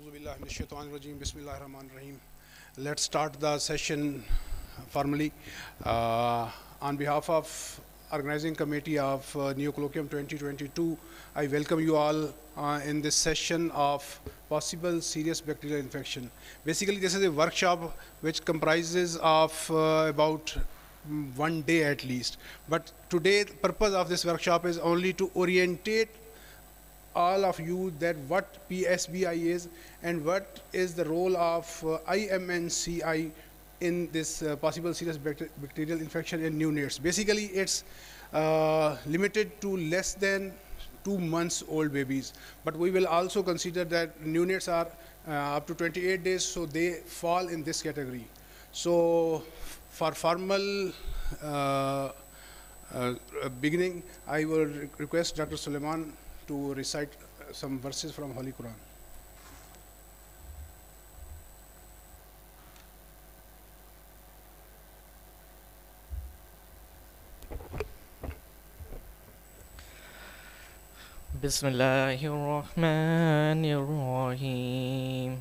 Auzubillahiminash-shaytanir-rajim. Bismillahir-rahmanir-rahim. Let's start the session formally. On behalf of Organizing Committee of Neo Colloquium 2022, I welcome you all in this session of possible serious bacterial infection. Basically, this is a workshop which comprises of about 1 day at least. But today, the purpose of this workshop is only to orientate all of you that what PSBI is and what is the role of IMNCI in this possible serious bacterial infection in neonates. Basically, it's limited to less than 2 months old babies, but we will also consider that neonates are up to 28 days, so they fall in this category. So for formal beginning, I will request Dr. Suleiman to recite some verses from Holy Quran. Bismillahirrahmanirrahim.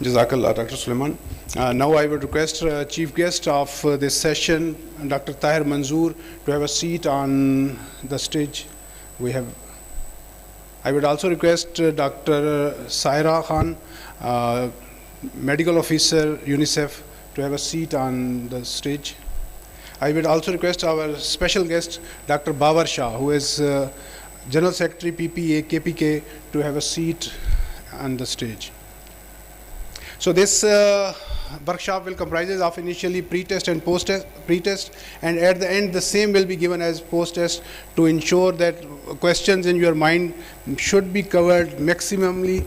Jazakallah, Dr. Suleiman. Now I would request chief guest of this session, Dr. Tahir Manzoor, to have a seat on the stage. I would also request Dr. Saira Khan, medical officer, UNICEF, to have a seat on the stage. I would also request our special guest, Dr. Babar Shah, who is General Secretary PPA KPK, to have a seat on the stage. So this workshop will comprises of initially pre-test and post-test, and at the end the same will be given as post-test to ensure that questions in your mind should be covered maximally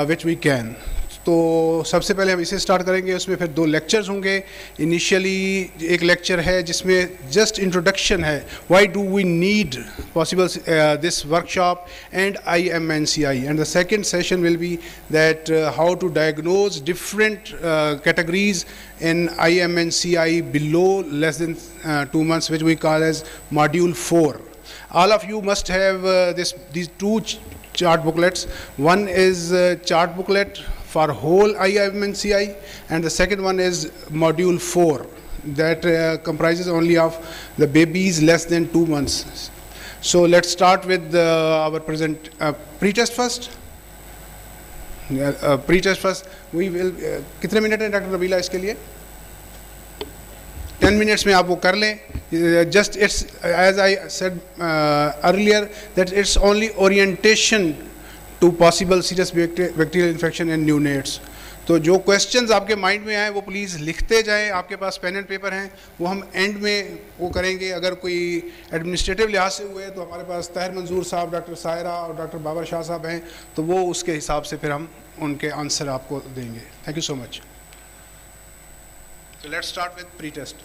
which we can. तो सबसे पहले हम इसे start करेंगे, उसमें फिर 2 lectures होंगे. Initially एक लेक्चर है जिसमें जस्ट इंट्रोडक्शन है, why do we need possible this workshop and IMNCI, and the second session will be that how to diagnose different categories in IMNCI below less than 2 months, which we call as module 4. All of you must have these 2 chart booklets. One is chart booklet for whole IMNCI, and the second one is module 4 that comprises only of the babies less than 2 months. So let's start with our present pre-test first. Pre-test first. We will कितने minute हैं doctor Rabeela इसके लिए? 10 minutes में आप वो कर लें. Just it's as I said earlier that it's only orientation to possible serious bacterial infection in neonates. तो जो क्वेश्चंस आपके माइंड में आए वो प्लीज़ लिखते जाएं. आपके पास पेन एंड पेपर हैं, वो हम एंड में वो करेंगे. अगर कोई एडमिनिस्ट्रेटिव लिहाज से हुए तो हमारे पास ताहिर मंजूर साहब, डॉक्टर सायरा और डॉक्टर बाबर शाह साहब हैं, तो वो उसके हिसाब से फिर हम उनके आंसर आपको देंगे. Thank you so much. So let's start with pre-test.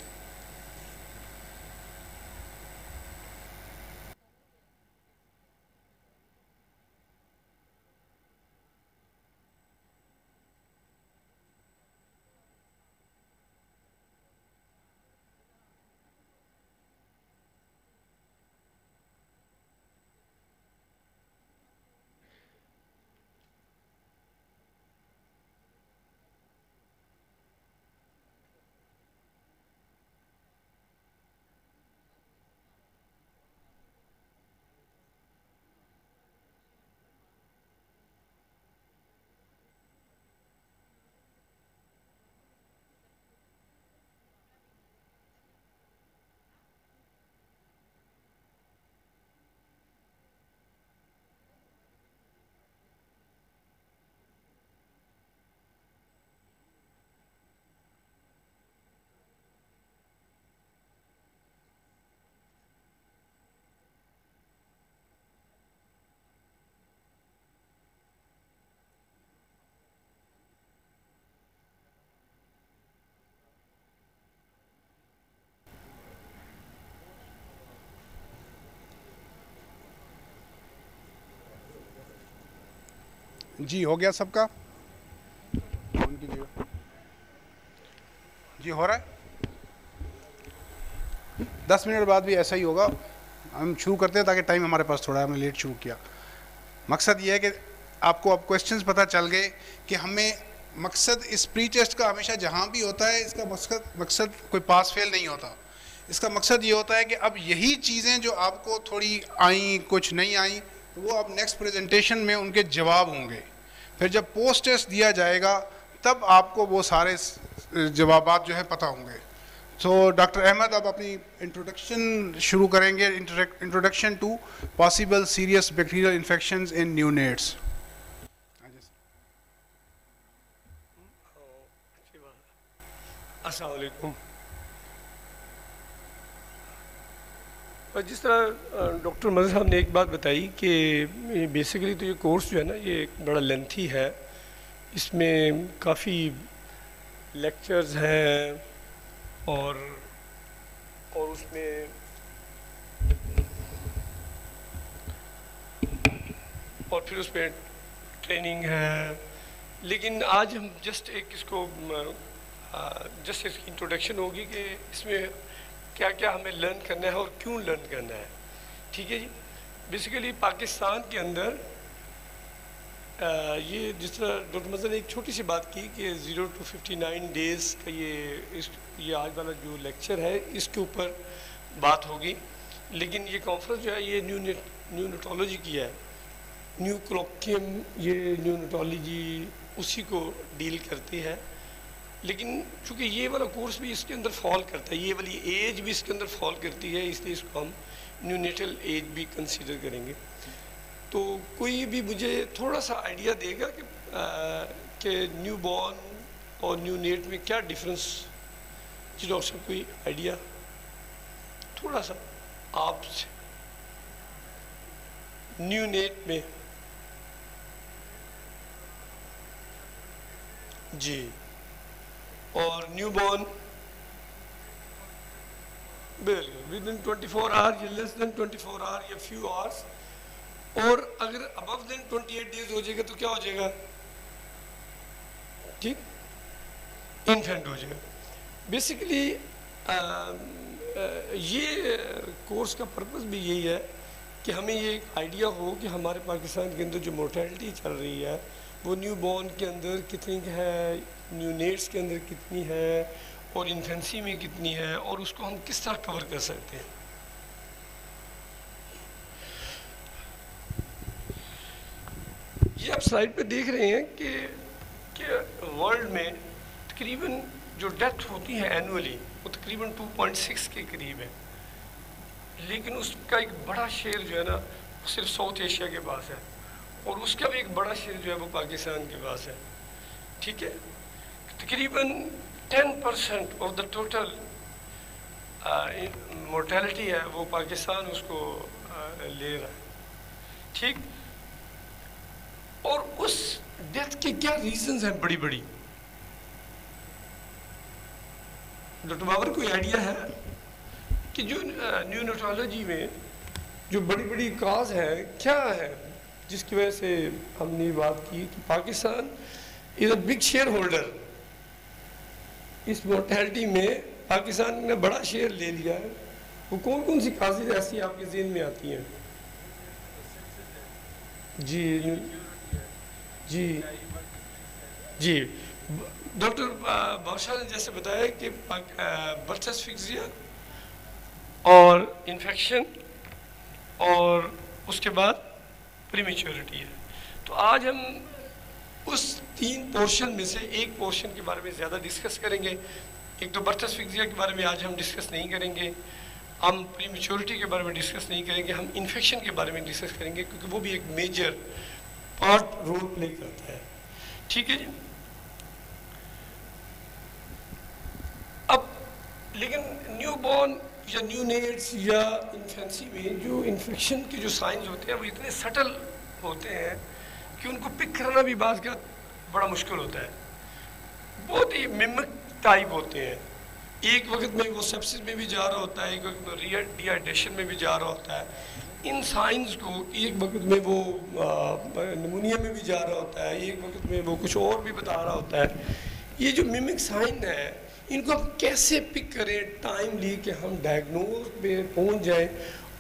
जी हो गया सबका? ऑन कीजिएगा। जी हो रहा है। 10 मिनट बाद भी ऐसा ही होगा। हम शुरू करते हैं ताकि टाइम हमारे पास थोड़ा है, हमने लेट शुरू किया। मकसद ये है कि आपको अब क्वेश्चंस पता चल गए कि हमें मकसद इस प्री टेस्ट का हमेशा जहाँ भी होता है, इसका मकसद कोई पास फेल नहीं होता। इसका मकसद ये होता है कि अब यही चीज़ें जो आपको थोड़ी आई कुछ नहीं आई, तो वो अब नेक्स्ट प्रेजेंटेशन में उनके जवाब होंगे। फिर जब पोस्ट टेस्ट दिया जाएगा तब आपको वो सारे जवाबात जो है पता होंगे। तो डॉक्टर अहमद अब अपनी इंट्रोडक्शन शुरू करेंगे। Introduction to possible serious bacterial infections in neonates. अस्सलाम वालेकुम। जिस तरह डॉक्टर मज़हर साहब ने एक बात बताई कि बेसिकली तो ये कोर्स जो है ना ये एक बड़ा लेंथी है, इसमें काफ़ी लेक्चर्स हैं और उसमें फिर उसमें ट्रेनिंग है। लेकिन आज हम जस्ट एक इसको जस्ट इसकी इंट्रोडक्शन होगी कि इसमें क्या क्या हमें लर्न करना है और क्यों लर्न करना है। ठीक है जी। बेसिकली पाकिस्तान के अंदर ये जिस तरह डॉक्टर मज़हर ने एक छोटी सी बात की कि 0 to 59 डेज़ का ये आज वाला जो लेक्चर है इसके ऊपर बात होगी। लेकिन ये कॉन्फ्रेंस जो है ये न्यूनेटोलॉजी की है। न्यू क्लोकियम ये न्यूनेटोलॉजी उसी को डील करती है। लेकिन चूँकि ये वाला कोर्स भी इसके अंदर फॉल करता है, ये वाली एज भी इसके अंदर फॉल करती है, इसलिए इसको हम न्यूनेटल एज भी कंसीडर करेंगे। तो कोई भी मुझे थोड़ा सा आइडिया देगा कि न्यू बॉर्न और न्यू नेट में क्या डिफरेंस? जी डॉक्टर साहब कोई आइडिया थोड़ा सा आपसे? न्यू नेट में जी, और न्यू बॉर्न बिल्कुल विद इन 24 आवर या लेस देन 24 आवर या फ्यू आवर्स, और अगर अबव देन 28 डेज हो जाएगा तो क्या हो जाएगा? ठीक, इन्फेंट हो जाएगा। बेसिकली ये कोर्स का पर्पस भी यही है कि हमें ये एक आइडिया हो कि हमारे पाकिस्तान के अंदर जो मोर्टेलिटी चल रही है वो न्यू बॉर्न के अंदर कितनी है, न्यू नेट्स के अंदर कितनी है और इन्फेंसी में कितनी है, और उसको हम किस तरह कवर कर सकते हैं। ये आप स्लाइड पे देख रहे हैं कि वर्ल्ड में तकरीबन जो डेथ होती है एनुअली वो तकरीबन 2.6 के करीब है। लेकिन उसका एक बड़ा शेयर जो है ना वो सिर्फ साउथ एशिया के पास है, और उसका भी एक बड़ा शेयर जो है वो पाकिस्तान के पास है। ठीक है, तकरीबन 10% ऑफ द टोटल मोर्टेलिटी है वो पाकिस्तान उसको ले रहा है। ठीक, और उस डेथ के क्या रीजंस हैं बड़ी बड़ी? डॉक्टर बाबर कोई आइडिया है कि जो न्यूनेटोलॉजी में जो बड़ी बड़ी काज है क्या है जिसकी वजह से हमने बात की कि Pakistan is a big share holder? इस मोर्टेलिटी में पाकिस्तान ने बड़ा शेयर ले लिया है। वो कौन कौन सी काजेज ऐसी आपके ज़हन में आती हैं? जी जी जी, डॉक्टर बादशाह ने जैसे बताया कि बर्थ एस्फिक्सिया और इन्फेक्शन और उसके बाद प्रीमेच्योरिटी है। तो आज हम उस 3 पोर्शन में से एक पोर्शन के बारे में ज़्यादा डिस्कस करेंगे। एक तो बर्थ एस्फिक्सिया के बारे में आज हम डिस्कस नहीं करेंगे, हम प्रीमेच्योरिटी के बारे में डिस्कस नहीं करेंगे, हम इन्फेक्शन के बारे में डिस्कस करेंगे क्योंकि वो भी एक मेजर पार्ट रोल प्ले करता है। ठीक है जी। अब लेकिन न्यू बॉर्न या न्यू नेट्स या इन्फेंसी में जो इन्फेक्शन के जो साइंस होते हैं वो इतने सटल होते हैं कि उनको पिक करना भी बात का बड़ा मुश्किल होता है। बहुत ही मिमिक टाइप होते हैं। एक वक्त में वो सेप्सिस में भी जा रहा होता है, एक वक्त में डिहाइड्रेशन में भी जा रहा होता है। इन साइंस को एक वक्त में वो नमूनिया में भी जा रहा होता है, एक वक्त में वो कुछ और भी बता रहा होता है। ये जो मिमिक साइन है इनको हम कैसे पिक करें टाइमली कि हम डायग्नोज पे पहुंच जाएं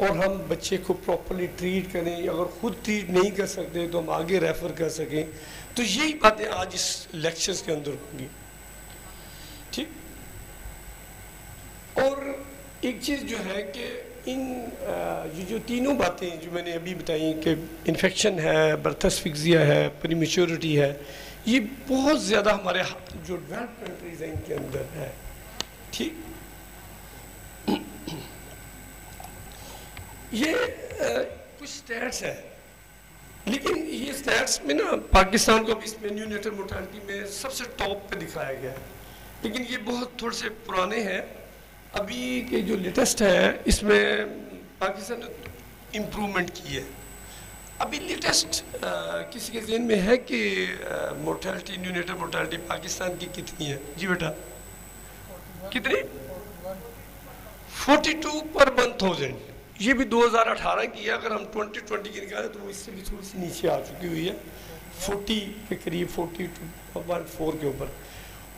और हम बच्चे को प्रॉपरली ट्रीट करें। अगर खुद ट्रीट नहीं कर सकते तो हम आगे रेफ़र कर सकें। तो यही बातें आज इस लेक्चर्स के अंदर होंगी, ठीक। और एक चीज़ जो है कि इन ये जो तीनों बातें जो मैंने अभी बताई कि इन्फेक्शन है, बर्थ एस्फिक्सिया है, प्रीमेच्योरिटी है, ये बहुत ज़्यादा हमारे जो डेवलप्ड कंट्रीज हैं इनके अंदर है, ठीक। ये कुछ स्टैट्स है, लेकिन ये स्टैट्स में ना पाकिस्तान को भी इसमें न्यूनेटल मोर्टालिटी में सबसे टॉप पे दिखाया गया है, लेकिन ये बहुत थोड़े से पुराने हैं। अभी के जो लेटेस्ट है इसमें पाकिस्तान ने इम्प्रूवमेंट की है। अभी लेटेस्ट किसी के ज़हन में है कि मोर्टालिटी, न्यूनेटल मोर्टालिटी पाकिस्तान की कितनी है? जी बेटा, कितनी? 42 पर 1000। ये भी 2018 की है। अगर हम 2020 की निकालें तो वो इससे भी थोड़ी सी नीचे आ चुकी हुई है, 40 के करीब, 42.4 के ऊपर।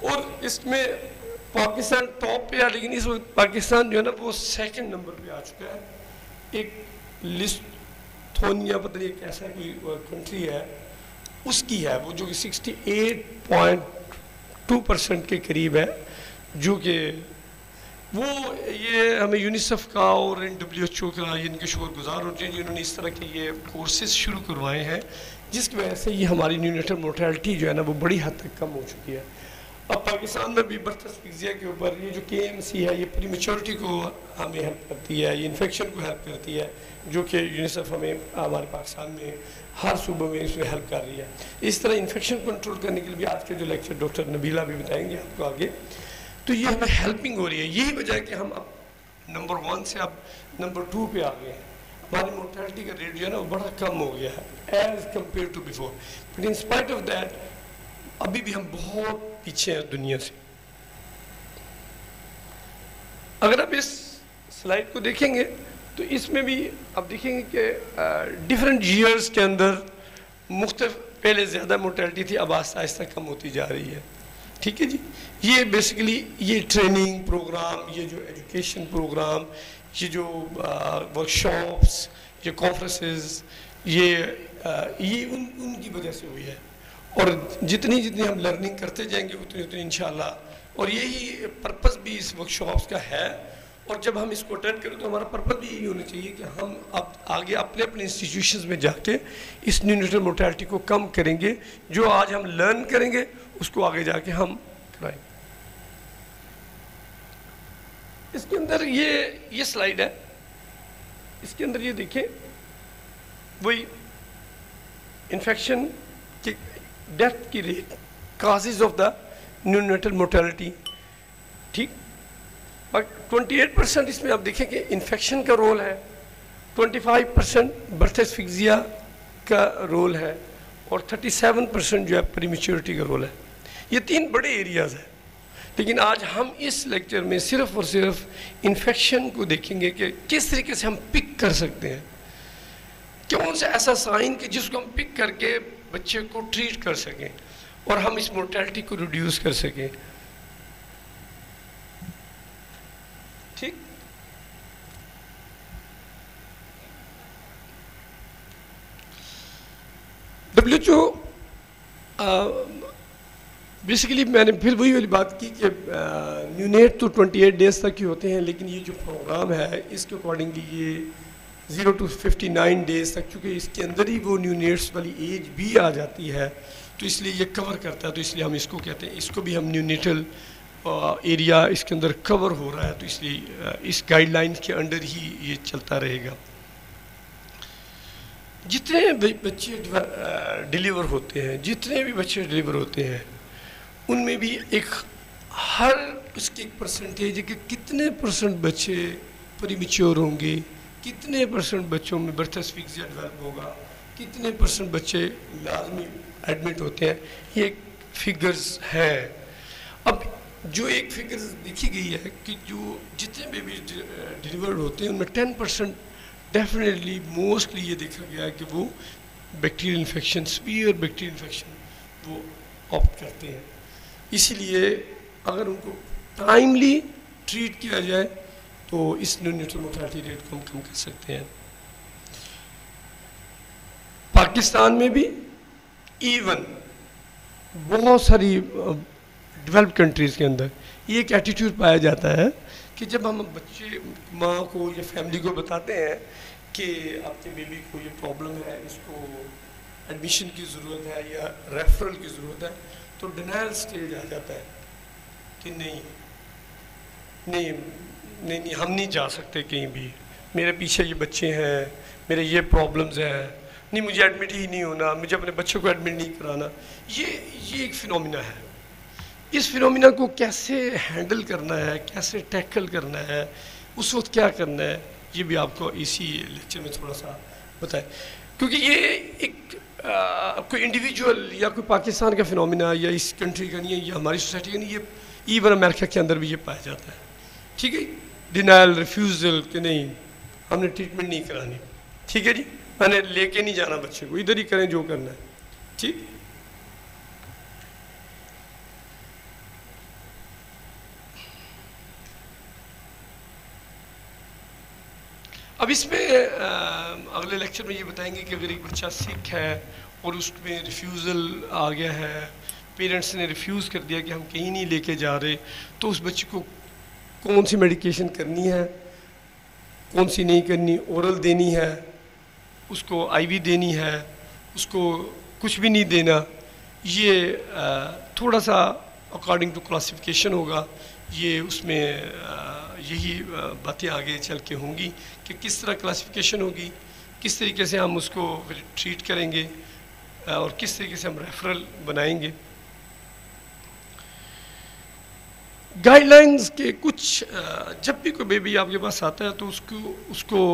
और इसमें पाकिस्तान टॉप पे है, लेकिन इस वक्त पाकिस्तान जो है ना वो सेकंड नंबर पे आ चुका है। एक लिस्थोनिया पता नहीं कैसा कोई कंट्री है उसकी है वो, जो कि 68.2% के करीब है, जो कि वो ये हमें यूनिसेफ का और WHO का इनके शुक्रगुजार होते हैं जिन्होंने इस तरह के ये कोर्सेज शुरू करवाए हैं, जिसकी वजह से ये हमारी न्यूनेटल मोर्टालिटी जो है ना वो बड़ी हद तक कम हो चुकी है। अब पाकिस्तान में भी बर्थ एस्फिक्सिया के ऊपर ये जो KMC है ये प्रीमेच्योरिटी को हमें हेल्प करती है, ये इन्फेक्शन को हेल्प करती है, जो कि यूनिसेफ हमें हमारे पाकिस्तान में हर सूबे में इसमें हेल्प कर रही है। इस तरह इन्फेक्शन कंट्रोल करने के लिए भी आज के जो लेक्चर डॉक्टर नबीला भी बताएंगे आपको आगे, तो ये हमें हेल्पिंग हो रही है। यही वजह है कि हम अब नंबर 1 से अब नंबर 2 पे आ गए हैं। हमारी मोर्टालिटी का रेट जो है ना वो बड़ा कम हो गया है as compare to before, but in spite of that अभी भी हम बहुत पीछे हैं दुनिया से। अगर आप इस स्लाइड को देखेंगे तो इसमें भी आप देखेंगे कि डिफरेंट ईयर्स के अंदर मुख्तलिफ, पहले ज़्यादा मोर्टालिटी थी, अब आहिस्ता आहिस्ता कम होती जा रही है, ठीक है जी। ये बेसिकली ये ट्रेनिंग प्रोग्राम, ये जो एजुकेशन प्रोग्राम, ये जो वर्कशॉप्स, ये कॉन्फ्रेंसेस, ये उनकी वजह से हुई है। और जितनी जितनी हम लर्निंग करते जाएंगे उतनी उतनी इंशाल्लाह, और यही पर्पस भी इस वर्कशॉप्स का है। और जब हम इसको अटेंड करें तो हमारा पर्पस भी यही होना चाहिए कि हम अब आगे अपने अपने इंस्टीट्यूशंस में जाके इस न्यूनेटल मोर्टालिटी को कम करेंगे। जो आज हम लर्न करेंगे उसको आगे जाके हम कराएंगे। इसके अंदर ये स्लाइड है, इसके अंदर ये देखें वही इन्फेक्शन की डेथ की rate, causes of the neonatal mortality, ठीक। बट 28% इसमें आप देखें कि इन्फेक्शन का रोल है, 25% बर्थ एस्फिक्सिया का रोल है, और 37% जो है प्रीमेच्योरिटी का रोल है। ये 3 बड़े एरियाज हैं, लेकिन आज हम इस लेक्चर में सिर्फ और सिर्फ इन्फेक्शन को देखेंगे कि किस तरीके से हम पिक कर सकते हैं, कौन सा ऐसा साइन कि जिसको हम पिक करके बच्चे को ट्रीट कर सकें और हम इस मोर्टालिटी को रिड्यूस कर सकें, ठीक। WHO बेसिकली मैंने फिर वही वाली बात की कि न्यूनेट तो 28 डेज तक ही होते हैं, लेकिन ये जो प्रोग्राम है इसके अकॉर्डिंगली ये 0 to 59 डेज तक, चूँकि इसके अंदर ही वो न्यूनेट्स वाली एज भी आ जाती है, तो इसलिए ये कवर करता है। तो इसलिए हम इसको कहते हैं, इसको भी हम न्यूनेटल एरिया इसके अंदर कवर हो रहा है, तो इसलिए इस गाइडलाइंस के अंडर ही ये चलता रहेगा। जितने भी बच्चे डिलीवर होते हैं, जितने भी बच्चे डिलीवर होते हैं, उनमें भी एक हर उसकी एक परसेंटेज है कि कितने परसेंट बच्चे प्रीमेच्योर होंगे, कितने परसेंट बच्चों में बर्थ एस्फिक्सिया डेवलप होगा, कितने परसेंट बच्चे लाजमी एडमिट होते हैं। ये एक फिगर्स है। अब जो एक फिगर्स देखी गई है कि जो जितने बेबी डिलीवर्ड होते हैं उनमें 10% डेफिनेटली मोस्टली ये देखा गया है कि वो bacterial infection, severe bacterial infection वो ऑप्ट करते हैं। इसीलिए अगर उनको टाइमली ट्रीट किया जाए तो इस न्यूनेटल मोर्टालिटी रेट को हम कम कर सकते हैं। पाकिस्तान में भी इवन बहुत सारी डेवलप्ड कंट्रीज़ के अंदर ये एक एटीट्यूड पाया जाता है कि जब हम बच्चे माँ को या फैमिली को बताते हैं कि आपके बेबी को ये प्रॉब्लम है, इसको एडमिशन की ज़रूरत है या रेफरल की ज़रूरत है, तो डिनायल स्टेज आ जाता है कि नहीं नहीं नहीं नहीं हम नहीं जा सकते कहीं भी, मेरे पीछे ये बच्चे हैं, मेरे ये प्रॉब्लम्स हैं, नहीं मुझे एडमिट ही नहीं होना, मुझे अपने बच्चों को एडमिट नहीं कराना। ये एक फिनोमिना है। इस फिनोमिना को कैसे हैंडल करना है, कैसे टैकल करना है, उस वक्त क्या करना है, ये भी आपको इसी लेक्चर में थोड़ा सा बताएं, क्योंकि ये एक कोई इंडिविजुअल या कोई पाकिस्तान का फिनोमिना या इस कंट्री का नहीं है, या हमारी सोसाइटी का नहीं, ये इवन अमेरिका के अंदर भी ये पाया जाता है। ठीक है, डिनायल, रिफ्यूज़ल कि नहीं हमने ट्रीटमेंट नहीं करानी, ठीक है जी, मैंने लेके नहीं जाना बच्चे को, इधर ही करें जो करना है। ठीक, अब इसमें अगले लेक्चर में ये बताएंगे कि अगर एक बच्चा सिक है और उसमें रिफ्यूज़ल आ गया है, पेरेंट्स ने रिफ्यूज़ कर दिया कि हम कहीं नहीं लेके जा रहे, तो उस बच्चे को कौन सी मेडिकेशन करनी है, कौन सी नहीं करनी, ओरल देनी है, उसको आईवी देनी है, उसको कुछ भी नहीं देना, ये थोड़ा सा अकॉर्डिंग टू क्लासिफिकेशन होगा। ये उसमें यही बातें आगे चल के होंगी कि किस तरह क्लासिफिकेशन होगी, किस तरीके से हम उसको ट्रीट करेंगे और किस तरीके से हम रेफरल बनाएंगे। गाइडलाइंस के कुछ जब भी कोई बेबी आपके पास आता है तो उसको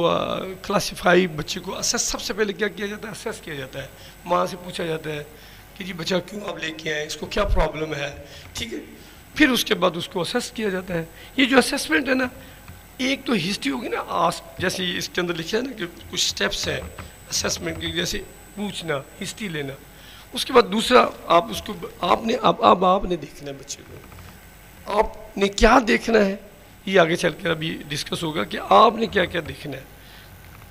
क्लासिफाई, बच्चे को असेस, सबसे पहले क्या किया जाता है, असेस किया जाता है। माँ से पूछा जाता है कि जी बच्चा क्यों आप लेके आए, इसको क्या प्रॉब्लम है, ठीक है। फिर उसके बाद उसको असेस किया जाता है। ये जो असेसमेंट है ना, एक तो हिस्ट्री होगी ना, आस्क, जैसे इसके अंदर लिखा है ना कि कुछ स्टेप्स हैं असेसमेंट के, जैसे पूछना, हिस्ट्री लेना। उसके बाद दूसरा आप उसको आपने देखना है बच्चे को, आपने क्या देखना है, ये आगे चल कर अभी डिस्कस होगा कि आपने क्या क्या देखना है।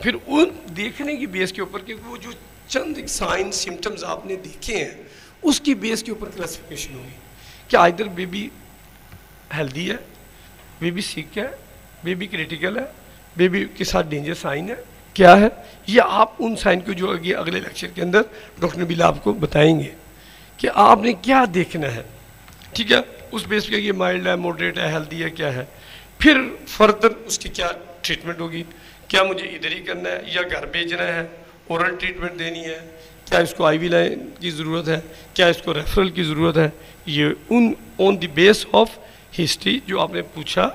फिर उन देखने की बेस के ऊपर कि वो जो चंद साइन सिम्टम्स आपने देखे हैं उसकी बेस के ऊपर क्लासिफिकेशन होगी कि आइदर बेबी हेल्दी है, बेबी सिक है, बेबी क्रिटिकल है, बेबी के साथ डेंजर साइन है, क्या है। ये आप उन साइन को जो अगले लेक्चर के अंदर डॉक्टर नबीला आपको बताएंगे कि आपने क्या देखना है, ठीक है। उस बेस पे ये माइल्ड है, मॉडरेट है, हेल्दी है, क्या है। फिर फर्दर उसकी क्या ट्रीटमेंट होगी, क्या मुझे इधर ही करना है या घर भेजना है, ओरल ट्रीटमेंट देनी है, क्या इसको आईवी लाइन की ज़रूरत है, क्या इसको रेफरल की ज़रूरत है। ये उन on the base of history जो आपने पूछा,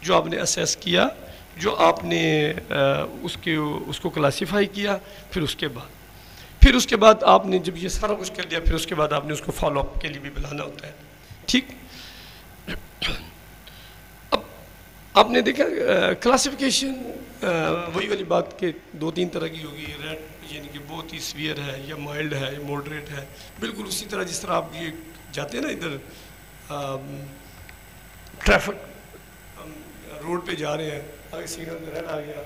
जो आपने असेस किया, जो आपने उसको क्लासीफाई किया, फिर उसके बाद आपने जब ये सारा कुछ कर दिया, फिर उसके बाद आपने उसको फॉलोअप के लिए भी बुलाना होता है, ठीक। अब आपने देखा क्लासिफिकेशन वही वाली बात के 2-3 तरह की होगी। रेड यानी कि बहुत ही सीवियर है, या माइल्ड है, या मॉडरेट है। बिल्कुल उसी तरह जिस तरह आप ये जाते हैं ना, इधर ट्रैफिक रोड पे जा रहे हैं, आगे सिग्नल रेड आ गया,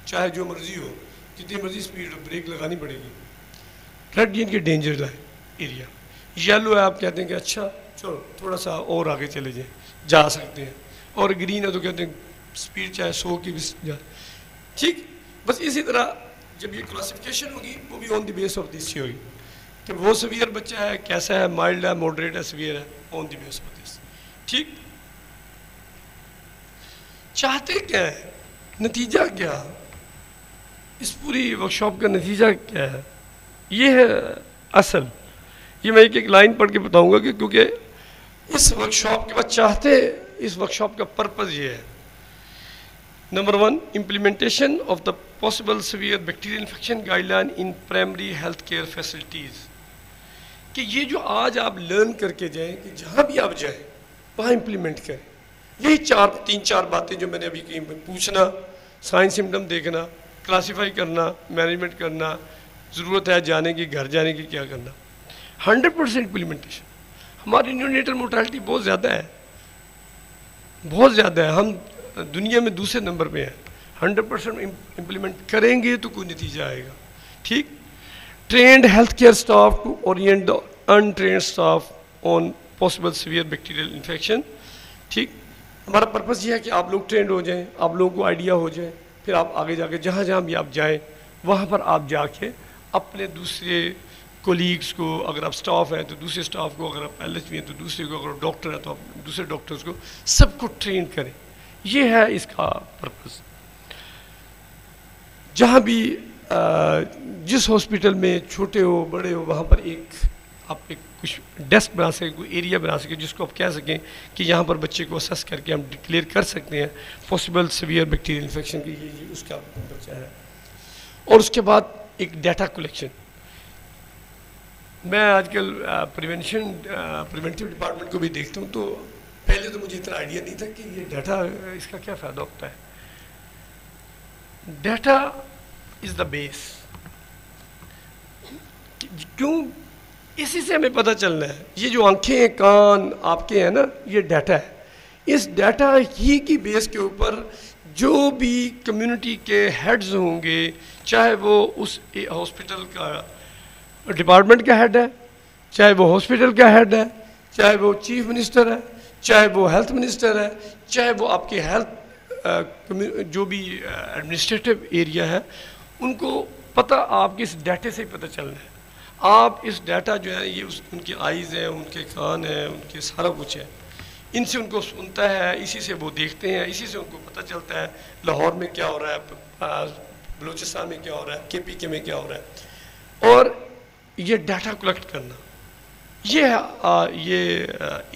चाहे जो मर्जी हो, जितनी मर्जी स्पीड हो, ब्रेक लगानी पड़ेगी। रेड यानी कि डेंजर है एरिया, येलो है आप कहते हैं कि अच्छा चलो थोड़ा सा और आगे चले जाए, जा सकते हैं, और ग्रीन है तो कहते हैं स्पीड चाहे 100 की भी जा, ठीक। बस इसी तरह जब ये क्लासिफिकेशन होगी वो भी on the base of this होगी कि वो सीवियर बच्चा है, कैसा है, माइल्ड है, मॉडरेट है, सीवियर है, on the base of this, ठीक। चाहते क्या है, नतीजा क्या, इस पूरी वर्कशॉप का नतीजा क्या है, ये है असल। ये मैं एक लाइन पढ़ के बताऊंगा कि क्योंकि इस वर्कशॉप के बाद चाहते, इस वर्कशॉप का पर्पज़ ये है, number 1, implementation of the possible severe bacterial infection guideline in primary health care facilities, कि ये जो आज आप लर्न करके जाएं कि जहाँ भी आप जाएं वहाँ इम्प्लीमेंट करें। यही 3-4 बातें जो मैंने अभी कही, पूछना, साइन सिम्टम देखना, क्लासीफाई करना, मैनेजमेंट करना, ज़रूरत है जाने की, घर जाने की, क्या करना। 100% इम्प्लीमेंटेशन। हमारी न्यूनेटल मोर्टालिटी बहुत ज़्यादा है, बहुत ज़्यादा है, हम दुनिया में दूसरे नंबर पे हैं। 100% इम्प्लीमेंट करेंगे तो कोई नतीजा आएगा। ठीक। Trained health care staff to orient the untrained staff on possible severe bacterial infection. ठीक। हमारा पर्पज़ ये है कि आप लोग ट्रेंड हो जाएं, आप लोगों को आइडिया हो जाए, फिर आप आगे जाके जहाँ जहाँ भी आप जाएं वहाँ पर आप जाके अपने दूसरे कोलीग्स को, अगर आप स्टाफ हैं तो दूसरे स्टाफ को, अगर आप LHV हैं तो दूसरे को, अगर आप डॉक्टर हैं तो आप दूसरे डॉक्टर्स को, सबको ट्रेन करें। ये है इसका पर्पज़। जहाँ भी जिस हॉस्पिटल में छोटे हो बड़े हो वहाँ पर आप एक कुछ डेस्क बना सकें, कोई एरिया बना सकें जिसको आप कह सकें कि यहाँ पर बच्चे को असेस करके हम डिक्लेयर कर सकते हैं पॉसिबल सीवियर बैक्टीरियल इन्फेक्शन की ये उसका बच्चा है। और उसके बाद एक डाटा कलेक्शन। मैं आजकल प्रिवेंटिव डिपार्टमेंट को भी देखता हूँ, तो पहले तो मुझे इतना आइडिया नहीं था कि ये डाटा, इसका क्या फ़ायदा होता है। Data is the base. क्यों? इसी से हमें पता चलना है। ये जो आंखें कान आपके हैं ना, ये डाटा है। इस डाटा ही की बेस के ऊपर जो भी कम्युनिटी के हेड्स होंगे, चाहे वो उस हॉस्पिटल का डिपार्टमेंट का हेड है, चाहे वो हॉस्पिटल का हेड है, चाहे वो चीफ मिनिस्टर है, चाहे वो हेल्थ मिनिस्टर है, चाहे वो आपके हेल्थ जो भी एडमिनिस्ट्रेटिव एरिया है, उनको पता आपके इस डाटे से ही पता चलना है। आप इस डाटा जो है ये उनकी आइज़ है, उनके कान हैं, उनके सारा कुछ है, इनसे उनको सुनता है, इसी से वो देखते हैं, इसी से उनको पता चलता है लाहौर में क्या हो रहा है, बलूचिस्तान में क्या हो रहा है, KPK में क्या हो रहा है। और ये डाटा कलेक्ट करना,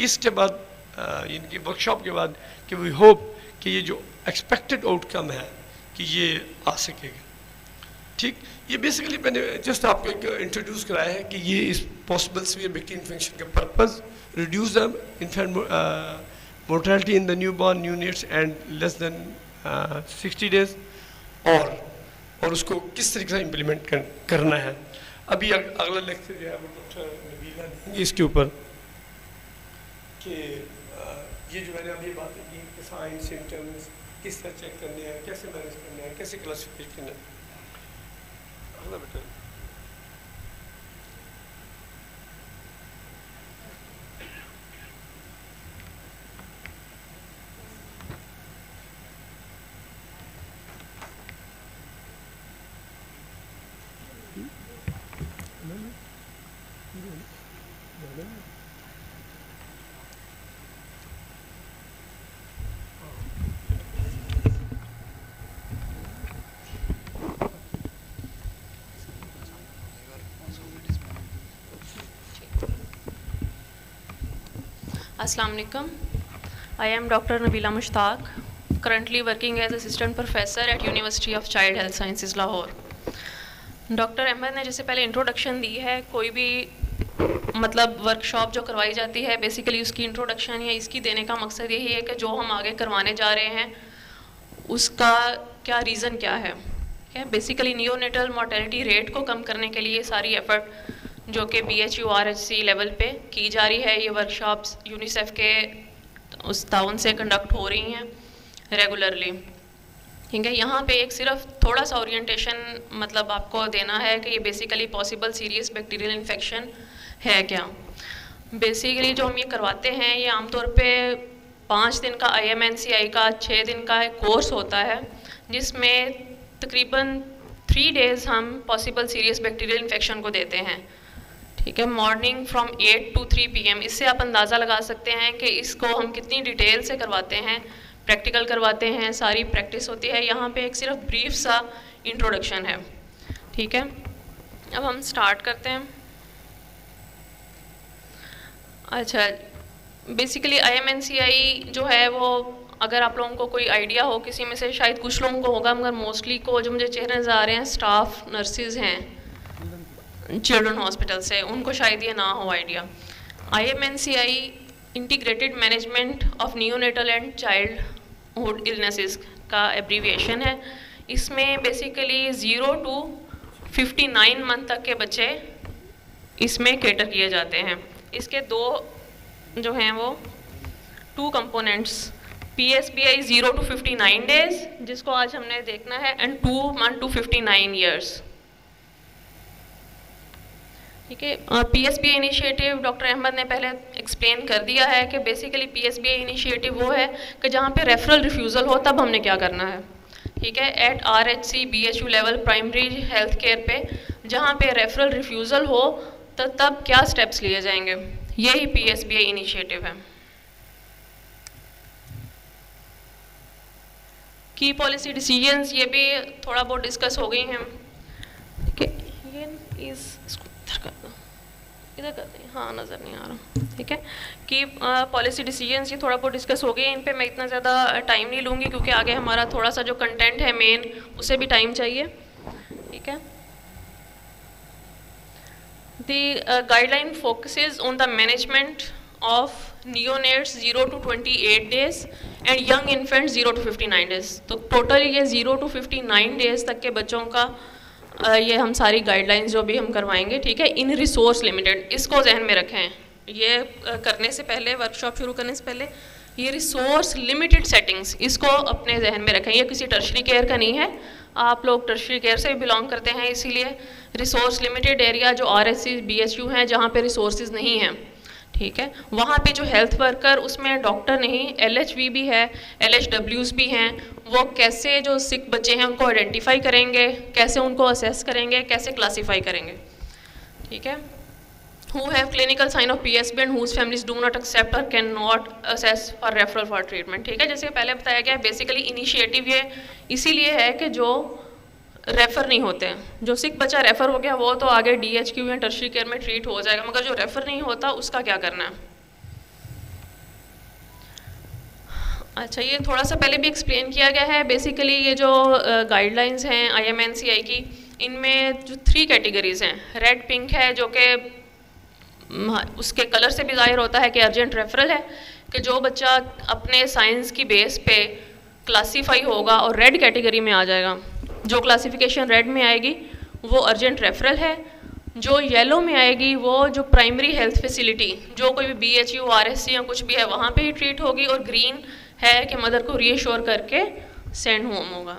इसके बाद इनकी वर्कशॉप के बाद कि वी होप कि ये जो एक्सपेक्टेड आउटकम है कि ये आ सकेगा। ठीक। ये बेसिकली मैंने जस्ट आपको एक इंट्रोड्यूस कराया है कि ये इस पॉसिबल सीवियर बैक्टीरियल इन्फेक्शन का purpose reduce the infant mortality in the newborn neonates and less than 60 days, और उसको किस तरीके से इम्प्लीमेंट करना है। अभी अगला लेक्चर जो है वो डॉक्टर नबीला देंगे इसके ऊपर कि ये जो मैंने अभी बातें की कि साइन सिम्टम्स किस तरह चेक करने हैं, कैसे मैनेज करना है, कैसे क्लासिफिकेट करना है। अगला बेटा Assalamu alaikum. I am Dr. Nabila Mushtaq, currently working as assistant professor at University of Child Health Sciences, Lahore. Doctor Ahmad ने जैसे पहले इंट्रोडक्शन दी है, कोई भी मतलब वर्कशॉप जो करवाई जाती है बेसिकली उसकी इंट्रोडक्शन या इसकी देने का मकसद यही है कि जो हम आगे करवाने जा रहे हैं उसका क्या रीज़न क्या है। बेसिकली नियोनेटल मोर्टेलिटी रेट को कम करने के लिए सारी एफर्ट जो कि BHU RHC लेवल पे की जा रही है, ये वर्कशॉप्स यूनिसेफ के उस ताउन से कंडक्ट हो रही हैं रेगुलरली। ठीक है। यहाँ पे एक सिर्फ थोड़ा सा ओरिएंटेशन मतलब आपको देना है कि ये basically possible serious bacterial infection है क्या। बेसिकली जो हम ये करवाते हैं ये आमतौर पे 5 दिन का IMNCI का 6 दिन का कोर्स होता है, जिसमें तकरीबन 3 डेज़ हम पॉसिबल सीरियस बैक्टीरियल इन्फेक्शन को देते हैं। ठीक है। Morning from 8 to 3 PM। इससे आप अंदाज़ा लगा सकते हैं कि इसको हम कितनी डिटेल से करवाते हैं, प्रैक्टिकल करवाते हैं, सारी प्रैक्टिस होती है। यहाँ पे एक सिर्फ ब्रीफ सा इंट्रोडक्शन है। ठीक है। अब हम स्टार्ट करते हैं। अच्छा, बेसिकली IMNCI जो है वो अगर आप लोगों को कोई आइडिया हो, किसी में से शायद कुछ लोगों को होगा मगर मोस्टली को जो मुझे चेहरे नज़र आ रहे हैं स्टाफ नर्सिज हैं चिल्ड्रन हॉस्पिटल से, उनको शायद ये ना हो idea. IMNCI integrated management of neonatal and childhood illnesses का एब्रीविएशन है। इसमें बेसिकली 0 to 59 मंथ तक के बच्चे इसमें कैटर किए जाते हैं। इसके दो जो हैं वो 2 कंपोनेंट्स, PSBI 0 to 59 डेज जिसको आज हमने देखना है, एंड 2 month to 59 ईयर्स। ठीक है, PSBI इनिशिएटिव डॉक्टर अहमद ने पहले एक्सप्लेन कर दिया है कि बेसिकली PSBI इनिशिएटिव वो है कि जहाँ पे रेफरल रिफ्यूज़ल हो तब हमने क्या करना है। ठीक है, at RHC BHU level primary health care पे जहाँ पे रेफरल रिफ्यूज़ल हो तो तब क्या स्टेप्स लिए जाएंगे, यही PSBI इनिशिएटिव है। की पॉलिसी डिसीजंस ये भी थोड़ा बहुत डिस्कस हो गई हैं। ठीक है, ये इसको इधर करते हैं, हाँ नज़र नहीं आ रहा। ठीक है, कि पॉलिसी डिसीजंस ये थोड़ा बहुत डिस्कस हो गए, इन पे मैं इतना ज़्यादा टाइम नहीं लूँगी क्योंकि आगे हमारा थोड़ा सा जो कंटेंट है मेन उसे भी टाइम चाहिए। ठीक है, the guideline focuses on the management of neonates 0 to 28 days and young infant 0 to 59 days. तो टोटल ये 0 to 59 डेज तक के बच्चों का ये हम सारी गाइडलाइंस जो भी हम करवाएंगे। ठीक है, इन रिसोर्स लिमिटेड, इसको जहन में रखें। ये करने से पहले, वर्कशॉप शुरू करने से पहले, ये रिसोर्स लिमिटेड सेटिंग्स इसको अपने जहन में रखें। ये किसी टर्शरी केयर का नहीं है, आप लोग टर्शरी केयर से बिलोंग करते हैं, इसीलिए रिसोर्स लिमिटेड एरिया जो RHC BHU हैं जहाँ पे रिसोर्सेज नहीं हैं, ठीक है, वहाँ पे जो हेल्थ वर्कर, उसमें डॉक्टर नहीं, LHV भी है, LHWs भी हैं, वो कैसे जो सिक बच्चे हैं उनको आइडेंटिफाई करेंगे, कैसे उनको असेस करेंगे, कैसे क्लासीफाई करेंगे। ठीक है, who have clinical sign of PSB and whose families do not accept or cannot assess for referral for treatment। ठीक है, जैसे पहले बताया गया, बेसिकली इनिशिएटिव ये इसीलिए है कि जो रेफ़र नहीं होते हैं, जो सिक बच्चा रेफ़र हो गया वो तो आगे DHQ या टर्शरी केयर में ट्रीट हो जाएगा, मगर जो रेफ़र नहीं होता उसका क्या करना है। अच्छा, ये थोड़ा सा पहले भी एक्सप्लेन किया गया है। बेसिकली ये जो गाइडलाइंस हैं IMNCI की, इनमें जो 3 कैटेगरीज़ हैं, रेड पिंक है जो कि उसके कलर से भी जाहिर होता है कि अर्जेंट रेफरल है, कि जो बच्चा अपने साइंस की बेस पे क्लासीफाई होगा और रेड कैटेगरी में आ जाएगा, जो क्लासिफिकेशन रेड में आएगी वो अर्जेंट रेफरल है। जो येलो में आएगी वो जो प्राइमरी हेल्थ फैसिलिटी, जो कोई भी BHU RSC या कुछ भी है वहाँ पे ही ट्रीट होगी, और ग्रीन है कि मदर को रीअश्योर करके सेंड होम होगा।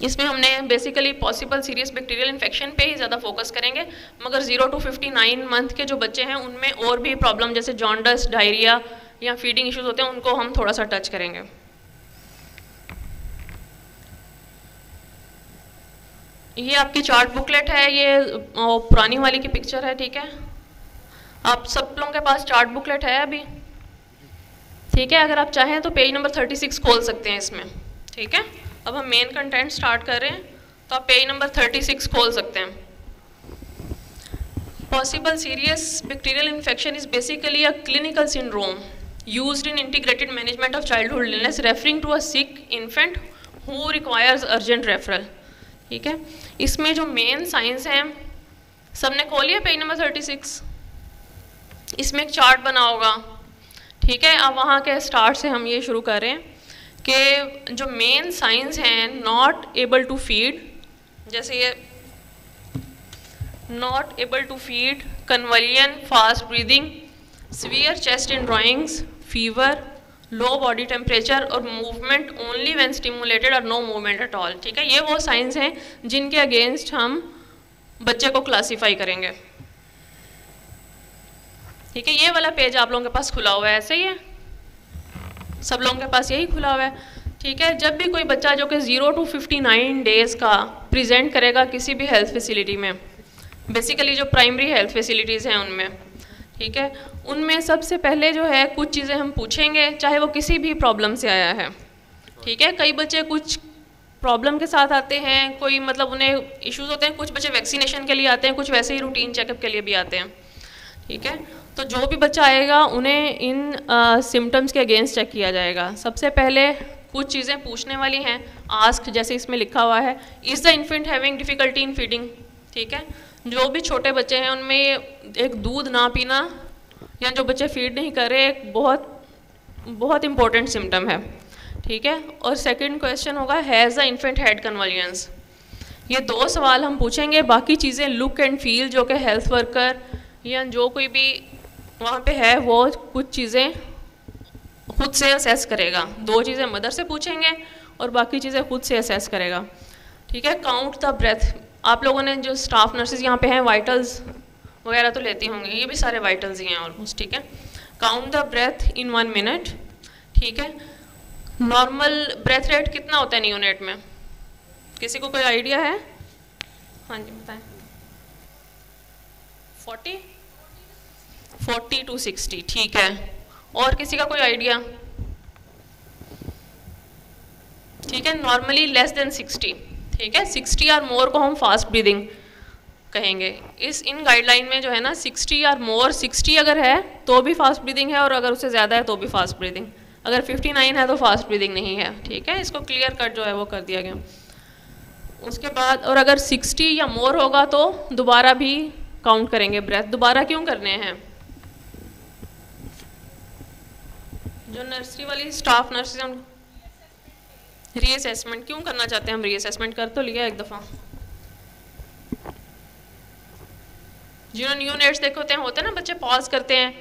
इसमें हमने basically possible serious bacterial infection पे ही ज़्यादा फोकस करेंगे, मगर 0 to 59 मंथ के जो बच्चे हैं उनमें और भी प्रॉब्लम जैसे जॉन्डस, डायरिया या फीडिंग इश्यूज होते हैं, उनको हम थोड़ा सा टच करेंगे। ये आपकी चार्ट बुकलेट है, ये पुरानी वाली की पिक्चर है। ठीक है, आप सब लोगों के पास चार्ट बुकलेट है अभी। ठीक है, अगर आप चाहें तो पेज नंबर 36 खोल सकते हैं इसमें। ठीक है, अब हम मेन कंटेंट स्टार्ट कर रहे हैं, तो आप पेज नंबर 36 खोल सकते हैं। Possible serious bacterial infection is basically a clinical syndrome used in integrated management of childhood illness referring to a sick infant who requires urgent referral. ठीक है, इसमें जो मेन साइंस हैं सबने खोलिए पेज नंबर 36, इसमें एक चार्ट बना होगा। ठीक है, अब वहाँ के स्टार्ट से हम ये शुरू कर रहे हैं कि जो मेन साइंस हैं, नॉट एबल टू फीड, जैसे ये not able to feed, convulsion, fast breathing, severe chest in drawings, fever, low body temperature और मूवमेंट ओनली व्हेन स्टिमुलेटेड और नो मूवमेंट एट ऑल। ठीक है, ये वो साइंस हैं जिनके अगेंस्ट हम बच्चे को क्लासीफाई करेंगे। ठीक है, ये वाला पेज आप लोगों के पास खुला हुआ है, ऐसे ही है, सब लोगों के पास यही खुला हुआ है। ठीक है, जब भी कोई बच्चा जो कि 0 to 59 डेज़ का प्रेजेंट करेगा किसी भी हेल्थ फैसिलिटी में, बेसिकली जो प्राइमरी हेल्थ फैसिलिटीज़ हैं उनमें, ठीक है, उनमें सबसे पहले जो है कुछ चीज़ें हम पूछेंगे, चाहे वो किसी भी प्रॉब्लम से आया है। ठीक है, कई बच्चे कुछ प्रॉब्लम के साथ आते हैं, कोई मतलब उन्हें इश्यूज़ होते हैं, कुछ बच्चे वैक्सीनेशन के लिए आते हैं, कुछ वैसे ही रूटीन चेकअप के लिए भी आते हैं। ठीक है, तो जो भी बच्चा आएगा उन्हें इन सिम्टम्स के अगेंस्ट चेक किया जाएगा। सबसे पहले कुछ चीज़ें पूछने वाली हैं, आस्क, जैसे इसमें लिखा हुआ है, is the infant having difficulty in feeding. ठीक है, जो भी छोटे बच्चे हैं उनमें एक दूध ना पीना या जो बच्चे फीड नहीं कर रहे, एक बहुत बहुत इम्पोर्टेंट सिम्टम है। ठीक है। और सेकंड क्वेश्चन होगा has the infant had convulsions. ये 2 सवाल हम पूछेंगे, बाकी चीज़ें लुक एंड फील जो कि हेल्थ वर्कर या जो कोई भी वहाँ पे है वो कुछ चीज़ें खुद से असेस करेगा। 2 चीज़ें मदर से पूछेंगे और बाकी चीज़ें खुद से असेस करेगा, ठीक है। काउंट द ब्रेथ, आप लोगों ने जो स्टाफ नर्सेज यहाँ पे हैं वाइटल्स वगैरह तो लेती होंगी, ये भी सारे वाइटल्स ही हैं ऑलमोस्ट, ठीक है। Count the breath in 1 minute, ठीक है। नॉर्मल ब्रेथ रेट कितना होता है नियोनेट में, किसी को कोई आइडिया है? हाँ जी बताएं। 40 to 60, ठीक है। और किसी का कोई आइडिया? ठीक है, नॉर्मली लेस देन 60, ठीक है। 60 और मोर को हम फास्ट ब्रीदिंग कहेंगे। इन गाइडलाइन में जो है ना 60 और मोर, 60 अगर है तो भी फास्ट ब्रीदिंग है और अगर उससे ज़्यादा है तो भी फास्ट ब्रीदिंग, अगर 59 है तो फास्ट ब्रीदिंग नहीं है, ठीक है। इसको क्लियर कट जो है वो कर दिया गया। उसके बाद और अगर 60 या मोर होगा तो दोबारा भी काउंट करेंगे ब्रेथ। दोबारा क्यों करने हैं? जो नर्सरी वाली स्टाफ नर्सेज हम रीअसेसमेंट क्यों करना चाहते हैं? हम रीअसेसमेंट कर तो लिया एक दफ़ा। जिन्होंने न्यू नेट्स देखे होते हैं ना बच्चे पॉज करते हैं,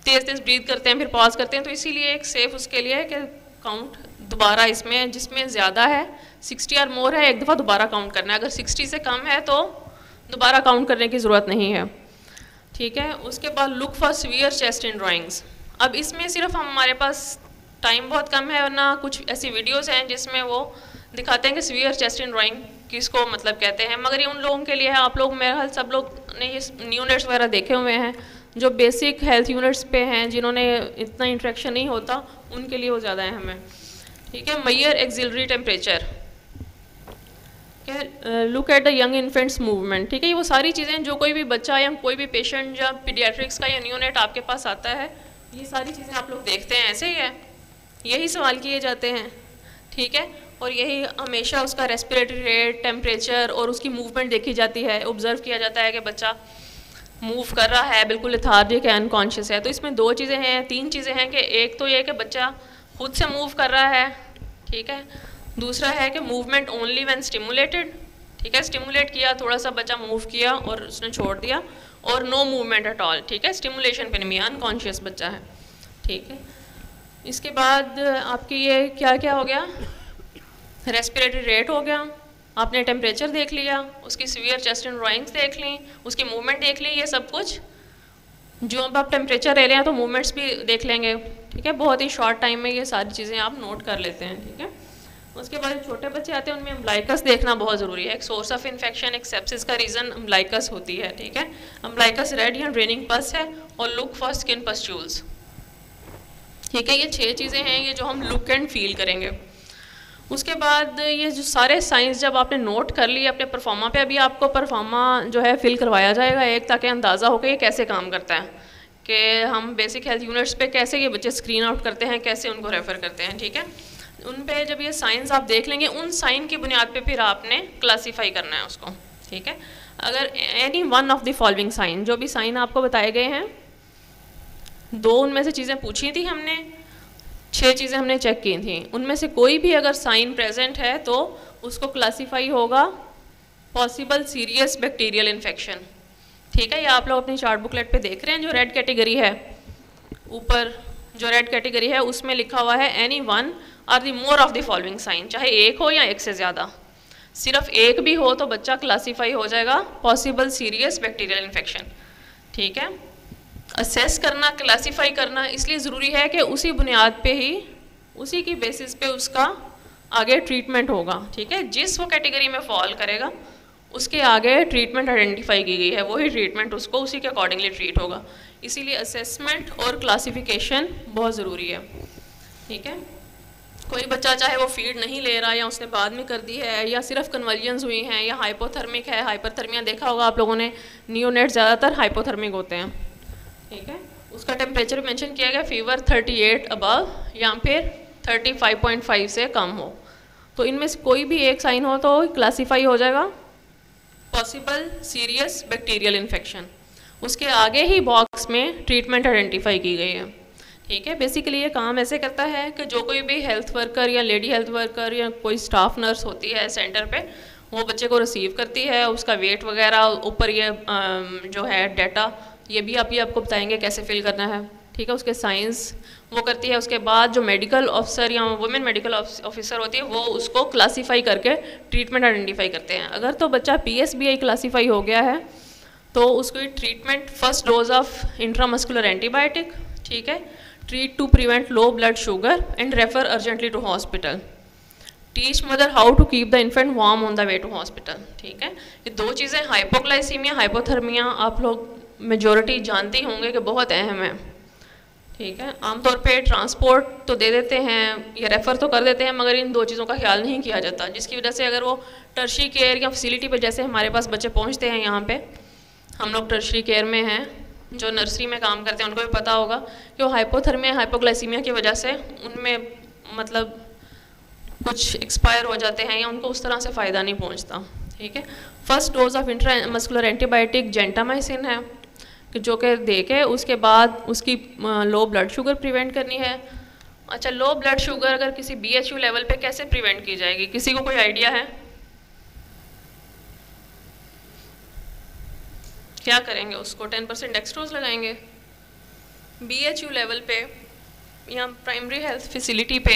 तेज़ तेज़ ब्रीथ करते हैं फिर पॉज करते हैं, तो इसीलिए एक सेफ उसके लिए है कि काउंट दोबारा इसमें जिसमें ज़्यादा है 60 और मोर है एक दफ़ा दोबारा काउंट करना है, अगर 60 से कम है तो दोबारा काउंट करने की ज़रूरत नहीं है, ठीक है। उसके बाद look for severe chest in drawings. अब इसमें सिर्फ हमारे पास टाइम बहुत कम है, वरना कुछ ऐसी वीडियोस हैं जिसमें वो दिखाते हैं कि सीवियर चेस्ट इन ड्राइंग किसको मतलब कहते हैं, मगर ये उन लोगों के लिए है। आप लोग मेरे ख्याल सब लोग ने ये यूनिट्स वगैरह देखे हुए हैं जो बेसिक हेल्थ यूनिट्स पे हैं, जिन्होंने इतना इंट्रैक्शन नहीं होता उनके लिए वो ज़्यादा है हमें, ठीक है। Measure axillary temperature, look at the young infant's movement, ठीक है। ये वो सारी चीज़ें जो कोई भी बच्चा या कोई भी पेशेंट या पीडियाट्रिक्स का या न्यूनेट आपके पास आता है, ये सारी चीज़ें आप लोग देखते हैं, ऐसे ही है, यही सवाल किए जाते हैं, ठीक है। और यही हमेशा उसका रेस्पिरेटरी रेट, टेम्परेचर और उसकी मूवमेंट देखी जाती है, ऑब्जर्व किया जाता है कि बच्चा मूव कर रहा है, बिल्कुल लेथार्जिक है, अनकॉन्शियस है। तो इसमें 2 चीज़ें हैं, 3 चीज़ें हैं कि एक तो ये कि बच्चा खुद से मूव कर रहा है, ठीक है। दूसरा है कि मूवमेंट ओनली व्हेन स्टिमुलेटेड, ठीक है, स्टिमुलेट किया थोड़ा सा बच्चा मूव किया और उसने छोड़ दिया, और नो मूवमेंट एट ऑल, ठीक है, स्टिमुलेशन पे नहीं, अनकॉन्शियस बच्चा है, ठीक है। इसके बाद आपकी ये क्या क्या हो गया, रेस्पिरेटरी रेट हो गया, आपने टेम्परेचर देख लिया, उसकी सीवियर चेस्ट एंड ड्राइंग्स देख ली, उसकी मूवमेंट देख ली, ये सब कुछ जो अब आप टेम्परेचर ले रहे हैं तो मूवमेंट्स भी देख लेंगे, ठीक है। बहुत ही शॉर्ट टाइम में ये सारी चीज़ें आप नोट कर लेते हैं, ठीक है। उसके बाद छोटे बच्चे आते हैं उनमें अम्ब्लाइकस देखना बहुत ज़रूरी है। एक सोर्स ऑफ इन्फेक्शन, एक सेप्सिस का रीज़न अम्ब्लाइकस होती है, ठीक है। अम्ब्लाइकस रेड या ड्रेनिंग पस है, और लुक फॉर स्किन पस्ट्यूल्स, ठीक है। ये 6 चीज़ें हैं ये जो हम लुक एंड फील करेंगे। उसके बाद ये जो सारे साइंस जब आपने नोट कर लिए अपने परफॉर्मा पे, अभी आपको परफॉर्मा जो है फिल करवाया जाएगा एक, ताकि अंदाज़ा हो कि ये कैसे काम करता है, कि हम बेसिक हेल्थ यूनिट्स पे कैसे ये बच्चे स्क्रीन आउट करते हैं, कैसे उनको रेफ़र करते हैं, ठीक है। उन पे जब ये साइंस आप देख लेंगे, उन साइन की बुनियाद पे फिर आपने क्लासीफाई करना है उसको, ठीक है। अगर any one of the following sign, जो भी साइन आपको बताए गए हैं, 2 उनमें से चीज़ें पूछी थी हमने, 6 चीज़ें हमने चेक की थी, उनमें से कोई भी अगर साइन प्रेजेंट है तो उसको क्लासीफाई होगा पॉसिबल सीरियस बैक्टीरियल इन्फेक्शन, ठीक है। ये आप लोग अपनी चार्ट बुकलेट पे देख रहे हैं, जो रेड कैटेगरी है ऊपर, जो रेड कैटेगरी है उसमें लिखा हुआ है any one or the more of the following sign, चाहे एक हो या एक से ज़्यादा, सिर्फ एक भी हो तो बच्चा क्लासीफाई हो जाएगा पॉसिबल सीरियस बैक्टीरियल इन्फेक्शन, ठीक है। असेस करना, क्लासीफाई करना इसलिए ज़रूरी है कि उसी बुनियाद पे ही, उसी की बेसिस पे उसका आगे ट्रीटमेंट होगा, ठीक है। जिस वो कैटेगरी में फॉल करेगा उसके आगे ट्रीटमेंट आइडेंटिफाई की गई है, वही ट्रीटमेंट उसको उसी के अकॉर्डिंगली ट्रीट होगा। इसीलिए असेसमेंट और क्लासिफिकेशन बहुत ज़रूरी है, ठीक है। कोई बच्चा चाहे वो फीड नहीं ले रहा या उसने बाद में कर दी है, या सिर्फ कन्वर्जन्स हुई हैं, या हाइपोथर्मिक है, हाइपरथर्मिया देखा होगा आप लोगों ने, नियोनेट ज़्यादातर हाइपोथर्मिक होते हैं, ठीक है। उसका टेम्परेचर मेंशन किया गया, फीवर 38 अबव या फिर 35.5 से कम हो, तो इनमें से कोई भी एक साइन हो तो क्लासीफाई हो जाएगा पॉसिबल सीरियस बैक्टीरियल इन्फेक्शन। उसके आगे ही बॉक्स में ट्रीटमेंट आइडेंटिफाई की गई है, ठीक है। बेसिकली ये काम ऐसे करता है कि जो कोई भी हेल्थ वर्कर या लेडी हेल्थ वर्कर या कोई स्टाफ नर्स होती है सेंटर पे, वो बच्चे को रिसीव करती है, उसका वेट वगैरह ऊपर ये जो है डाटा ये भी आपको बताएंगे कैसे फिल करना है, ठीक है। उसके साइंस वो करती है। उसके बाद जो मेडिकल ऑफिसर या वुमेन मेडिकल ऑफिसर होती है वो उसको क्लासीफाई करके ट्रीटमेंट आइडेंटिफाई करते हैं। अगर तो बच्चा PSBI क्लासीफाई हो गया है तो उसको treatment first dose of intramuscular antibiotic, ठीक है, treat to prevent low blood sugar and refer urgently to hospital, teach mother how to keep the infant warm on the way to hospital, ठीक है। ये दो चीज़ें हाइपोग्लाइसीमिया हाइपोथर्मिया आप लोग majority जानते ही होंगे कि बहुत अहम है, ठीक है। आमतौर पे ट्रांसपोर्ट तो दे देते हैं या रेफ़र तो कर देते हैं मगर इन दो चीज़ों का ख्याल नहीं किया जाता, जिसकी वजह से अगर वो टर्शरी केयर या फैसिलिटी पे जैसे हमारे पास बच्चे पहुंचते हैं, यहाँ पे हम लोग टर्शरी केयर में हैं, जो नर्सरी में काम करते हैं उनको भी पता होगा कि वो हाइपोथर्मिया हाइपोग्लाइसीमिया की वजह से उनमें मतलब कुछ एक्सपायर हो जाते हैं या उनको उस तरह से फ़ायदा नहीं पहुँचता, ठीक है। First dose of intramuscular antibiotic gentamicin है कि जो कि दे के उसके बाद उसकी लो ब्लड शुगर प्रिवेंट करनी है। अच्छा, लो ब्लड शुगर अगर किसी BHU लेवल पे कैसे प्रिवेंट की जाएगी, किसी को कोई आइडिया है? क्या करेंगे उसको? 10% डेक्सट्रोज लगाएंगे। BHU लेवल पे या प्राइमरी हेल्थ फैसिलिटी पे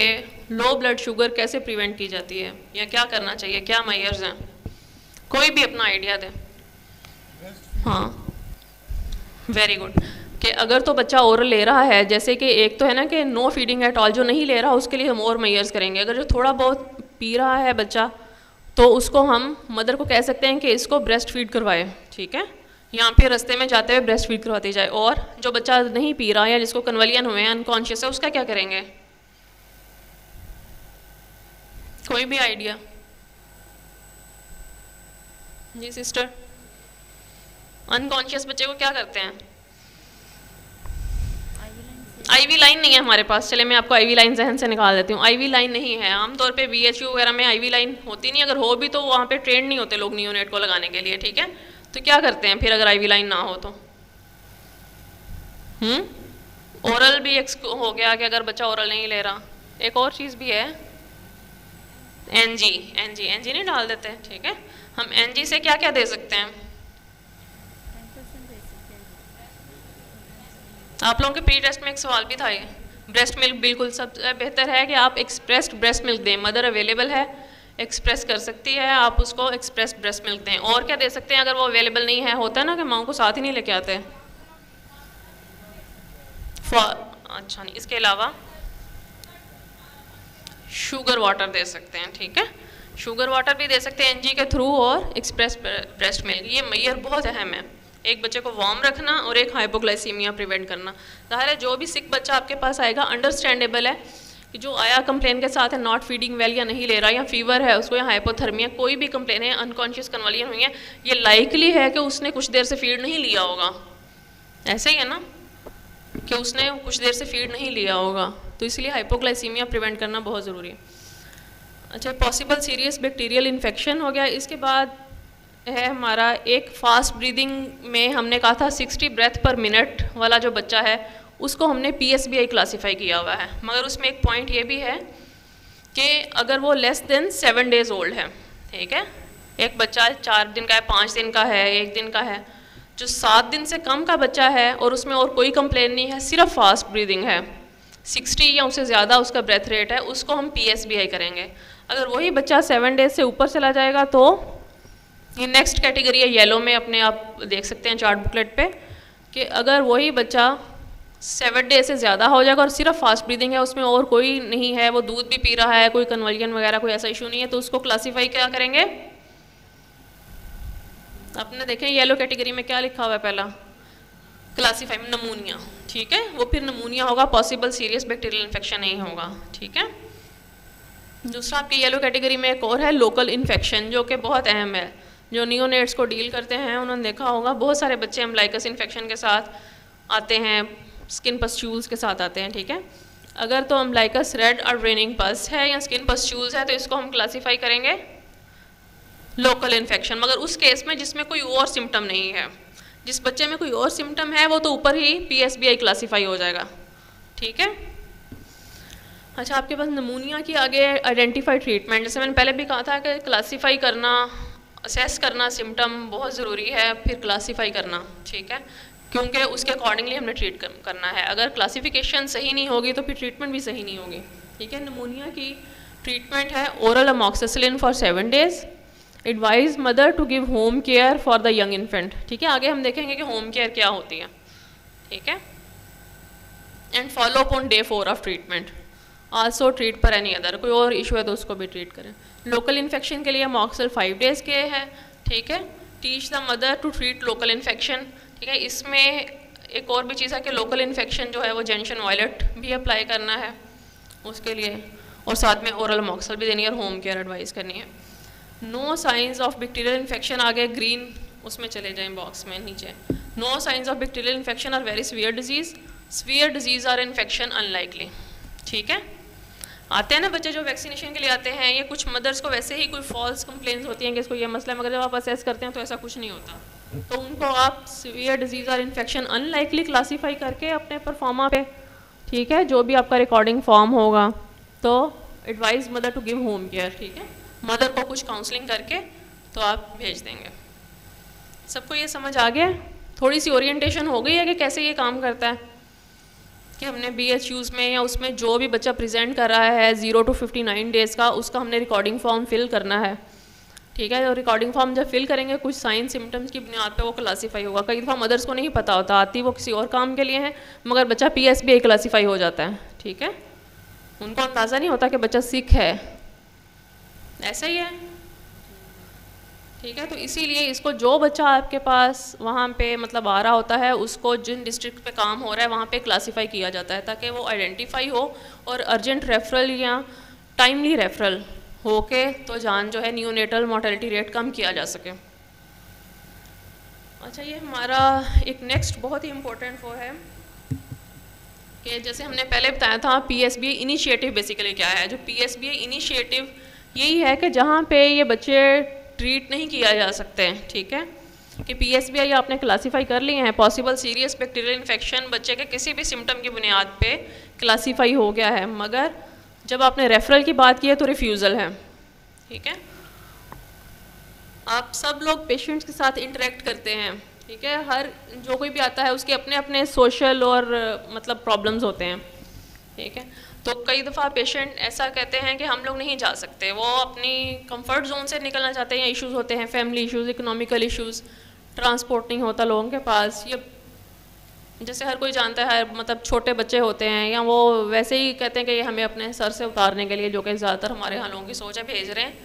लो ब्लड शुगर कैसे प्रिवेंट की जाती है या क्या करना चाहिए, क्या मेजर्स हैं? कोई भी अपना आइडिया दे। हाँ, वेरी गुड। कि अगर तो बच्चा ओरल ले रहा है, जैसे कि एक तो है ना कि नो फीडिंग एट ऑल, जो नहीं ले रहा उसके लिए हम और मेजर्स करेंगे। अगर जो थोड़ा बहुत पी रहा है बच्चा तो उसको हम मदर को कह सकते हैं कि इसको ब्रेस्ट फीड करवाए, ठीक है, यहाँ पे रास्ते में जाते हुए ब्रेस्ट फीड करवाती जाए। और जो बच्चा नहीं पी रहा है, जिसको कन्वलियन हुए हैं, अनकॉन्शियस है, उसका क्या करेंगे? कोई भी आइडिया? जी सिस्टर, अनकॉन्शियस बच्चे को क्या करते हैं? IV लाइन नहीं है हमारे पास, चले मैं आपको IV लाइन जहन से निकाल देती हूँ। IV लाइन नहीं है आमतौर पे, BHU वगैरह में IV लाइन होती नहीं, अगर हो भी तो वहाँ पे ट्रेंड नहीं होते लोग नियोनेट को लगाने के लिए, ठीक है। तो क्या करते हैं फिर अगर IV लाइन ना हो तो? ओरल भी एक हो गया कि अगर बच्चा ओरल नहीं ले रहा। एक और चीज़ भी है, NG नहीं डाल देते, ठीक है। हम NG से क्या क्या दे सकते हैं? आप लोगों के प्री टेस्ट में एक सवाल भी था ये, ब्रेस्ट मिल्क। बिल्कुल सबसे बेहतर है कि आप एक्सप्रेस्ड ब्रेस्ट मिल्क दें। मदर अवेलेबल है, एक्सप्रेस कर सकती है, आप उसको एक्सप्रेस ब्रेस्ट मिल्क दें। और क्या दे सकते हैं अगर वो अवेलेबल नहीं है? होता है ना कि माँ को साथ ही नहीं लेके आते। अच्छा नहीं, इसके अलावा शुगर वाटर दे सकते हैं, ठीक है। शुगर वाटर भी दे सकते हैं NG के थ्रू, और एक्सप्रेस ब्रेस्ट मिल्क। ये मेजर बहुत अहम है, एक बच्चे को वार्म रखना और एक हाइपोग्लाइसीमिया प्रिवेंट करना। ज़ाहिर है जो भी सिक बच्चा आपके पास आएगा, अंडरस्टैंडेबल है कि जो आया कंप्लेन के साथ है नॉट फीडिंग वेल या नहीं ले रहा या फीवर है उसको या हाइपोथर्मिया, कोई भी कंप्लेन है, अनकॉन्शियस कन्वलियन हुई है, ये लाइकली है कि उसने कुछ देर से फीड नहीं लिया होगा। ऐसे ही है ना कि उसने कुछ देर से फीड नहीं लिया होगा, तो इसलिए हाइपोग्लाइसीमिया प्रिवेंट करना बहुत ज़रूरी है। अच्छा, पॉसिबल सीरियस बैक्टीरियल इन्फेक्शन हो गया। इसके बाद है हमारा एक फास्ट ब्रीदिंग में हमने कहा था 60 ब्रेथ पर मिनट वाला जो बच्चा है उसको हमने PSBI क्लासीफाई किया हुआ है, मगर उसमें एक पॉइंट ये भी है कि अगर वो लेस देन 7 डेज़ ओल्ड है, ठीक है, एक बच्चा 4 दिन का है, 5 दिन का है, 1 दिन का है, जो 7 दिन से कम का बच्चा है और उसमें और कोई कंप्लेन नहीं है, सिर्फ फास्ट ब्रीदिंग है, 60 या उससे ज़्यादा उसका ब्रेथ रेट है, उसको हम PSBI करेंगे। अगर वही बच्चा 7 डेज से ऊपर चला जाएगा तो ये नेक्स्ट कैटेगरी है, येलो में अपने आप देख सकते हैं चार्ट बुकलेट पे, कि अगर वही बच्चा 7 डेज से ज़्यादा हो जाएगा और सिर्फ फास्ट ब्रीदिंग है, उसमें और कोई नहीं है, वो दूध भी पी रहा है, कोई कन्वलियन वगैरह कोई ऐसा इशू नहीं है, तो उसको क्लासीफाई क्या करेंगे? आपने देखें येलो कैटेगरी में क्या लिखा हुआ है, पहला क्लासीफाई में नमूनिया, ठीक है, वो फिर नमूनिया होगा, पॉसिबल सीरियस बैक्टीरियल इन्फेक्शन नहीं होगा, ठीक है। दूसरा आपकी येलो कैटेगरी में एक और है लोकल इन्फेक्शन, जो कि बहुत अहम है। जो नियोनेट्स को डील करते हैं उन्होंने देखा होगा बहुत सारे बच्चे एम्ब्लाइकस इन्फेक्शन के साथ आते हैं, स्किन पस्ट्यूल्स के साथ आते हैं, ठीक है। अगर तो एम्ब्लाइकस रेड और ड्रेनिंग पस है या स्किन पस्ट्यूल्स है तो इसको हम क्लासीफाई करेंगे लोकल इन्फेक्शन, मगर उस केस में जिसमें कोई और सिम्टम नहीं है। जिस बच्चे में कोई और सिम्टम है वो तो ऊपर ही PSBI क्लासीफाई हो जाएगा, ठीक है। अच्छा, आपके पास नमूनिया की आगे आइडेंटिफाई ट्रीटमेंट, जैसे मैंने पहले भी कहा था कि क्लासीफाई करना, असेस करना सिम्टम बहुत ज़रूरी है, फिर क्लासीफाई करना, ठीक है, क्योंकि उसके अकॉर्डिंगली हमने ट्रीट करना है। अगर क्लासिफिकेशन सही नहीं होगी तो फिर ट्रीटमेंट भी सही नहीं होगी, ठीक है। नमूनिया की ट्रीटमेंट है oral amoxicillin for 7 days, advise mother to give home care for the young infant, ठीक है। आगे हम देखेंगे कि होम केयर क्या होती है, ठीक है। And follow up on day 4 of treatment, also treat पर एनी अदर, कोई और इशू है तो उसको भी ट्रीट करें। लोकल इन्फेक्शन के लिए अमॉक्सिल 5 days के है, ठीक है। Teach the mother to treat local infection, ठीक है। इसमें एक और भी चीज़ है कि लोकल इन्फेक्शन जो है वो जेंशन वायलेट भी अप्लाई करना है उसके लिए, और साथ में ओरल अमॉक्सिल भी देनी है और होम केयर एडवाइस करनी है। No signs of bacterial infection, आगे ग्रीन उसमें चले जाएं बॉक्स में नीचे। No signs of bacterial infection or very severe disease or infection unlikely, ठीक है। आते हैं ना बच्चे जो वैक्सीनेशन के लिए आते हैं, ये कुछ मदर्स को वैसे ही कोई फॉल्स कंप्लेंट्स होती हैं कि इसको ये मसला है, मगर जब आप असेस करते हैं तो ऐसा कुछ नहीं होता, तो उनको आप सीवियर डिजीज़ और इन्फेक्शन अनलाइकली क्लासीफाई करके अपने परफॉर्मा पे, ठीक है, जो भी आपका रिकॉर्डिंग फॉर्म होगा, तो advice mother to give home care, ठीक है। मदर को कुछ काउंसलिंग करके तो आप भेज देंगे। सबको ये समझ आ गया? थोड़ी सी ओरिएंटेशन हो गई है कि कैसे ये काम करता है, कि हमने BHUs में या उसमें जो भी बच्चा प्रेजेंट कर रहा है 0 to 59 days का, उसका हमने रिकॉर्डिंग फॉर्म फिल करना है, ठीक है। और रिकॉर्डिंग फॉर्म जब फिल करेंगे कुछ साइन सिम्टम्स की बुनियाद पे वो क्लासीफाई होगा। कई दफ़ा मदर्स को नहीं पता होता, आती वो किसी और काम के लिए है, मगर बच्चा PSBA क्लासीफाई हो जाता है, ठीक है। उनको अंदाज़ा नहीं होता कि बच्चा सिक है, ऐसा ही है, ठीक है। तो इसीलिए इसको जो बच्चा आपके पास वहाँ पे मतलब आ रहा होता है, उसको जिन डिस्ट्रिक्ट पे काम हो रहा है वहाँ पे क्लासीफाई किया जाता है, ताकि वो आइडेंटिफाई हो और अर्जेंट रेफरल या टाइमली रेफरल होके तो जान जो है नियोनेटल मोर्टेलिटी रेट कम किया जा सके। अच्छा, ये हमारा एक नेक्स्ट बहुत ही इम्पोर्टेंट वो है कि जैसे हमने पहले बताया था PSBA इनिशिएटिव बेसिकली क्या है। जो PSBA इनिशिएटिव यही है कि जहाँ पे ये बच्चे ट्रीट नहीं किया जा सकते हैं, ठीक है, कि PSBA आपने क्लासीफाई कर लिए हैं, पॉसिबल सीरियस बैक्टीरियल इन्फेक्शन बच्चे के किसी भी सिम्टम की बुनियाद पे क्लासीफाई हो गया है, मगर जब आपने रेफरल की बात की है तो रिफ्यूज़ल है, ठीक है। आप सब लोग पेशेंट्स के साथ इंटरेक्ट करते हैं, ठीक है, हर जो कोई भी आता है उसके अपने अपने सोशल और मतलब प्रॉब्लम्स होते हैं, ठीक है। तो कई दफ़ा पेशेंट ऐसा कहते हैं कि हम लोग नहीं जा सकते, वो अपनी कंफर्ट जोन से निकलना चाहते हैं, या इश्यूज़ होते हैं, family issues, economical issues, transport नहीं होता लोगों के पास, या जैसे हर कोई जानता है मतलब छोटे बच्चे होते हैं, या वो वैसे ही कहते हैं कि ये हमें अपने सर से उतारने के लिए, जो कि ज़्यादातर हमारे यहाँ लोगों की सोच है, भेज रहे हैं,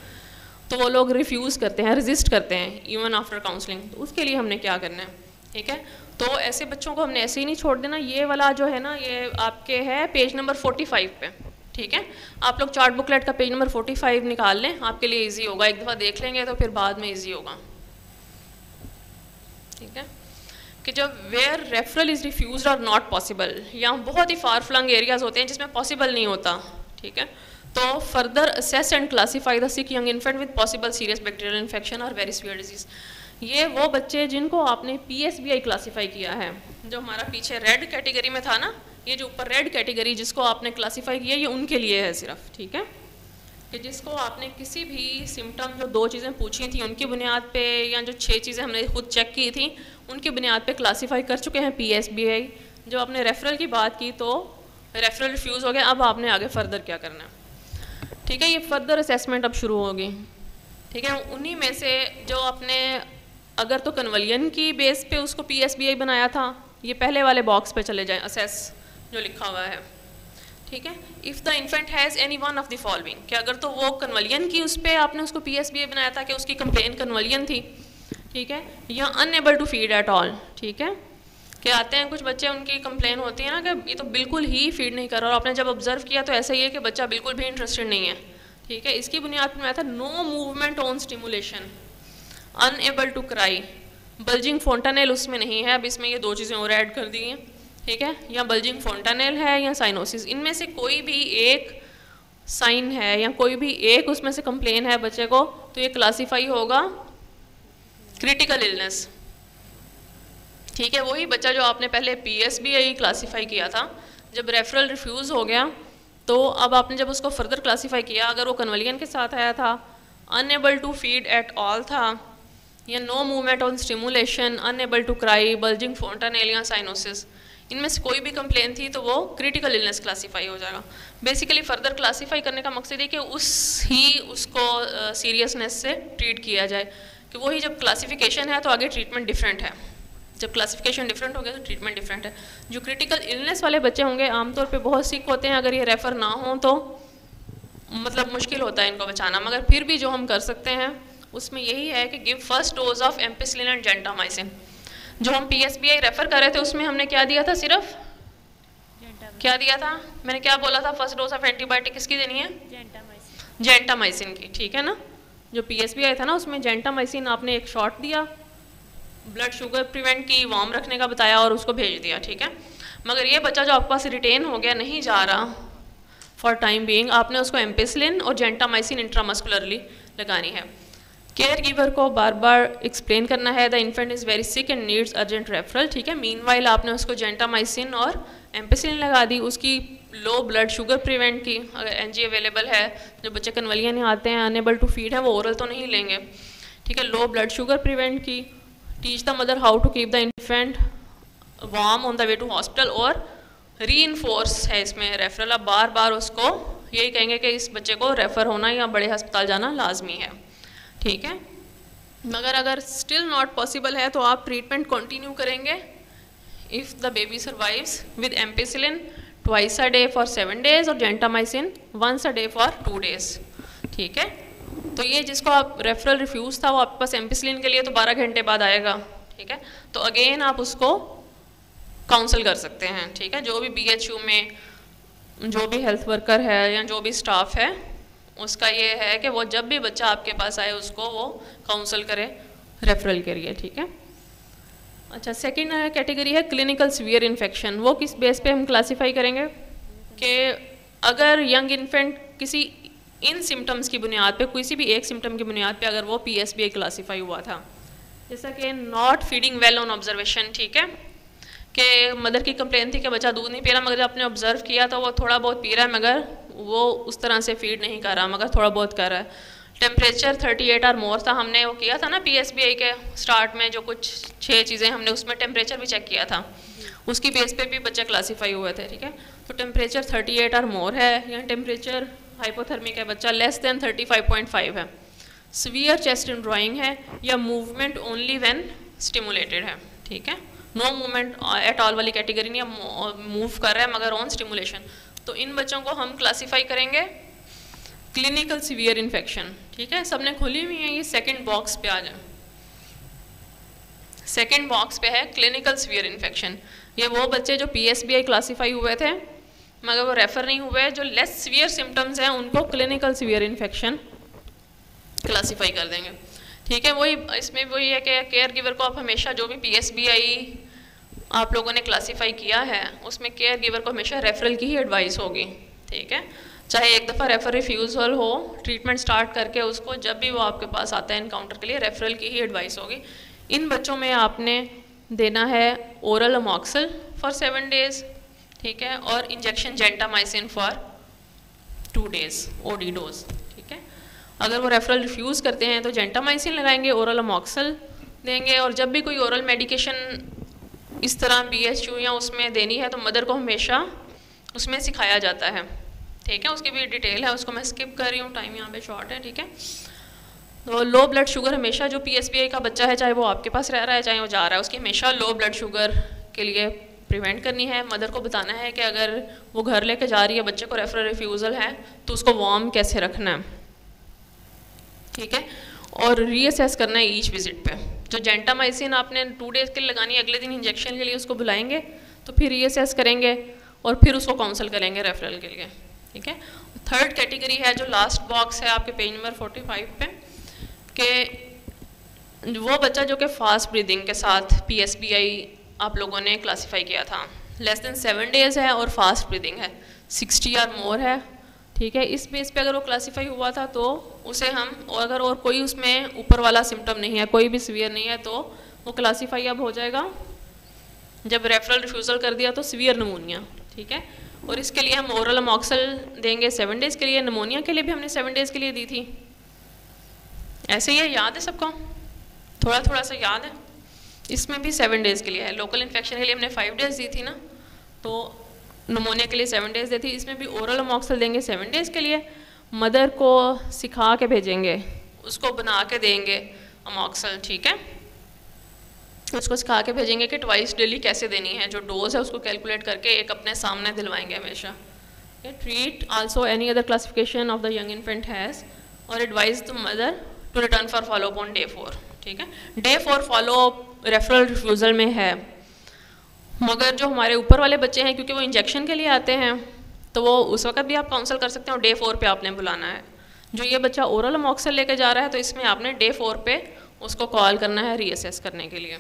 तो वो लोग रिफ्यूज़ करते हैं, रेजिस्ट करते हैं इवन आफ्टर काउंसलिंग। तो उसके लिए हमने क्या करना है, ठीक है। तो ऐसे बच्चों को हमने ऐसे ही नहीं छोड़ देना। ये वाला जो है ना, ये आपके है पेज नंबर 45 पे, ठीक है। आप लोग चार्ट बुकलेट का पेज नंबर 45 निकाल लें, आपके लिए इजी होगा, एक दफ़ा देख लेंगे तो फिर बाद में इजी होगा, ठीक है। कि जब वेयर रेफरल इज़ रिफ्यूज्ड और नॉट पॉसिबल, या बहुत ही फार फ्लंग एरियाज़ होते हैं जिसमें पॉसिबल नहीं होता, ठीक है, तो further assess and classify the sick young infant with possible serious bacterial infection और वेरी सीवियर डिजीज़। ये वो बच्चे जिनको आपने PSBA क्लासीफाई किया है, जो हमारा पीछे रेड कैटेगरी में था ना, ये जो ऊपर रेड कैटेगरी जिसको आपने क्लासीफाई किया, ये उनके लिए है सिर्फ, ठीक है, कि जिसको आपने किसी भी सिम्टम, जो 2 चीज़ें पूछी थी उनकी बुनियाद पे, या जो 6 चीज़ें हमने खुद चेक की थी उनकी बुनियाद पे क्लासीफाई कर चुके हैं PSBA। जब आपने रेफरल की बात की तो रेफरल रिफ्यूज़ हो गया, अब आपने आगे फर्दर क्या करना है, ठीक है। ये फर्दर असेसमेंट अब शुरू होगी, ठीक है। उन्हीं में से जो आपने अगर तो कन्वलियन की बेस पे उसको PSBA बनाया था, ये पहले वाले बॉक्स पे चले जाएं, असेस जो लिखा हुआ है, ठीक है। If the infant has any one of the following, कि अगर तो वो कन्वलियन की उस पर आपने उसको PSBA बनाया था कि उसकी कंप्लेन कन्वलियन थी, ठीक है, या unable to feed at all, ठीक है, कि आते हैं कुछ बच्चे उनकी कंप्लेन होती है ना कि ये तो बिल्कुल ही फीड नहीं कर रहा, और आपने जब ऑब्जर्व किया तो ऐसा ही है कि बच्चा बिल्कुल भी इंटरेस्टेड नहीं है, ठीक है। इसकी बुनियाद पर बनाया था no movement on stimulation, unable to cry, bulging fontanelle उसमें नहीं है, अब इसमें ये 2 चीज़ें और ऐड कर दी हैं, ठीक है, या बल्जिंग फोंटानेल है या साइनोसिस, इनमें से कोई भी एक साइन है या कोई भी एक उसमें से कंप्लेन है बच्चे को, तो ये क्लासीफाई होगा क्रिटिकल इलनेस, ठीक है। वही बच्चा जो आपने पहले PSBA क्लासीफाई किया था, जब रेफरल रिफ्यूज़ हो गया तो अब आपने जब उसको फर्दर क्लासीफाई किया, अगर वो कन्वलियन के साथ आया था, unable to feed at all था, या no movement on stimulation, unable to cry, bulging fontanelle या साइनोसिस, इनमें से कोई भी कंप्लेन थी तो वो क्रिटिकल इलनेस क्लासीफाई हो जाएगा। बेसिकली फर्दर क्लासीफाई करने का मकसद है कि उसको सीरियसनेस से ट्रीट किया जाए, कि वही जब क्लासिफिकेशन है तो आगे ट्रीटमेंट डिफरेंट है, जब क्लासिफिकेशन डिफरेंट हो गया तो ट्रीटमेंट डिफरेंट है। जो क्रिटिकल इलनेस वाले बच्चे होंगे आमतौर पे बहुत सिक होते हैं, अगर ये रेफ़र ना हो तो मतलब मुश्किल होता है इनको बचाना, मगर फिर भी जो हम कर सकते हैं उसमें यही है कि give first dose of ampicillin and gentamicin. जो हम PSBI रेफ़र कर रहे थे उसमें हमने क्या दिया था, सिर्फ क्या दिया था, मैंने क्या बोला था, फर्स्ट डोज ऑफ एंटीबायोटिक किसकी देनी है, जेंटामाइसिन की, ठीक है ना। जो PSBI था ना उसमें जेंटामाइसिन आपने एक शॉट दिया, ब्लड शुगर प्रिवेंट की, वार्म रखने का बताया और उसको भेज दिया, ठीक है। मगर ये बच्चा जो आपके पास रिटेन हो गया, नहीं जा रहा फॉर टाइम बीइंग, आपने उसको एम्पिसिलिन और जेंटामाइसिन इंट्रामस्कुलरली लगानी है। केयर गिवर को बार बार एक्सप्लेन करना है the infant is very sick and needs urgent referral, ठीक है। मीनवाइल आपने उसको जेंटामाइसिन और एम्पिसिलिन लगा दी, उसकी लो ब्लड शुगर प्रिवेंट की, अगर NG अवेलेबल है, जो बच्चे कन्वलियन में आते हैं अनेबल टू फीड है वो ओरल तो नहीं लेंगे, ठीक है। लो ब्लड शुगर प्रिवेंट की, teach the mother how to keep the infant warm on the way to hospital, और री इन्फोर्स है इसमें रेफरल, अब बार बार उसको यही कहेंगे कि इस बच्चे को रेफ़र होना या बड़े अस्पताल जाना लाजमी है, ठीक है। मगर अगर स्टिल नॉट पॉसिबल है तो आप ट्रीटमेंट कंटिन्यू करेंगे if the baby survives with ampicillin twice a day for 7 days और gentamicin once a day for 2 days, ठीक है। तो ये जिसको आप रेफरल रिफ्यूज़ था वो आपके पास एम्पिसिलिन के लिए तो 12 घंटे बाद आएगा, ठीक है। तो अगेन आप उसको काउंसल कर सकते हैं, ठीक है। जो भी BHU में जो भी हेल्थ वर्कर है या जो भी स्टाफ है उसका ये है कि वो जब भी बच्चा आपके पास आए उसको वो काउंसल करे रेफरल के लिए, ठीक है। अच्छा, सेकंड कैटेगरी है क्लिनिकल सीवियर इन्फेक्शन। वो किस बेस पे हम क्लासीफाई करेंगे कि अगर यंग इन्फेंट किसी इन सिम्टम्स की बुनियाद पे, किसी भी एक सिम्टम की बुनियाद पे अगर वो PSBI क्लासीफाई हुआ था, जैसा कि not feeding well on observation, ठीक है, कि मदर की कंप्लेन थी कि बच्चा दूध नहीं पी रहा, मगर आपने ऑब्जर्व किया तो वो थोड़ा बहुत पी रहा है मगर वो उस तरह से फीड नहीं कर रहा, मगर थोड़ा बहुत कर रहा है। टेम्परेचर 38 और मोर था, हमने वो किया था ना PSBI के स्टार्ट में, जो कुछ 6 चीज़ें हमने उसमें टेम्परेचर भी चेक किया था, उसकी बेस पे भी बच्चे क्लासीफाई हुए थे, ठीक है। तो टेम्परेचर 38 और मोर है, या टेम्परेचर हाइपोथर्मिक है, बच्चा लेस देन 35.5 है, सीवियर चेस्ट ड्राइंग है, या मूवमेंट ओनली व्हेन स्टिमुलेटेड है, ठीक है। नो मूवमेंट एट ऑल वाली कैटेगरी नहीं, मूव कर रहा है मगर ऑन स्टिमुलेशन, तो इन बच्चों को हम क्लासीफाई करेंगे क्लिनिकल सीवियर इन्फेक्शन, ठीक है। सबने खुली हुई है, ये सेकंड बॉक्स पे आ जाए। सेकंड बॉक्स पे है क्लिनिकल सीवियर इन्फेक्शन। ये वो बच्चे जो PSBI क्लासीफाई हुए थे मगर वो रेफ़र नहीं हुए, जो लेस सीवियर सिम्टम्स हैं उनको क्लिनिकल सीवियर इन्फेक्शन क्लासीफाई कर देंगे, ठीक है। वही इसमें वही है कि केयर गिवर को आप हमेशा जो भी PSBI आप लोगों ने क्लासीफाई किया है उसमें केयर गिवर को हमेशा रेफरल की ही एडवाइस होगी, ठीक है। चाहे एक दफ़ा रेफर रिफ्यूज़ल हो, ट्रीटमेंट स्टार्ट करके उसको जब भी वो आपके पास आता है इनकाउंटर के लिए रेफरल की ही एडवाइस होगी। इन बच्चों में आपने देना है ओरल अमॉक्सल फॉर 7 days, ठीक है, और injection gentamicin for 2 days OD dose, ठीक है। अगर वो रेफरल रिफ्यूज़ करते हैं तो जेंटामाइसिन लगाएंगे, ओरल अमॉक्सल देंगे, और जब भी कोई ओरल मेडिकेशन इस तरह BHU या उसमें देनी है तो मदर को हमेशा उसमें सिखाया जाता है, ठीक है। उसकी भी डिटेल है, उसको मैं स्किप कर रही हूँ, टाइम यहाँ पे शॉर्ट है, ठीक है। तो लो ब्लड शुगर हमेशा जो PSBI का बच्चा है, चाहे वो आपके पास रह रहा है चाहे वो जा रहा है, उसकी हमेशा लो ब्लड शुगर के लिए प्रिवेंट करनी है। मदर को बताना है कि अगर वो घर लेके जा रही है, बच्चे को रेफरल रिफ्यूज़ल है, तो उसको वार्म कैसे रखना है, ठीक है। और रीअसेस करना है ईच विजिट पे। जो जेंटामाइसिन आपने 2 days के लिए लगानी है, अगले दिन इंजेक्शन के लिए उसको बुलाएंगे, तो फिर रीअसेस करेंगे और फिर उसको काउंसल करेंगे रेफरल के लिए, ठीक है। थर्ड कैटेगरी है जो लास्ट बॉक्स है आपके पेज नंबर 45 पे, कि वो बच्चा जो कि फास्ट ब्रीदिंग के साथ PSBI आप लोगों ने क्लासीफाई किया था, लेस देन 7 days है और फास्ट ब्रीदिंग है, 60 और मोर है, ठीक है। इस बेस पे अगर वो क्लासीफाई हुआ था तो उसे हम, अगर और कोई उसमें ऊपर वाला सिम्टम नहीं है, कोई भी सीवियर नहीं है, तो वो क्लासीफाई अब हो जाएगा, जब रेफरल रिफ्यूज़ल कर दिया तो सीवियर नमूनिया, ठीक है। और इसके लिए हम ओरल अमॉक्सल देंगे 7 डेज़ के लिए। निमोनिया के लिए भी हमने 7 डेज़ के लिए दी थी। ऐसे ही है, याद है सबको? थोड़ा थोड़ा सा याद है। इसमें भी 7 डेज़ के लिए है। लोकल इन्फेक्शन के लिए हमने 5 डेज़ दी थी ना, तो निमोनिया के लिए 7 डेज़ दी थी। इसमें भी ओरल अमॉक्सल देंगे 7 डेज़ के लिए। मदर को सिखा के भेजेंगे, उसको बना के देंगे अमॉक्सल, ठीक है। उसको सिखा के भेजेंगे कि ट्वाइस डेली कैसे देनी है। जो डोज है उसको कैलकुलेट करके एक अपने सामने दिलवाएंगे हमेशा। Treat also any other classification of the young infant has और advise the mother to return for follow up on day 4, ठीक है। Day 4 follow up referral refusal में है, मगर जो हमारे ऊपर वाले बच्चे हैं क्योंकि वो इंजेक्शन के लिए आते हैं तो वो उस वक्त भी आप काउंसल कर सकते हैं और डे 4 पे आपने बुलाना है। जो ये बच्चा ओरल अमॉक्सल लेके जा रहा है तो इसमें आपने डे 4 पे उसको कॉल करना है रीअसेस करने के लिए,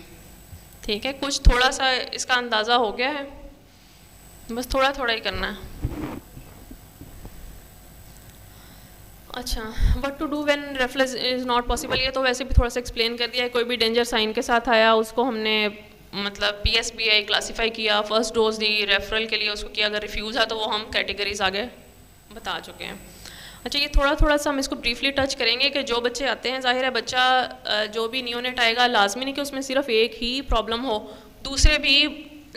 ठीक है। कुछ थोड़ा सा इसका अंदाज़ा हो गया है, बस थोड़ा थोड़ा ही करना है। अच्छा, what to do when referral is not possible, ये तो वैसे भी थोड़ा सा एक्सप्लेन कर दिया है। कोई भी डेंजर साइन के साथ आया उसको हमने मतलब PSBI क्लासीफाई किया, फर्स्ट डोज दी, रेफरल के लिए उसको किया। अगर रिफ्यूज़ है तो वो हम कैटेगरीज आगे बता चुके हैं। अच्छा, ये थोड़ा थोड़ा सा हम इसको ब्रीफली टच करेंगे कि जो बच्चे आते हैं, जाहिर है बच्चा जो भी नियोनेट आएगा लाजमी नहीं कि उसमें सिर्फ एक ही प्रॉब्लम हो, दूसरे भी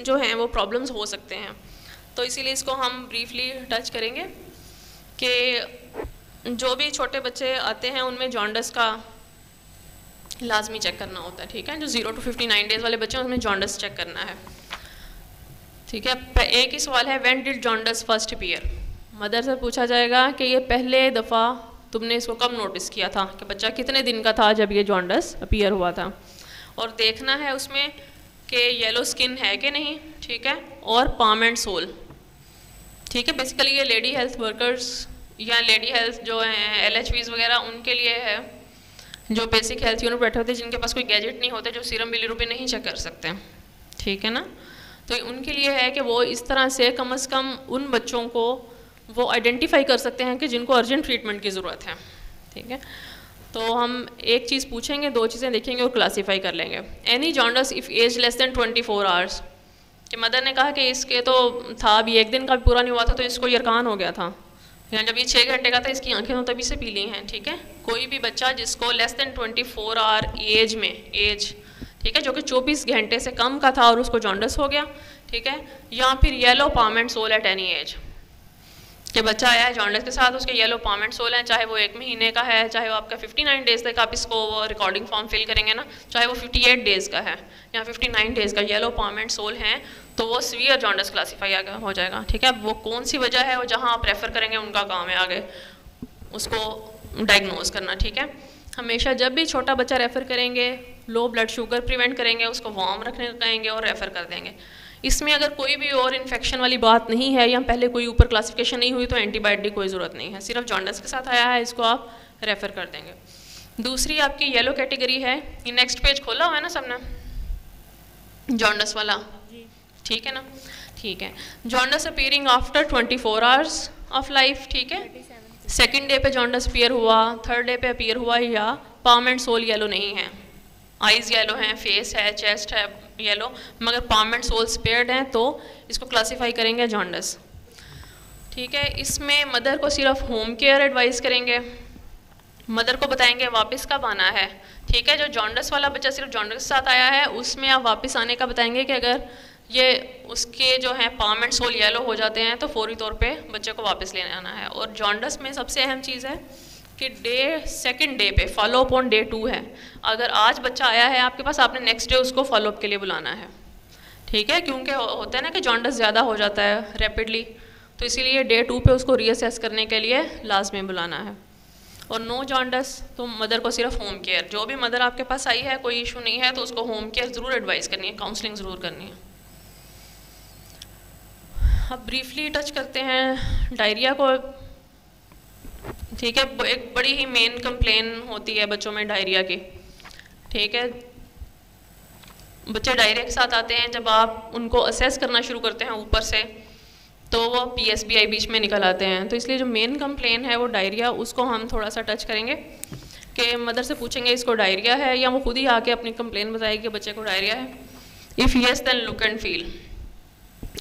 जो हैं वो प्रॉब्लम्स हो सकते हैं। तो इसीलिए इसको हम ब्रीफली टच करेंगे कि जो भी छोटे बच्चे आते हैं उनमें जॉन्डस का लाजमी चेक करना होता है, ठीक है। जो 0 to 59 डेज़ वाले बच्चे हैं उसमें जॉन्डस चेक करना है, ठीक है। एक ही सवाल है, when did jaundice first appear. Mother से पूछा जाएगा कि ये पहले दफ़ा तुमने इसको कब नोटिस किया था, कि बच्चा कितने दिन का था जब ये जॉन्डस अपीयर हुआ था। और देखना है उसमें कि येलो स्किन है कि नहीं, ठीक है, और पाम एंड सोल, ठीक है। बेसिकली ये लेडी हेल्थ वर्कर्स या लेडी हेल्थ जो हैं LHVs वगैरह उनके लिए है, जो बेसिक हेल्थ यूनिट बैठे होते हैं, जिनके पास कोई गैजेट नहीं होते, जो सीरम बिलीरुबिन नहीं चेक कर सकते, ठीक है ना। तो उनके लिए है कि वो इस तरह से कम से कम उन बच्चों को वो आइडेंटिफाई कर सकते हैं कि जिनको अर्जेंट ट्रीटमेंट की ज़रूरत है, ठीक है। तो हम एक चीज़ पूछेंगे, 2 चीज़ें देखेंगे और क्लासीफाई कर लेंगे। Any jaundice if age less than 24 hours, कि मदर ने कहा कि इसके तो था अभी 1 दिन का भी पूरा नहीं हुआ था तो इसको यरकान हो गया था, या जब ये 6 घंटे का था इसकी आंखें तो तभी से पीली हैं, ठीक है। कोई भी बच्चा जिसको लेस दैन 24 आवर एज में, ठीक है, जो कि 24 घंटे से कम का था और उसको जॉन्डस हो गया, ठीक है। या फिर yellow palm and sole at any age, कि बच्चा आया है जॉन्डस के साथ, उसके येलो पाम एंड सोल हैं, चाहे वो 1 महीने का है, चाहे वो आपका 59 डेज़ तक आप इसको रिकॉर्डिंग फॉर्म फिल करेंगे ना, चाहे वो 58 डेज़ का है या 59 डेज़ का, येलो पाम एंड सोल हैं तो वो सीवियर जॉन्डस क्लासीफाई हो जाएगा, ठीक है। वो कौन सी वजह है, वो जहाँ आप रेफ़र करेंगे उनका काम है आगे उसको डायग्नोज करना, ठीक है। हमेशा जब भी छोटा बच्चा रेफ़र करेंगे, लो ब्लड शुगर प्रिवेंट करेंगे, उसको वार्म रखने का कहेंगे और रेफ़र कर देंगे। इसमें अगर कोई भी और इन्फेक्शन वाली बात नहीं है या पहले कोई ऊपर क्लासिफिकेशन नहीं हुई तो एंटीबायोटिक कोई ज़रूरत नहीं है, सिर्फ जॉन्डस के साथ आया है इसको आप रेफ़र कर देंगे। दूसरी आपकी येलो कैटेगरी है, ये नेक्स्ट पेज खोला हुआ है ना सबने, जॉन्डस वाला, ठीक है ना, ठीक है। Jaundice appearing after 24 hours of life, ठीक है। सेकेंड डे पे जॉन्डस अपीयर हुआ, थर्ड डे पे अपीयर हुआ, या पाम एंड सोल येलो नहीं है, आइज़ येलो हैं, फेस है, चेस्ट है येलो, मगर पाम एंड सोल स्पेयर्ड हैं, तो इसको क्लासीफाई करेंगे जॉन्डस, ठीक है। इसमें मदर को सिर्फ होम केयर एडवाइस करेंगे, मदर को बताएंगे वापस कब आना है, ठीक है। जो जॉन्डस वाला बच्चा सिर्फ जॉन्डस के साथ आया है उसमें आप वापस आने का बताएंगे कि अगर ये उसके जो हैं पाम एंड सोल येलो हो जाते हैं तो फौरी तौर पे बच्चे को वापस लेने आना है। और जॉन्डस में सबसे अहम चीज़ है कि सेकंड डे पे फॉलो अप ऑन डे 2 है। अगर आज बच्चा आया है आपके पास, आपने नेक्स्ट डे उसको फॉलो अप के लिए बुलाना है, ठीक है, क्योंकि होता है ना कि जॉन्डस ज़्यादा हो जाता है रैपिडली, तो इसीलिए डे 2 पे उसको रीअसेस करने के लिए लाजमी बुलाना है। और नो जॉन्डस तो मदर को सिर्फ होम केयर, जो भी मदर आपके पास आई है कोई इशू नहीं है तो उसको होम केयर ज़रूर एडवाइस करनी है, काउंसलिंग ज़रूर करनी है। अब ब्रीफली टच करते हैं डायरिया को, ठीक है। एक बड़ी ही मेन कंप्लेन होती है बच्चों में डायरिया की, ठीक है। बच्चे डायरिया के साथ आते हैं, जब आप उनको असेस करना शुरू करते हैं ऊपर से तो वो PSBI बीच में निकल आते हैं, तो इसलिए जो मेन कंप्लेन है वो डायरिया, उसको हम थोड़ा सा टच करेंगे कि मदर से पूछेंगे इसको डायरिया है, या वो खुद ही आके अपनी कंप्लेन बताएगी कि बच्चे को डायरिया है। If yes then look and feel,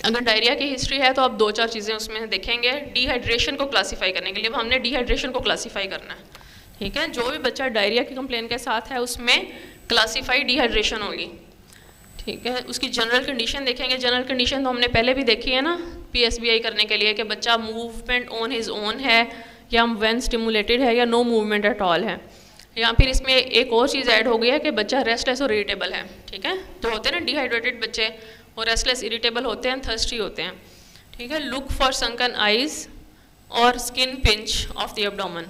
अगर डायरिया की हिस्ट्री है तो आप 2-4 चीज़ें उसमें देखेंगे डिहाइड्रेशन को क्लासीफाई करने के लिए। अब हमने डिहाइड्रेशन को क्लासीफाई करना है, ठीक है। जो भी बच्चा डायरिया की कंप्लेन के साथ है उसमें क्लासीफाई डिहाइड्रेशन होगी, ठीक है। उसकी जनरल कंडीशन देखेंगे। जनरल कंडीशन तो हमने पहले भी देखी है ना PSBI करने के लिए, कि बच्चा मूवमेंट ऑन हिज ओन है या व्हेन स्टिमुलेटेड है या नो मूवमेंट एट ऑल है। या फिर इसमें एक और चीज़ ऐड हो गई है कि बच्चा रेस्टलेस और इरिटेबल है, ठीक है। जो होते हैं ना डिहाइड्रेटेड बच्चे, और रेस्टलेस इरिटेबल होते हैं, थर्स्टी होते हैं, ठीक है। लुक फॉर संकन आइज और skin pinch of the abdomen,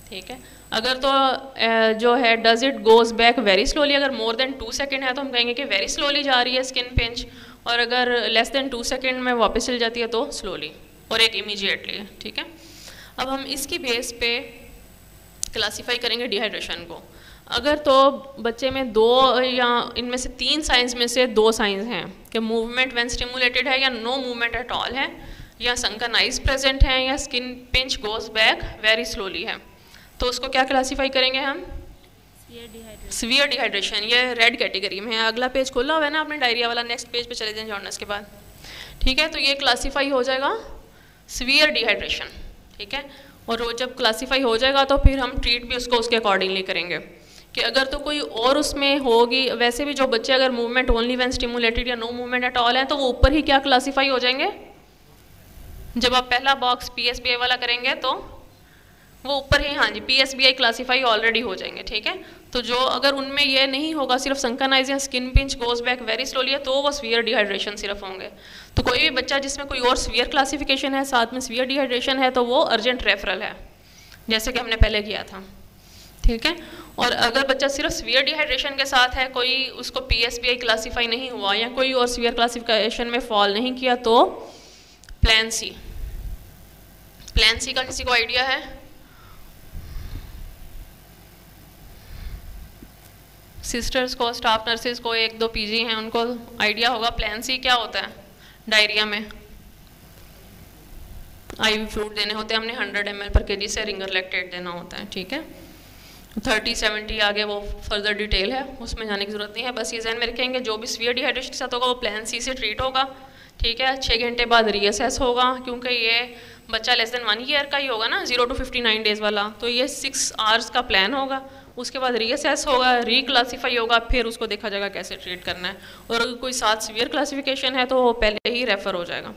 ठीक है। अगर तो जो है does it goes back very slowly, अगर मोर देन 2 सेकेंड है तो हम कहेंगे कि वेरी स्लोली जा रही है स्किन पिंच, और अगर लेस देन 2 सेकेंड में वापस चल जाती है तो स्लोली, और एक इमीडिएटली, ठीक है। अब हम इसकी बेस पे क्लासीफाई करेंगे डिहाइड्रेशन को। अगर तो बच्चे में 2 या इनमें से 3 साइंस में से 2 साइंस हैं कि मूवमेंट व्हेन स्टिमुलेटेड है या नो मूवमेंट एट ऑल है, या संकन आइज प्रेजेंट है, या skin pinch goes back very slowly है, तो उसको क्या क्लासीफाई करेंगे हम? Severe dehydration. ये रेड कैटेगरी में है। अगला पेज खोला हुआ है ना आपने डायरिया वाला, नेक्स्ट पेज पे चले जाएं जॉर्नल्स के बाद, ठीक है। तो ये क्लासीफाई हो जाएगा सीवियर डिहाइड्रेशन, ठीक है। और वो जब क्लासीफाई हो जाएगा तो फिर हम ट्रीट भी उसको उसके अकॉर्डिंगली करेंगे, कि अगर तो कोई और उसमें होगी। वैसे भी जो बच्चे अगर मूवमेंट ओनली व्हेन स्टिमुलेटेड या नो मूवमेंट एट ऑल है तो वो ऊपर ही क्या क्लासीफाई हो जाएंगे। जब आप पहला बॉक्स PSBI वाला करेंगे तो वो ऊपर ही, हाँ जी, PSBI क्लासीफाई ऑलरेडी हो जाएंगे, ठीक है। तो जो अगर उनमें ये नहीं होगा, सिर्फ संकनाइज या skin pinch goes back very slowly है, तो वो सीवियर डिहाइड्रेशन सिर्फ होंगे। तो कोई भी बच्चा जिसमें कोई और सीवियर क्लासिफिकेशन है साथ में सीवियर डिहाइड्रेशन है तो वो अर्जेंट रेफरल है, जैसे कि हमने पहले किया था, ठीक है। और अगर बच्चा सिर्फ सीवियर डिहाइड्रेशन के साथ है, कोई उसको PSBI क्लासीफाई नहीं हुआ या कोई और सीवियर क्लासिफिकेशन में फॉल नहीं किया, तो प्लान सी। प्लान सी का किसी को आइडिया है? सिस्टर्स को, स्टाफ नर्सेज को, 1-2 PG हैं उनको आइडिया होगा प्लान सी क्या होता है। डायरिया में IV फ्लूइड देने होते हैं हमने 100 ml पर kg से रिंगर लैक्टेट देना होता है, ठीक है। 30-70 आगे वो फर्दर डिटेल है, उसमें जाने की जरूरत नहीं है। बस ये ध्यान में रखेंगे जो भी सीवियर डिहाइड्रेशन के साथ होगा वो प्लान सी से ट्रीट होगा, ठीक है। 6 घंटे बाद रीअसेस होगा, क्योंकि ये बच्चा लेस देन 1 ईयर का ही होगा ना, 0 to 59 डेज वाला, तो ये 6 आवर्स का प्लान होगा। उसके बाद रीअसेस होगा, रीक्लासीफाई होगा, फिर उसको देखा जाएगा कैसे ट्रीट करना है। और अगर कोई साथ सीवियर क्लासिफिकेशन है तो वो पहले ही रेफर हो जाएगा,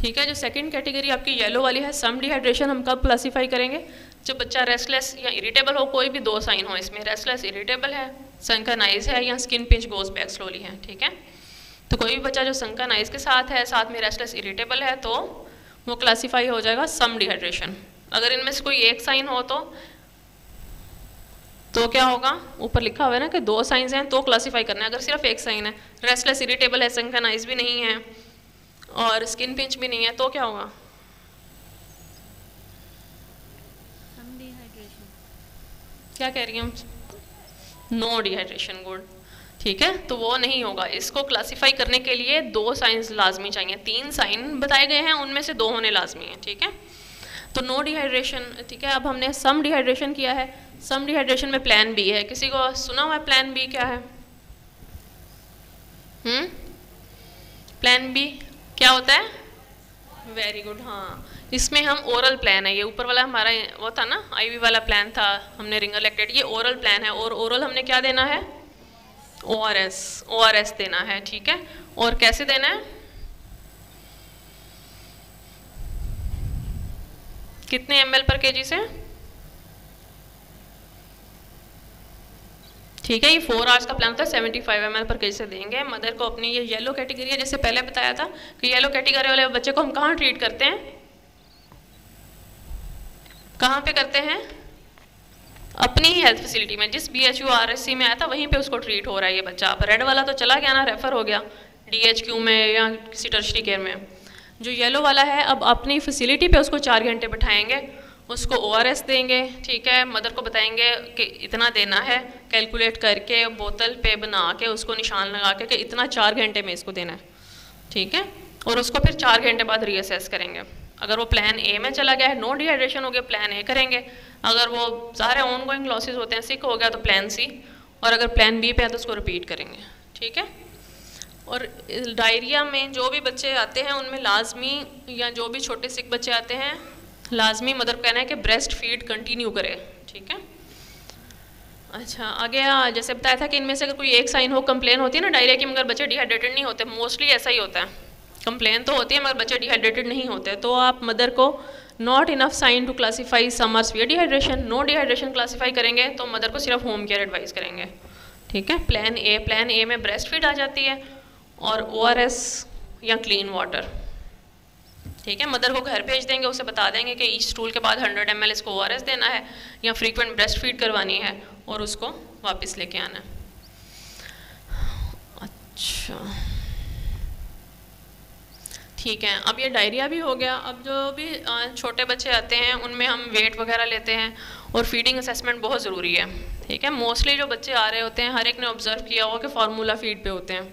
ठीक है। जो सेकंड कैटेगरी आपकी येलो वाली है, सम डिहाइड्रेशन, हम कब क्लासीफाई करेंगे? जब बच्चा रेस्टलेस या इरिटेबल हो, कोई भी 2 साइन हो इसमें, रेस्टलेस इरिटेबल है, संकन आइज है, या skin pinch goes back slowly है, ठीक है। तो कोई भी बच्चा जो संकन आइज के साथ है, साथ में रेस्टलेस इरिटेबल है, तो वो क्लासीफाई हो जाएगा सम डिहाइड्रेशन। अगर इनमें से कोई एक साइन हो तो क्या होगा? ऊपर लिखा हुआ है ना कि 2 साइंस हैं तो क्लासीफाई करना है। अगर सिर्फ एक साइन है, रेस्टलेस इरिटेबल है, संकन आइज भी नहीं है और स्किन पिंच भी नहीं है, तो क्या होगा? क्या कह रही हैं? नो डिहाइड्रेशन, गुड, ठीक है। तो वो नहीं होगा। इसको क्लासीफाई करने के लिए 2 साइंस लाजमी चाहिए। 3 साइन बताए गए हैं, उनमें से 2 होने लाजमी है, ठीक है। तो नो डिहाइड्रेशन, ठीक है। अब हमने सम डिहाइड्रेशन किया है। सम डिहाइड्रेशन में प्लान बी है। किसी को सुना हुआ है प्लान बी क्या है? प्लान बी क्या होता है? वेरी गुड, हाँ। इसमें हम ओरल प्लान है, ये ऊपर वाला हमारा वो था ना IV वाला प्लान था, हमने रिंगर लैक्टेट, ये ओरल प्लान है। और ओरल हमने क्या देना है? ORS देना है, ठीक है। और कैसे देना है? कितने ml पर kg से? ठीक है, ये 4 आवर्स का प्लान होता है, 75 ml पर kg से देंगे। मदर को अपनी ये येलो कैटेगरी है, जैसे पहले बताया था कि येलो कैटेगरी वाले बच्चे को हम कहाँ ट्रीट करते हैं? कहाँ पे करते हैं? अपनी ही हेल्थ फैसिलिटी में। जिस BHU RSC में आया था वहीं पे उसको ट्रीट हो रहा है ये बच्चा। अब रेड वाला तो चला गया ना, रेफर हो गया DHQ में या किसी टर्शरी केयर में। जो येलो वाला है, अब अपनी फैसिलिटी पे उसको 4 घंटे बैठाएंगे, उसको ORS देंगे, ठीक है। मदर को बताएंगे कि इतना देना है, कैलकुलेट करके बोतल पे बना के उसको निशान लगा के कि इतना 4 घंटे में इसको देना है, ठीक है। और उसको फिर 4 घंटे बाद रीअसेस करेंगे। अगर वो प्लान A में चला गया है, नो डिहाइड्रेशन हो गया, प्लान A करेंगे। अगर वो सारे ऑनगोइंग लॉसेस होते हैं, सिक हो गया तो प्लान C, और अगर प्लान B पे है तो उसको रिपीट करेंगे, ठीक है। और डायरिया में जो भी बच्चे आते हैं उनमें लाजमी, या जो भी छोटे सिक बच्चे आते हैं, लाजमी मदर को कहना है कि ब्रेस्ट फीड कंटिन्यू करे, ठीक है। अच्छा, आगे जैसे बताया था कि इनमें से अगर कोई एक साइन हो, कंप्लेन होती है ना डायरिया की, मगर बच्चे डिहाइड्रेटेड नहीं होते, मोस्टली ऐसा ही होता है, कंप्लेन तो होती है मगर बच्चे डिहाइड्रेटेड नहीं होते, तो आप मदर को not enough sign to classify some or severe dehydration, no dehydration classify करेंगे तो मदर को सिर्फ होम केयर एडवाइस करेंगे, ठीक है। प्लान ए में ब्रेस्ट फीड आ जाती है और ORS या क्लीन वाटर, ठीक है। मदर को घर भेज देंगे, उसे बता देंगे कि ईच स्टूल के बाद 100 ml इसको ORS देना है या फ्रीक्वेंट ब्रेस्ट फीड करवानी है और उसको वापस लेके आना है। अच्छा, ठीक है, अब ये डायरिया भी हो गया। अब जो भी छोटे बच्चे आते हैं उनमें हम वेट वगैरह लेते हैं और फीडिंग असेसमेंट बहुत ज़रूरी है, ठीक है। मोस्टली जो बच्चे आ रहे होते हैं, हर एक ने ऑब्जर्व किया हुआ कि फार्मूला फीड पे होते हैं,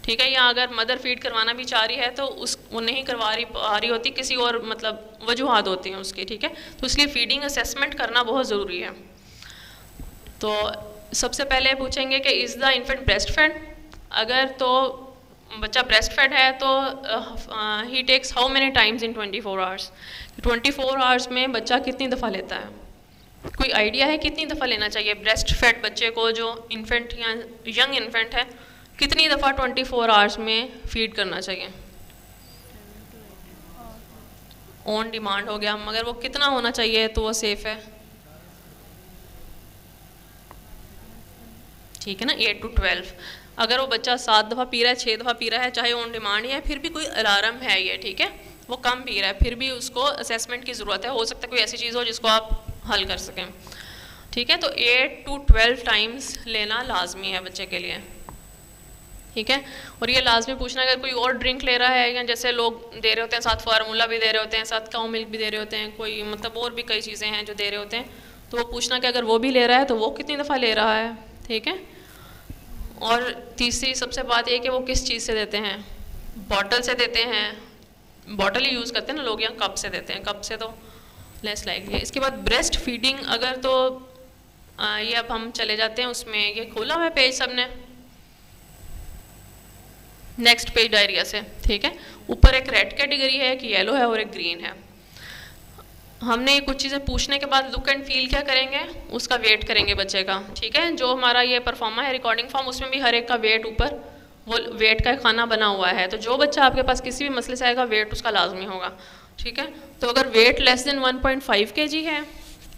ठीक है, या अगर मदर फीड करवाना भी चाह रही है तो वो नहीं करवा रही होती, किसी और मतलब वजूहात होती हैं उसकी, ठीक है। तो इसलिए फीडिंग असेसमेंट करना बहुत ज़रूरी है। तो सबसे पहले पूछेंगे कि is the infant breast fed, अगर तो बच्चा ब्रेस्ट फेड है तो he takes how many times in 24 hours, 24 hours में बच्चा कितनी दफ़ा लेता है, कोई आइडिया है कितनी दफ़ा लेना चाहिए ब्रेस्ट फेड बच्चे को, जो इन्फेंट या यंग इन्फेंट है, कितनी दफ़ा 24 आवर्स में फीड करना चाहिए? ऑन डिमांड हो गया, मगर वो कितना होना चाहिए तो वो सेफ़ है, ठीक है ना, 8 to 12। अगर वो बच्चा 7 दफ़ा पी रहा है, 6 दफ़ा पी रहा है, चाहे ऑन डिमांड है, फिर भी कोई अलार्म है ये, ठीक है, वो कम पी रहा है, फिर भी उसको असेसमेंट की ज़रूरत है, हो सकता है कोई ऐसी चीज़ हो जिसको आप हल कर सकें, ठीक है। तो 8 to 12 टाइम्स लेना लाजमी है बच्चे के लिए, ठीक है। और ये लाजमी पूछना अगर कोई और ड्रिंक ले रहा है, या जैसे लोग दे रहे होते हैं साथ फार्मूला भी दे रहे होते हैं, साथ काऊ मिल्क भी दे रहे होते हैं, कोई मतलब और भी कई चीज़ें हैं जो दे रहे होते हैं, तो वो पूछना कि अगर वो भी ले रहा है तो वो कितनी दफ़ा ले रहा है, ठीक है। और तीसरी सबसे बात ये कि वो किस चीज़ से देते हैं, बॉटल से देते हैं, बॉटल ही यूज़ करते हैं ना लोग, या कप से देते हैं, कप से तो लेस लाइकली है। इसके बाद ब्रेस्ट फीडिंग, अगर तो ये अब हम चले जाते हैं उसमें, ये खोला हुआ है पेज सबने, नेक्स्ट पेज डायरिया से, ठीक है। ऊपर एक रेड कैटेगरी है, एक येलो है और एक ग्रीन है। हमने कुछ चीज़ें पूछने के बाद लुक एंड फील क्या करेंगे, उसका वेट करेंगे बच्चे का, ठीक है। जो हमारा ये परफॉर्मा है रिकॉर्डिंग फॉर्म, उसमें भी हर एक का वेट ऊपर वो वेट का खाना बना हुआ है, तो जो बच्चा आपके पास किसी भी मसले से आएगा वेट उसका लाजमी होगा, ठीक है। तो अगर वेट लेस देन 1.5 kg है,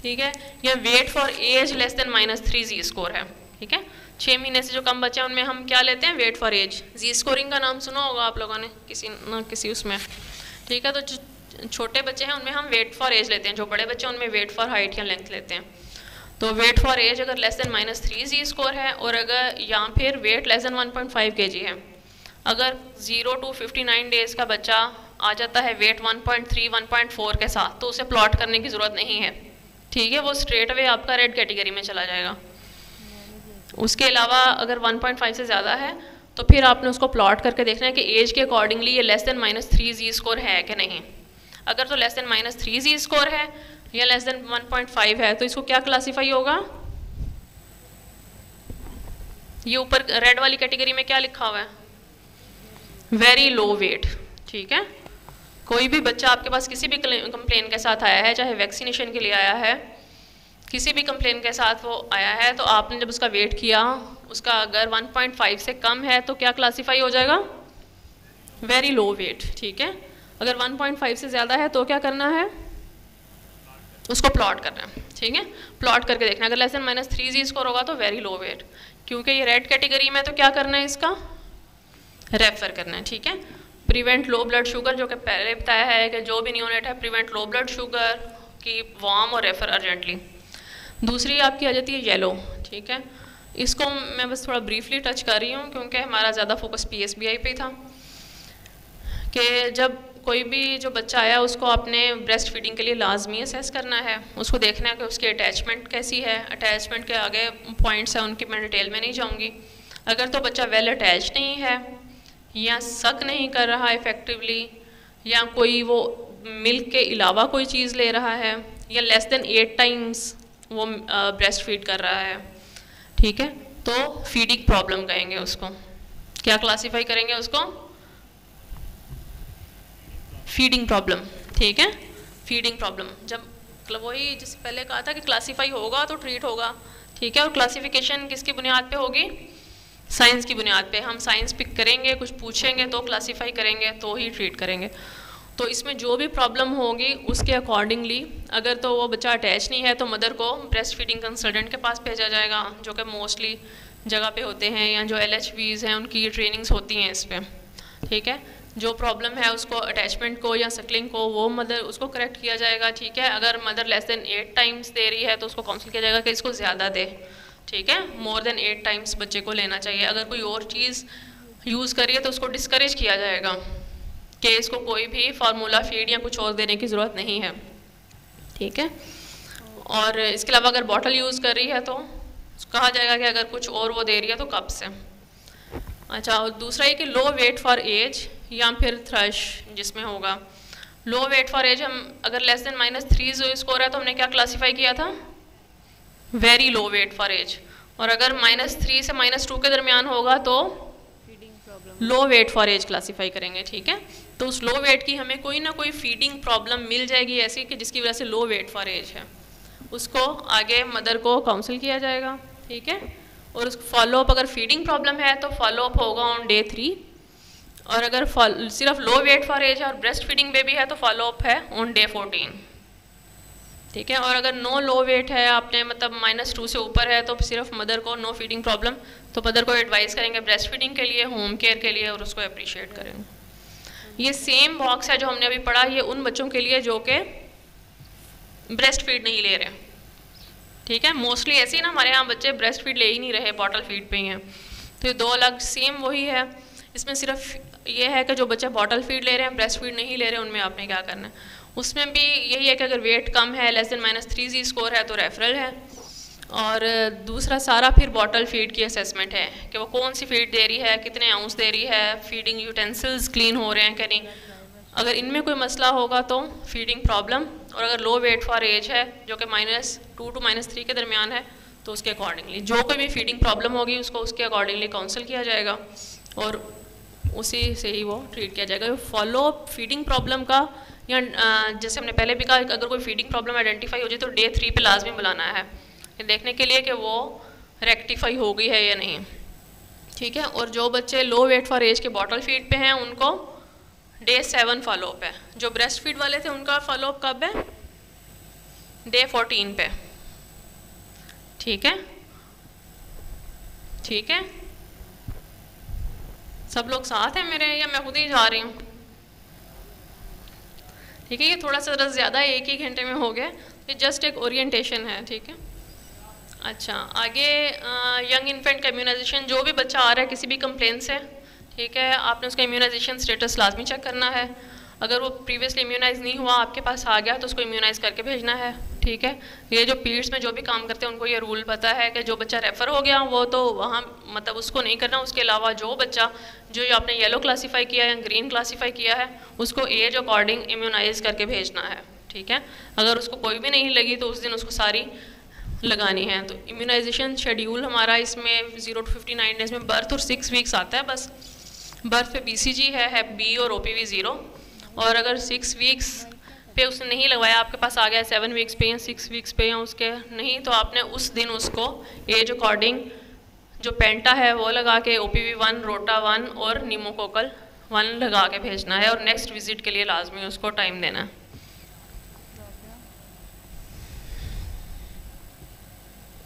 ठीक है, या weight for age less than -3 Z score है, ठीक है। 6 महीने से जो कम बच्चे हैं उनमें हम क्या लेते हैं, weight for age. Z scoring का नाम सुना होगा आप लोगों ने किसी ना किसी उसमें, ठीक है। तो जो छोटे बच्चे हैं उनमें हम वेट फॉर एज लेते हैं, जो बड़े बच्चे हैं उनमें वेट फॉर हाइट या लेंथ लेते हैं। तो वेट फॉर एज अगर लेस देन -3 Z स्कोर है, और अगर या फिर वेट लेस देन 1.5 kg है, अगर 0 to 59 डेज का बच्चा आ जाता है वेट 1.3 1.4 के साथ, तो उसे प्लॉट करने की ज़रूरत नहीं है, ठीक है, वो स्ट्रेट अवे आपका रेड कैटेगरी में चला जाएगा। उसके अलावा अगर 1.5 से ज़्यादा है तो फिर आपने उसको प्लॉट करके देखना है कि एज के अकॉर्डिंगली ये लेस देन -3 Z स्कोर है कि नहीं। अगर तो लेस देन -3 Z स्कोर है या लेस देन 1.5 है तो इसको क्या क्लासीफाई होगा, ये ऊपर रेड वाली कैटेगरी में क्या लिखा हुआ है, वेरी लो वेट, ठीक है। कोई भी बच्चा आपके पास किसी भी कंप्लेन के साथ आया है, चाहे वैक्सीनेशन के लिए आया है, किसी भी कंप्लेन के साथ वो आया है, तो आपने जब उसका वेट किया, उसका अगर 1.5 से कम है तो क्या क्लासीफाई हो जाएगा, वेरी लो वेट, ठीक है। अगर 1.5 से ज़्यादा है तो क्या करना है, उसको प्लॉट करना है, ठीक है, प्लॉट करके देखना। अगर लेस देन -3 Z स्कोर होगा तो वेरी लो वेट, क्योंकि ये रेड कैटेगरी में तो क्या करना है, इसका रेफर करना है, ठीक है। प्रिवेंट लो ब्लड शुगर, जो कि पहले बताया है कि जो भी नियोनेट है प्रिवेंट लो ब्लड शुगर की वार्म और रेफर अर्जेंटली। दूसरी आपकी आ जाती है येलो, ठीक है, इसको मैं बस थोड़ा ब्रीफली टच कर रही हूँ क्योंकि हमारा ज़्यादा फोकस PSBI पे था, कि जब कोई भी जो बच्चा आया उसको आपने ब्रेस्ट फीडिंग के लिए लाजमी असेस करना है, उसको देखना है कि उसकी अटैचमेंट कैसी है। अटैचमेंट के आगे पॉइंट्स हैं उनकी मैं डिटेल में नहीं जाऊँगी। अगर तो बच्चा वेल अटैच नहीं है, या सक नहीं कर रहा इफ़ेक्टिवली, या कोई वो मिल्क के अलावा कोई चीज़ ले रहा है, या लेस देन 8 टाइम्स वो ब्रेस्ट फीड कर रहा है, ठीक है, तो फीडिंग प्रॉब्लम कहेंगे उसको, क्या क्लासीफाई करेंगे उसको? फीडिंग प्रॉब्लम, ठीक है, फीडिंग प्रॉब्लम। जब मतलब वही जैसे पहले कहा था कि क्लासीफाई होगा तो ट्रीट होगा, ठीक है, और क्लासिफिकेशन किसकी बुनियाद पे होगी? साइंस की बुनियाद पे। हम साइंस पिक करेंगे, कुछ पूछेंगे तो क्लासीफाई करेंगे, तो ही ट्रीट करेंगे। तो इसमें जो भी प्रॉब्लम होगी उसके अकॉर्डिंगली, अगर तो वो बच्चा अटैच नहीं है तो मदर को ब्रेस्ट फीडिंग कंसल्टेंट के पास भेजा जाएगा, जो कि मोस्टली जगह पे होते हैं, या जो LHVs हैं उनकी ट्रेनिंग्स होती हैं इस पर, ठीक है। जो प्रॉब्लम है उसको अटैचमेंट को या सकलिंग को, वो मदर उसको करेक्ट किया जाएगा, ठीक है। अगर mother less than 8 times they रही है तो उसको काउंसिल किया जाएगा कि इसको ज़्यादा दे, ठीक है। मोर देन 8 टाइम्स बच्चे को लेना चाहिए। अगर कोई और चीज़ यूज़ करिए तो उसको डिस्करेज किया जाएगा कि इसको कोई भी फार्मूला फीड या कुछ और देने की ज़रूरत नहीं है, ठीक है। और इसके अलावा अगर बॉटल यूज़ कर रही है तो कहा जाएगा कि अगर कुछ और वो दे रही है तो कब से। अच्छा, और दूसरा ये कि लो वेट फॉर एज या फिर थ्रश जिसमें होगा लो वेट फॉर एज, हम अगर लेस देन -3 जो स्कोर है तो हमने क्या क्लासीफाई किया था? Very low weight for age. और अगर -3 से -2 के दरमियान होगा तो low weight for age classify करेंगे, ठीक है। तो उस लो वेट की हमें कोई ना कोई फीडिंग प्रॉब्लम मिल जाएगी ऐसी कि जिसकी वजह से लो वेट फॉर एज है, उसको आगे मदर को काउंसिल किया जाएगा, ठीक है। और उसको फॉलोअप, अगर फीडिंग प्रॉब्लम है तो फॉलोअप होगा ऑन डे 3, और अगर सिर्फ लो वेट फॉर एज है और ब्रेस्ट फीडिंग बेबी है तो फॉलोअप है ऑन डे 14, ठीक है। और अगर नो लो वेट है, आपने मतलब -2 से ऊपर है, तो सिर्फ मदर को नो फीडिंग प्रॉब्लम, तो मदर को एडवाइस करेंगे ब्रेस्ट फीडिंग के लिए, होम केयर के लिए, और उसको अप्रिशिएट करेंगे। ये सेम बॉक्स है जो हमने अभी पढ़ा, ये उन बच्चों के लिए जो कि ब्रेस्ट फीड नहीं ले रहे, ठीक है। मोस्टली ऐसे ही ना हमारे यहाँ बच्चे ब्रेस्ट फीड ले ही नहीं रहे, बॉटल फीड पे ही हैं। तो ये 2 अलग सेम वही है। इसमें सिर्फ ये है कि जो बच्चे बॉटल फीड ले रहे हैं, ब्रेस्ट फीड नहीं ले रहे, उनमें आपने क्या करना है। उसमें भी यही है कि अगर वेट कम है, लेस देन -3 स्कोर है तो रेफरल है। और दूसरा सारा फिर बॉटल फीड की असेसमेंट है कि वो कौन सी फीड दे रही है, कितने आउंस दे रही है, फीडिंग यूटेंसिल्स क्लीन हो रहे हैं कि नहीं। अगर इनमें कोई मसला होगा तो फीडिंग प्रॉब्लम, और अगर लो वेट फॉर एज है जो कि -2 to -3 के दरमियान है तो उसके अकॉर्डिंगली जो कोई भी फीडिंग प्रॉब्लम होगी उसको उसके अकॉर्डिंगली काउंसिल किया जाएगा और उसी से ही वो ट्रीट किया जाएगा। फॉलोअप फीडिंग प्रॉब्लम का, या जैसे हमने पहले भी कहा, अगर कोई फीडिंग प्रॉब्लम आइडेंटिफाई हो जाए तो डे 3 पे लाजमी बुलाना है देखने के लिए कि वो रेक्टिफाई हो गई है या नहीं, ठीक है। और जो बच्चे लो वेट फॉर एज के बॉटल फीड पे हैं उनको डे 7 फॉलोअप है। जो ब्रेस्ट फीड वाले थे उनका फॉलोअप कब है? डे 14 पे, ठीक है, ठीक है। सब लोग साथ हैं मेरे, या मैं खुद ही जा रही हूँ? ठीक है, ये थोड़ा सा ज़्यादा 1 ही घंटे में हो गया, ये जस्ट एक ओरिएंटेशन है, ठीक है। अच्छा, आगे यंग इन्फेंट का इम्यूनाइजेशन, जो भी बच्चा आ रहा है किसी भी कंप्लेन से, ठीक है, आपने उसका इम्यूनाइजेशन स्टेटस लाजमी चेक करना है। अगर वो प्रीवियसली इम्यूनाइज नहीं हुआ, आपके पास आ गया तो उसको इम्यूनाइज करके भेजना है, ठीक है। ये जो पीड्स में जो भी काम करते हैं उनको ये रूल पता है कि जो बच्चा रेफ़र हो गया वो तो वहाँ मतलब उसको नहीं करना। उसके अलावा जो बच्चा जो आपने येलो क्लासीफाई किया है या ग्रीन क्लासीफाई किया है उसको एज अकॉर्डिंग इम्यूनाइज करके भेजना है, ठीक है। अगर उसको कोई भी नहीं लगी तो उस दिन उसको सारी लगानी है। तो इम्यूनाइजेशन शेड्यूल हमारा इसमें 0 to 59 डेज़ में बर्थ और 6 वीक्स आता है। बस बर्थ पे BCG है, Hep B और OPV 0, और अगर 6 वीक्स पे उसने नहीं लगवाया, आपके पास आ गया 7 वीक्स पे या 6 वीक्स पे या उसके नहीं, तो आपने उस दिन उसको एज अकॉर्डिंग जो पेंटा है वो लगा के OPV 1, रोटा 1 और नीमोकोकल 1 लगा के भेजना है, और नेक्स्ट विजिट के लिए लाजमी उसको टाइम देना है।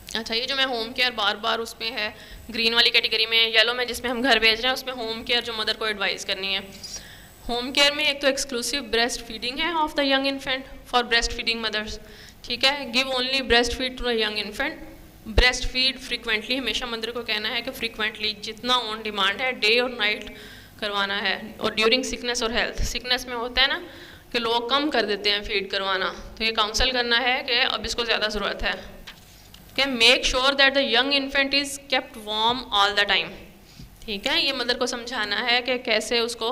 अच्छा, ये जो मैं होम केयर बार बार उसमें है ग्रीन वाली कैटेगरी में, येलो में जिसमें हम घर भेज रहे हैं उसमें होम केयर जो मदर को एडवाइस करनी है। होम केयर में एक तो एक्सक्लूसिव ब्रेस्ट फीडिंग है of the young infant for breast feeding mothers, ठीक है। Give only breast feed to the young infant. Breast feed frequently, हमेशा मदर को कहना है कि फ्रीक्वेंटली जितना ऑन डिमांड है डे और नाइट करवाना है। और ड्यूरिंग सिकनेस और हेल्थ, सिकनेस में होता है ना कि लोग कम कर देते हैं फीड करवाना, तो ये काउंसल करना है कि अब इसको ज़्यादा ज़रूरत है। Make sure that the young infant is kept warm all the time, ठीक है। ये मदर को समझाना है कि कैसे उसको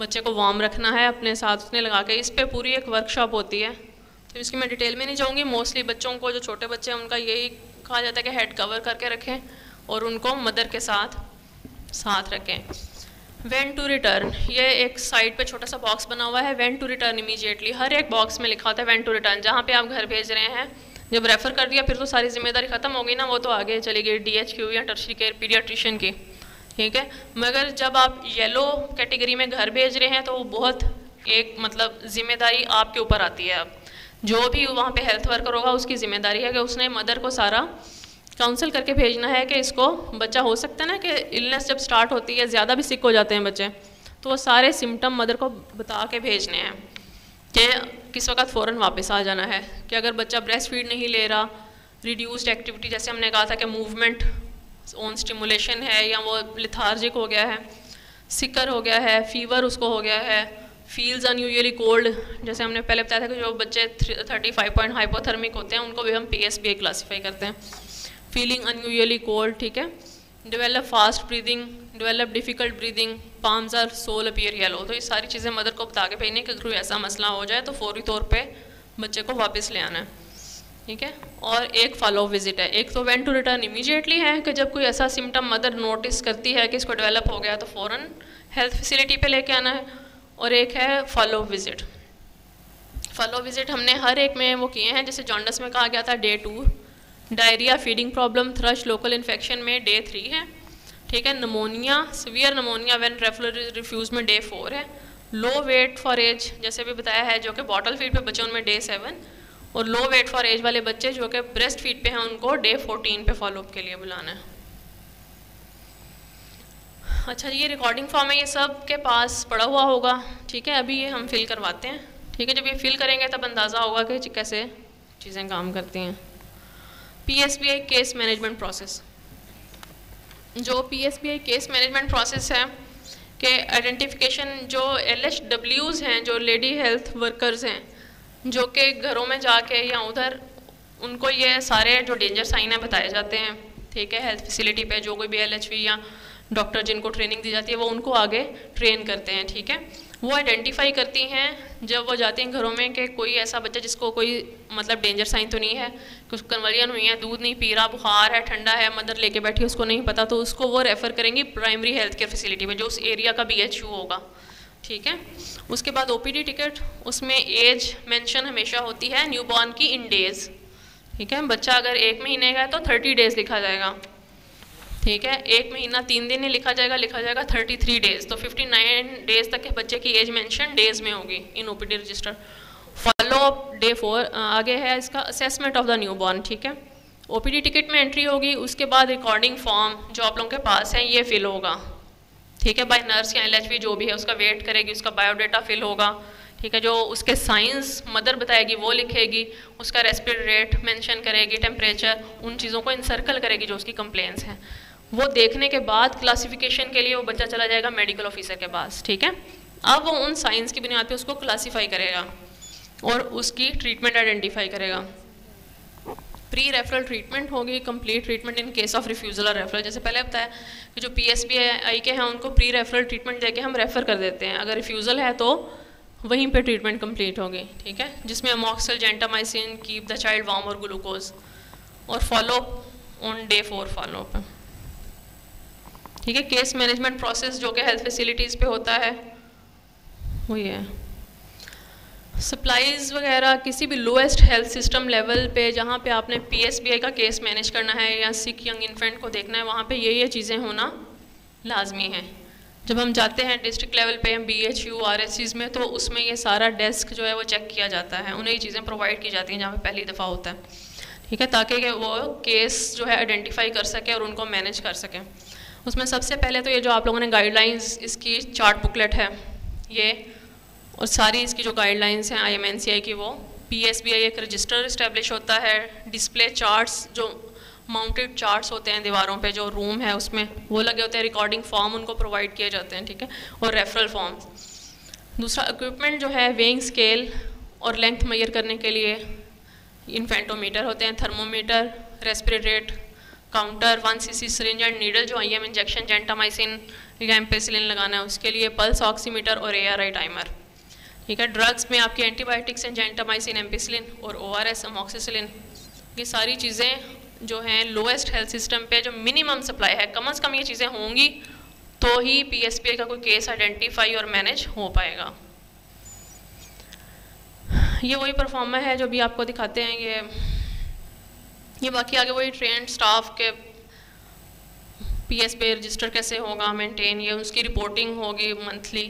बच्चे को वार्म रखना है अपने साथ उसने लगा के। इस पे पूरी एक वर्कशॉप होती है, तो इसकी मैं डिटेल में नहीं जाऊँगी। मोस्टली बच्चों को जो छोटे बच्चे हैं उनका यही कहा जाता है कि हेड कवर करके रखें और उनको मदर के साथ साथ रखें। व्हेन टू रिटर्न, ये एक साइड पे छोटा सा बॉक्स बना हुआ है, व्हेन टू रिटर्न इमीडिएटली, हर एक बॉक्स में लिखा होता है व्हेन टू रिटर्न। जहाँ पे आप घर भेज रहे हैं, जब रेफ़र कर दिया फिर तो सारी जिम्मेदारी ख़त्म हो गई ना, वो तो आगे चली गई DHQ या टर्शरी केयर पीडियाट्रिशियन की, ठीक है। मगर जब आप येलो कैटेगरी में घर भेज रहे हैं तो वो बहुत एक मतलब जिम्मेदारी आपके ऊपर आती है। अब जो भी वहाँ पे हेल्थ वर्कर होगा उसकी ज़िम्मेदारी है कि उसने मदर को सारा काउंसल करके भेजना है कि इसको, बच्चा हो सकता है ना कि इलनेस जब स्टार्ट होती है, ज़्यादा भी सिक हो जाते हैं बच्चे, तो वो सारे सिम्टम मदर को बता के भेजने हैं कि किस वक्त फ़ौरन वापस आ जाना है। कि अगर बच्चा ब्रेस्ट फीड नहीं ले रहा, रिड्यूस्ड एक्टिविटी, जैसे हमने कहा था कि मूवमेंट ओन स्टिमुलेशन है, या वो लिथार्जिक हो गया है, सिकर हो गया है, फीवर उसको हो गया है, फील्स अनयूजुअली कोल्ड, जैसे हमने पहले बताया था कि जो बच्चे 35 पॉइंट हाइपोथर्मिक होते हैं उनको भी हम PSBA क्लासीफाई करते हैं, फीलिंग अनयूजुअली कोल्ड, ठीक है। Develop fast breathing, develop difficult breathing, palms or sole appear yellow, तो ये सारी चीज़ें मदर को बता के भेजने कि कोई ऐसा मसला हो जाए तो फौरी तौर पे बच्चे को वापस ले आना है, ठीक है। और एक फॉलो विजिट है, एक तो व्हेन टू रिटर्न इमीडिएटली है कि जब कोई ऐसा सिम्टम मदर नोटिस करती है कि इसको डेवलप हो गया तो फ़ौरन हेल्थ फैसिलिटी पे लेके आना है, और एक है फॉलो विजिट। फॉलो विजिट हमने हर एक में वो किए हैं, जैसे जॉन्डस में कहा गया था Day 2, diarrhoea, feeding problem, thrush, local infection में Day 3 है, ठीक है। Pneumonia, severe pneumonia when referral refuse में Day 4 है। लो वेट फॉर एज, जैसे भी बताया है, जो कि बॉटल फीड पे बच्चे उनमें Day 7, और लो वेट फॉर एज वाले बच्चे जो कि ब्रेस्ट फीड पे हैं उनको Day 14 पे फॉलोअप के लिए बुलाना है। अच्छा, ये रिकॉर्डिंग फॉर्म है, ये सब के पास पड़ा हुआ होगा, ठीक है। अभी ये हम फिल करवाते हैं, ठीक है। जब ये फिल करेंगे तब अंदाज़ा होगा कि कैसे चीज़ें काम करती हैं। PSBA केस मैनेजमेंट प्रोसेस, जो PSBA केस मैनेजमेंट प्रोसेस है कि आइडेंटिफिकेशन, जो LHWs हैं, जो लेडी हेल्थ वर्कर्स हैं, जो कि घरों में जाके या उधर उनको ये सारे जो डेंजर साइन है बताए जाते हैं, ठीक है। हेल्थ फैसिलिटी पे जो कोई भी LHV या डॉक्टर जिनको ट्रेनिंग दी जाती है वो उनको आगे ट्रेन करते हैं, ठीक है। वो आइडेंटिफाई करती हैं जब वो जाती हैं घरों में कि कोई ऐसा बच्चा जिसको कोई मतलब डेंजर साइन तो नहीं है, कुछ कन्वर्जन हुई है, दूध नहीं पी रहा, बुखार है, ठंडा है, मदर लेके बैठी है, उसको नहीं पता, तो उसको वो रेफ़र करेंगी प्राइमरी हेल्थ केयर फैसिलिटी में जो उस एरिया का BHU होगा, ठीक है। उसके बाद OPD टिकट, उसमें एज मेंशन हमेशा होती है न्यूबॉर्न की इन डेज़, ठीक है। बच्चा अगर 1 महीने का है तो 30 डेज़ लिखा जाएगा, ठीक है। 1 महीना 3 दिन नहीं लिखा जाएगा 33 डेज़, तो 59 डेज़ तक के बच्चे की एज मेंशन डेज़ में होगी इन OPD रजिस्टर। फॉलोअप Day 4 आगे है इसका असेसमेंट ऑफ द न्यूबॉर्न, ठीक है। OPD टिकट में एंट्री होगी, उसके बाद रिकॉर्डिंग फॉर्म जो आप लोगों के पास है ये फिल होगा, ठीक है, बाय नर्स या LHV जो भी है, उसका वेट करेगी, उसका बायोडाटा फिल होगा, ठीक है। जो उसके साइंस मदर बताएगी वो लिखेगी, उसका रेस्पिरेटरी रेट मेंशन करेगी, टेम्परेचर, उन चीज़ों को इनसर्कल करेगी जो उसकी कंप्लेंट्स हैं। वो देखने के बाद क्लासिफिकेशन के लिए वो बच्चा चला जाएगा मेडिकल ऑफिसर के पास, ठीक है। अब वो उन साइंस की बुनियाद पे उसको क्लासीफाई करेगा और उसकी ट्रीटमेंट आइडेंटिफाई करेगा। प्री रेफरल ट्रीटमेंट होगी, complete treatment in case of refusal और रेफरल। जैसे पहले बताया कि जो PSBA के हैं उनको प्री रेफरल ट्रीटमेंट देके हम रेफ़र कर देते हैं, अगर रिफ्यूज़ल है तो वहीं पे ट्रीटमेंट कंप्लीट होगी, ठीक है, जिसमें amoxil, gentamicin, keep the child warm और ग्लूकोज, और फॉलोअप ऑन Day 4 फॉलोअप है, ठीक है। केस मैनेजमेंट प्रोसेस जो कि हेल्थ फैसिलिटीज़ पे होता है वो ये है। सप्लाईज़ वगैरह किसी भी लोएस्ट हेल्थ सिस्टम लेवल पे जहाँ पे आपने PSBA का केस मैनेज करना है या सिक यंग इन्फेंट को देखना है, वहाँ पे ये चीज़ें होना लाजमी है। जब हम जाते हैं डिस्ट्रिक्ट लेवल पे हम BHU RSCs में, तो उसमें ये सारा डेस्क जो है वो चेक किया जाता है, उन्हें ये चीज़ें प्रोवाइड की जाती हैं जहाँ पे पहली दफ़ा होता है, ठीक है, ताकि वो केस जो है आइडेंटिफाई कर सके और उनको मैनेज कर सकें। उसमें सबसे पहले तो ये जो आप लोगों ने गाइडलाइंस, इसकी चार्ट बुकलेट है ये, और सारी इसकी जो गाइडलाइंस हैं IMNCI की, वो PSBA एक रजिस्टर इस्टेब्लिश होता है, डिस्प्ले चार्ट्स, जो माउंटेड चार्ट्स होते हैं दीवारों पे, जो रूम है उसमें वो लगे होते हैं, रिकॉर्डिंग फॉर्म उनको प्रोवाइड किए जाते हैं, ठीक है, और रेफरल फॉर्म। दूसरा इक्विपमेंट जो है वेइंग स्केल और लेंथ मेजर करने के लिए इन्फेंटोमीटर होते हैं, thermometer, respiratory rate counter, 1 cc syringe and needle जो IM इंजेक्शन, जेंटामाइसिन या एम्पेसिलिन लगाना है उसके लिए, पल्स ऑक्सीमीटर और ARI टाइमर, ठीक है। ड्रग्स में आपकी एंटीबायोटिक्स हैं, जेंटामाइसिन, एम्पेसिलिन और ORS, अमॉक्सिसिलिन। ये सारी चीज़ें जो हैं लोएस्ट हेल्थ सिस्टम पे जो मिनिमम सप्लाई है, कम से कम ये चीज़ें होंगी तो ही PSPA का कोई केस आइडेंटिफाई और मैनेज हो पाएगा। ये वही परफॉर्मर है जो भी आपको दिखाते हैं। ये बाकी आगे वही ट्रेंड स्टाफ के PSPA रजिस्टर कैसे होगा मेंटेन, ये उसकी रिपोर्टिंग होगी मंथली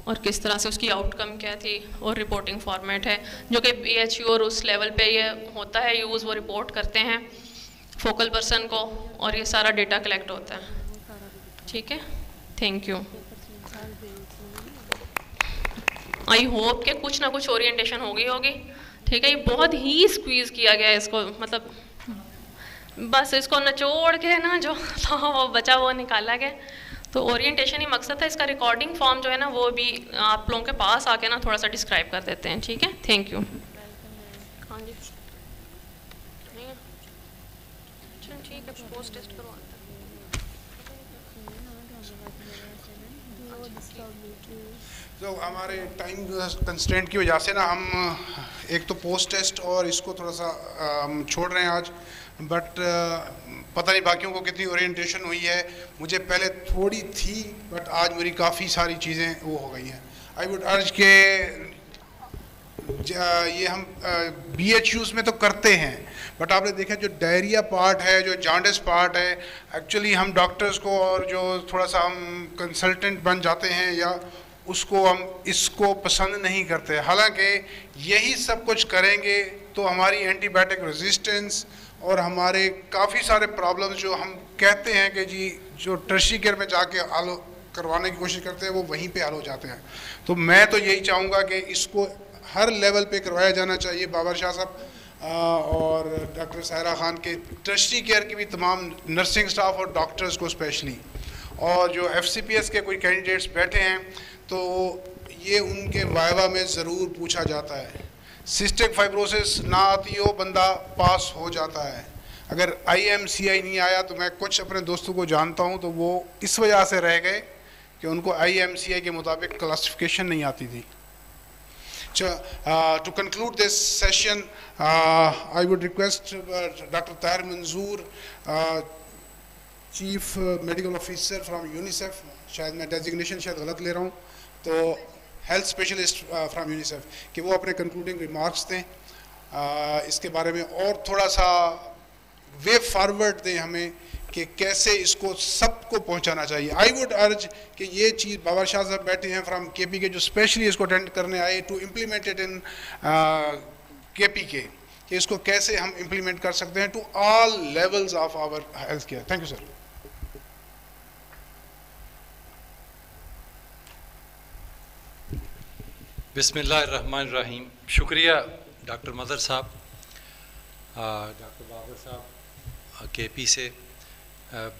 और किस तरह से उसकी आउटकम क्या थी, और रिपोर्टिंग फॉर्मेट है जो कि BHU और उस लेवल पे ये होता है यूज़, वो रिपोर्ट करते हैं फोकल पर्सन को और ये सारा डेटा कलेक्ट होता है। ठीक है, थैंक यू। आई होप कि कुछ ना कुछ ओरिएंटेशन होगी। ठीक है, ये बहुत ही स्क्वीज़ किया गया है इसको, मतलब बस इसको निचोड़ के ना जो था वो बचा वो निकाला गया। तो ओरिएंटेशन ही मकसद है। इसका रिकॉर्डिंग फॉर्म जो है ना वो भी आप लोगों के पास आके ना थोड़ा सा डिस्क्राइब कर देते हैं। ठीक है, थैंक यू। हाँ जी, ठीक है, पोस्ट टेस्ट करवाते हैं। तो हमारे टाइम कंस्ट्रेंट की वजह से ना हम एक तो पोस्ट टेस्ट और इसको थोड़ा सा छोड़ रहे हैं आज, बट पता नहीं बाकियों को कितनी ओरिएंटेशन हुई है। मुझे पहले थोड़ी थी बट आज मेरी काफ़ी सारी चीज़ें वो हो गई हैं। आई वुड अर्ज के ये हम BHUs में तो करते हैं, बट आपने देखा जो डायरिया पार्ट है, जो जॉन्डिस पार्ट है, एक्चुअली हम डॉक्टर्स को और जो थोड़ा सा हम कंसल्टेंट बन जाते हैं या उसको हम इसको पसंद नहीं करते। हालांकि यही सब कुछ करेंगे तो हमारी एंटीबायोटिक रेजिस्टेंस और हमारे काफ़ी सारे प्रॉब्लम्स जो हम कहते हैं कि जी जो टर्शियरी केयर में जाके हल करवाने की कोशिश करते हैं वो वहीं पे हल हो जाते हैं। तो मैं तो यही चाहूँगा कि इसको हर लेवल पे करवाया जाना चाहिए। बाबर शाह साहब और डॉक्टर सायरा खान के टर्शियरी केयर की भी तमाम नर्सिंग स्टाफ और डॉक्टर्स को स्पेशली, और जो FCPS के कोई कैंडिडेट्स बैठे हैं तो ये उनके वाइवा में ज़रूर पूछा जाता है। सिस्टिक फाइब्रोसिस ना आती हो बंदा पास हो जाता है। अगर IMCI नहीं आया तो मैं कुछ अपने दोस्तों को जानता हूँ तो वो इस वजह से रह गए कि उनको IMCI के मुताबिक क्लासिफिकेशन नहीं आती थी। To conclude this session, I would request Dr. Tahir Manzoor, Chief Medical Officer from UNICEF, शायद मैं डेजिग्नेशन शायद गलत ले रहा हूँ, तो हेल्थ स्पेशलिस्ट फ्रॉम यूनिसेफ, कि वो अपने कंक्लूडिंग रिमार्क्स दें इसके बारे में और थोड़ा सा वे फॉरवर्ड दें हमें कि कैसे इसको सबको पहुंचाना चाहिए। आई वुड अर्ज कि ये चीज़ बाबर शाह साहब बैठे हैं फ्रॉम KPK जो स्पेशली इसको अटेंड करने आए टू इम्प्लीमेंटेड इन KPK, कि इसको कैसे हम इम्प्लीमेंट कर सकते हैं to all levels of our health care. Thank you sir. बिस्मिल्लाहिर्रहमानिर्रहीम। शुक्रिया डॉक्टर मदर साहब, डॉक्टर बाबर साहब KP से,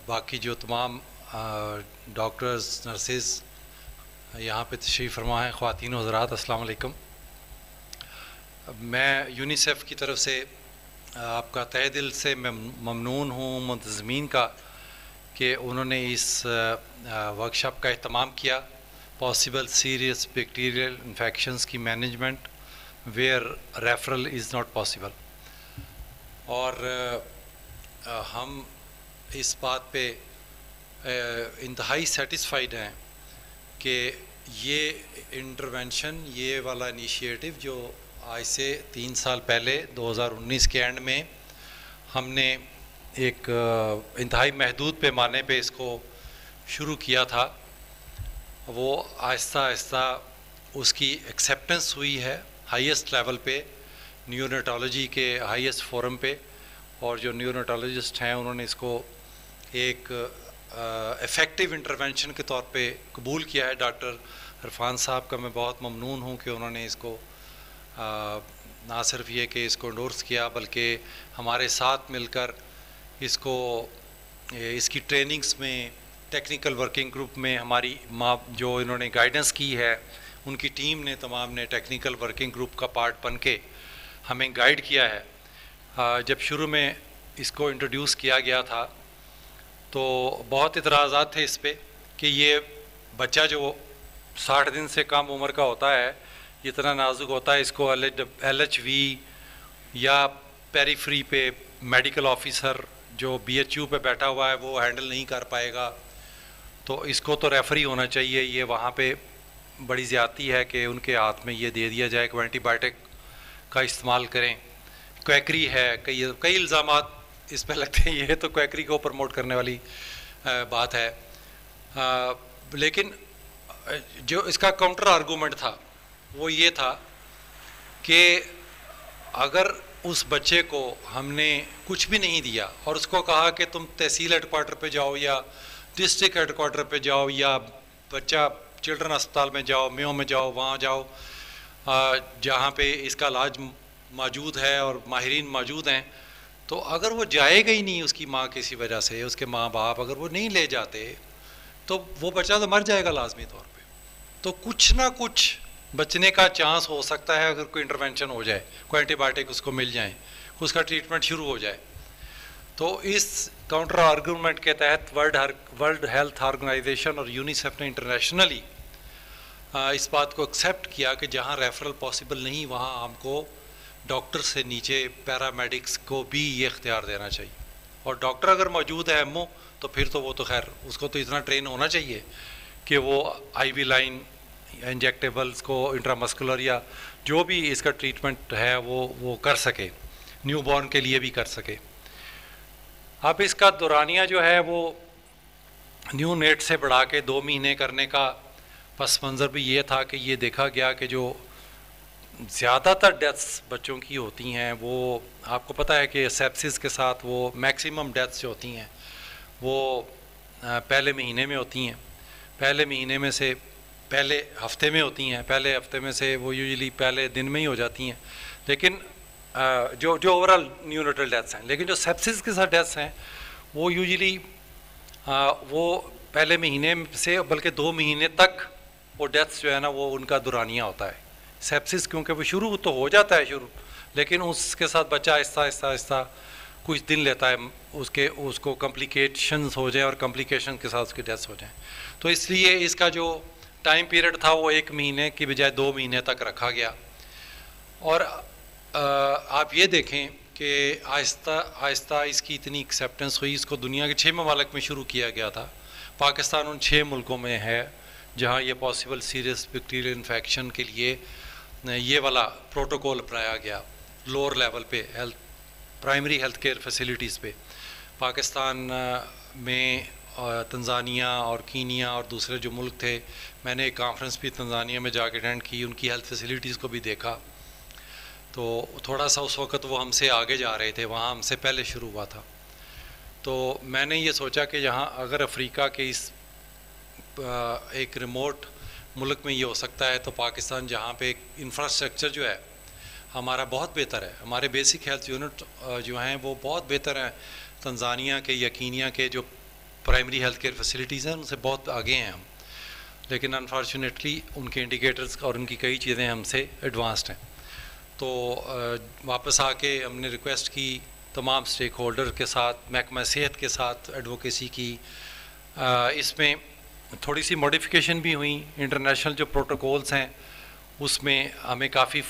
बाकी जो तमाम डॉक्टर्स नर्सेस यहाँ पे तशरीफ़ फरमा हैं, ख़वातीन व हज़रात, अस्सलाम वालेकुम। मैं यूनिसेफ की तरफ से आपका तहे दिल से मैं ममनून हूँ मुंतज़मीन का कि उन्होंने इस वर्कशॉप का एहतमाम किया। पॉसिबल सीरियस बैक्टीरियल इन्फेक्शंस की management where referral is not possible, और हम इस बात पे इंतहाई सेटिस्फाइड हैं कि ये इंटरवेंशन, ये वाला इनिशिएटिव जो आज से 3 साल पहले 2019 के एंड में हमने एक इंतहाई महदूद पैमाने पे इसको शुरू किया था, वो आहिस्ता आहिस्ता उसकी एक्सेप्टेंस हुई है हाईएस्ट लेवल पे, न्यूरोनेटोलॉजी के हाईएस्ट फोरम पे, और जो न्यूरोनेटोलॉजिस्ट हैं उन्होंने इसको एक इफ़ेक्टिव इंटरवेंशन के तौर पे कबूल किया है। डॉक्टर इरफान साहब का मैं बहुत ममनून हूँ कि उन्होंने इसको ना सिर्फ ये कि इसको एंडोर्स किया बल्कि हमारे साथ मिलकर इसको इसकी ट्रेनिंग्स में, टेक्निकल वर्किंग ग्रुप में हमारी जो इन्होंने गाइडेंस की है, उनकी टीम ने तमाम ने टेक्निकल वर्किंग ग्रुप का पार्ट बन के हमें गाइड किया है। जब शुरू में इसको इंट्रोड्यूस किया गया था तो बहुत इतराज़ात थे इस पे कि ये बच्चा जो 60 दिन से कम उम्र का होता है, इतना नाजुक होता है, इसको LHV या पेरीफ्री पे मेडिकल ऑफिसर जो BHU पे बैठा हुआ है वो हैंडल नहीं कर पाएगा। तो इसको तो रेफरी होना चाहिए। ये वहाँ पे बड़ी ज़्यादती है कि उनके हाथ में ये दे दिया जाए कि एंटीबायोटिक का इस्तेमाल करें, क्वैकरी है, कई इल्ज़ामात इस पे लगते हैं। ये तो क्वैकरी को प्रमोट करने वाली बात है। लेकिन जो इसका काउंटर आर्गूमेंट था वो ये था कि अगर उस बच्चे को हमने कुछ भी नहीं दिया और उसको कहा कि तुम तहसील हेडक्वार्टर पे जाओ या डिस्ट्रिक्ट हेडक्वार्टर पे जाओ या बच्चा चिल्ड्रन अस्पताल में जाओ, मेयो में जाओ, वहाँ जाओ जहाँ पे इसका इलाज मौजूद है और माहिरीन मौजूद हैं, तो अगर वो जाएगा ही नहीं, उसकी माँ किसी वजह से, उसके माँ बाप अगर वो नहीं ले जाते, तो वो बच्चा तो मर जाएगा लाजमी तौर पे। तो कुछ ना कुछ बचने का चांस हो सकता है अगर कोई इंटरवेंशन हो जाए, कोई एंटीबायोटिक उसको मिल जाए, उसका ट्रीटमेंट शुरू हो जाए। तो इस काउंटर आर्गूमेंट के तहत वर्ल्ड हेल्थ ऑर्गेनाइजेशन और यूनिसेफ ने इंटरनेशनली इस बात को एक्सेप्ट किया कि जहाँ रेफरल पॉसिबल नहीं वहाँ हमको डॉक्टर से नीचे पैरामेडिक्स को भी ये इख्तियार देना चाहिए। और डॉक्टर अगर मौजूद है एमओ, तो फिर तो वो तो खैर उसको तो इतना ट्रेन होना चाहिए कि वो आईवी लाइन, इंजेक्टेबल्स को इंट्रामस्कुलर या जो भी इसका ट्रीटमेंट है वो कर सके, न्यूबॉर्न के लिए भी कर सके। अब इसका दौरानिया जो है वो न्यू नेट से बढ़ा के 2 महीने करने का पस मंज़र भी ये था कि ये देखा गया कि जो ज़्यादातर डेथ्स बच्चों की होती हैं वो आपको पता है कि सेप्सिस के साथ वो मैक्सिमम डेथ्स जो होती हैं वो पहले महीने में होती हैं। पहले महीने में से पहले हफ्ते में होती हैं, पहले हफ्ते में से वो यूजुअली पहले दिन में ही हो जाती हैं। लेकिन जो ओवरऑल न्यूनेटल डेथ्स हैं, लेकिन जो सेप्सिस के साथ डेथ्स हैं वो यूजुअली वो पहले महीने से बल्कि 2 महीने तक वो डेथ्स जो है ना वो उनका दौरानिया होता है। सेप्सिस क्योंकि वो शुरू तो हो जाता है शुरू, लेकिन उसके साथ बच्चा आहिस्ता कुछ दिन लेता है उसको कॉम्प्लिकेशंस हो जाए और कॉम्प्लिकेशन के साथ उसकी डेथ्स हो जाए। तो इसलिए इसका जो टाइम पीरियड था वो 1 महीने की बजाय 2 महीने तक रखा गया। और आप ये देखें कि आहिस्ता इसकी इतनी एक्सेप्टेंस हुई। इसको दुनिया के 6 ममालिक में शुरू किया गया था। पाकिस्तान उन 6 मुल्कों में है जहाँ ये पॉसिबल सीरियस बैक्टीरियल इन्फेक्शन के लिए ये वाला प्रोटोकॉल अपनाया गया लोअर लेवल पे प्राइमरी हेल्थ केयर फैसिलिटीज़ पे। पाकिस्तान में तंजानिया और कीनिया और दूसरे जो मुल्क थे, मैंने एक कॉन्फ्रेंस भी तंजानिया में जाके अटेंड की, उनकी हेल्थ फैसिलिटीज़ को भी देखा। तो थोड़ा सा उस वक़्त वो हमसे आगे जा रहे थे, वहाँ हमसे पहले शुरू हुआ था। तो मैंने ये सोचा कि यहाँ अगर अफ्रीका के इस एक रिमोट मुल्क में ये हो सकता है, तो पाकिस्तान जहाँ पे इंफ्रास्ट्रक्चर जो है हमारा बहुत बेहतर है, हमारे बेसिक हेल्थ यूनिट जो हैं वो बहुत बेहतर हैं तंजानिया के या कीनिया के जो प्राइमरी हेल्थ केयर फैसिलिटीज़ हैं उनसे बहुत आगे हैं हम। लेकिन अनफॉर्चुनेटली उनके इंडिकेटर्स और उनकी कई चीज़ें हमसे एडवांस्ड हैं। तो वापस आके हमने रिक्वेस्ट की तमाम स्टेक होल्डर के साथ, महकमा सेहत के साथ एडवोकेसी की। इसमें थोड़ी सी मॉडिफिकेशन भी हुई। इंटरनेशनल जो प्रोटोकॉल्स हैं उसमें हमें काफ़ी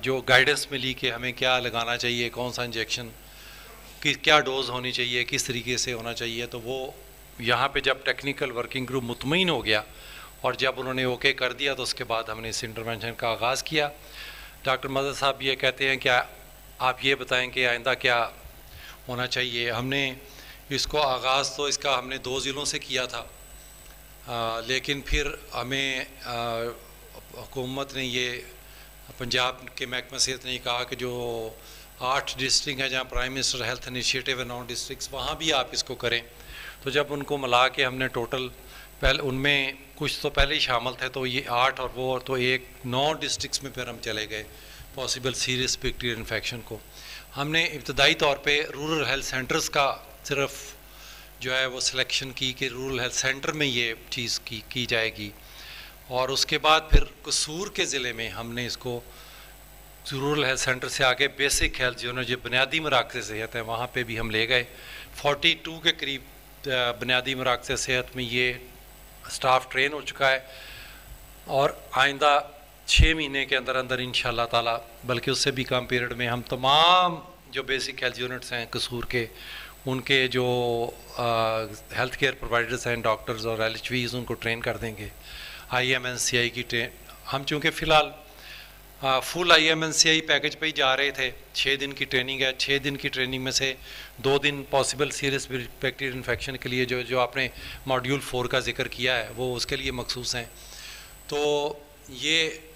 जो गाइडेंस मिली कि हमें क्या लगाना चाहिए, कौन सा इंजेक्शन की क्या डोज़ होनी चाहिए, किस तरीके से होना चाहिए। तो वो यहाँ पे जब टेक्निकल वर्किंग ग्रुप मुतमईन हो गया और जब उन्होंने ओके कर दिया तो उसके बाद हमने इस इंटरवेंशन का आगाज़ किया। डॉक्टर मदद साहब ये कहते हैं कि आप ये बताएं कि आइंदा क्या होना चाहिए। हमने इसको आगाज़ तो इसका हमने 2 ज़िलों से किया था, लेकिन फिर हमें हुकूमत ने ये पंजाब के महकमा सेहत ने कहा कि जो 8 डिस्ट्रिक्ट हैं जहाँ प्राइम मिनिस्टर हेल्थ इनिशिएटिव है 9 डिस्ट्रिक्ट, वहाँ भी आप इसको करें। तो जब उनको मिला के हमने टोटल पहले उनमें कुछ तो पहले ही शामिल थे, तो ये 8 और वो तो 9 डिस्ट्रिक्ट्स में फिर हम चले गए पॉसिबल सीरियस बैक्टीरियल इन्फेक्शन को। हमने इब्तदाई तौर पे रूरल हेल्थ सेंटर्स का सिर्फ जो है वो सिलेक्शन की कि रूरल हेल्थ सेंटर में ये चीज़ की जाएगी, और उसके बाद फिर कसूर के ज़िले में हमने इसको रूरल हेल्थ सेंटर से आगे बेसिक हेल्थ जो बुनियादी मराकज़ सेहत है वहाँ पे भी हम ले गए। 42 के करीब बुनियादी मराकज़ सेहत में ये स्टाफ ट्रेन हो चुका है, और आइंदा 6 महीने के अंदर अंदर इंशाअल्लाह ताला, बल्कि उससे भी कम पीरियड में हम तमाम जो बेसिक हेल्थ यूनिट्स हैं कसूर के उनके जो हेल्थ केयर प्रोवाइडर्स हैं, डॉक्टर्स और LHVs, उनको ट्रेन कर देंगे। IMNCI की ट्रेन, हम चूँकि फ़िलहाल फुल IMNCI पैकेज पे ही जा रहे थे। 6 दिन की ट्रेनिंग है। 6 दिन की ट्रेनिंग में से 2 दिन पॉसिबल सीरियस बैक्टीरियल इन्फेक्शन के लिए जो आपने मॉड्यूल 4 का जिक्र किया है वो उसके लिए मखसूस हैं। तो ये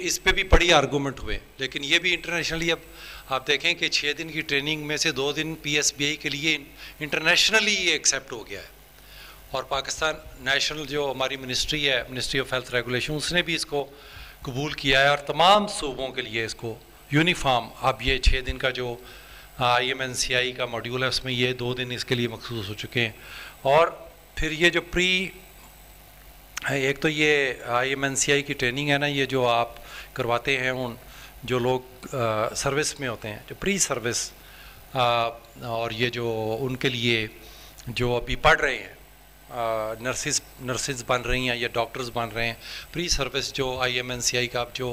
इस पे भी बड़ी आर्गूमेंट हुए, लेकिन ये भी इंटरनेशनली अब आप देखें कि 6 दिन की ट्रेनिंग में से 2 दिन PSBI के लिए इंटरनेशनली ये एक्सेप्ट हो गया है। और पाकिस्तान नेशनल जो हमारी मिनिस्ट्री है, मिनिस्ट्री ऑफ हेल्थ रेगुलेशन, उसने भी इसको कबूल किया है और तमाम सूबों के लिए इसको यूनिफॉर्म अब ये 6 दिन का जो IMNCI का मॉड्यूल है उसमें ये 2 दिन इसके लिए मखसूस हो चुके हैं। और फिर ये जो एक तो ये IMNCI की ट्रेनिंग है ना, ये जो आप करवाते हैं उन जो लोग सर्विस में होते हैं, जो प्री सर्विस, और ये जो उनके लिए जो अभी पढ़ रहे हैं, नर्सिस बन रही हैं या डॉक्टर्स बन रहे हैं, प्री सर्विस जो IMNCI का जो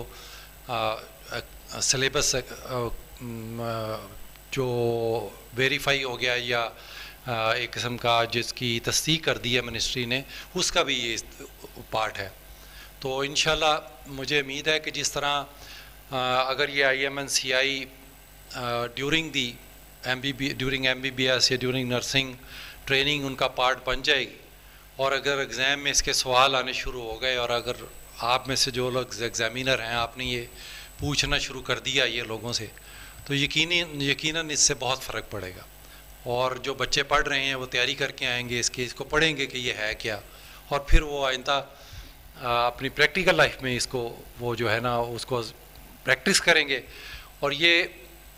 सिलेबस जो वेरीफाई हो गया या एक किस्म का जिसकी तस्दीक कर दी है मिनिस्ट्री ने, उसका भी ये पार्ट है। तो इंशाल्लाह मुझे उम्मीद है कि जिस तरह अगर ये IMNCI ड्यूरिंग MBBS या ड्यूरिंग नर्सिंग ट्रेनिंग उनका पार्ट बन जाएगी, और अगर एग्ज़ाम में इसके सवाल आने शुरू हो गए, और अगर आप में से जो लोग एग्ज़ामिनर हैं आपने ये पूछना शुरू कर दिया ये लोगों से, तो यकीनन इससे बहुत फ़र्क पड़ेगा। और जो बच्चे पढ़ रहे हैं वो तैयारी करके आएंगे इसको पढ़ेंगे कि ये है क्या, और फिर वो आइंदा अपनी प्रैक्टिकल लाइफ में इसको वो जो है ना उसको प्रैक्टिस करेंगे। और ये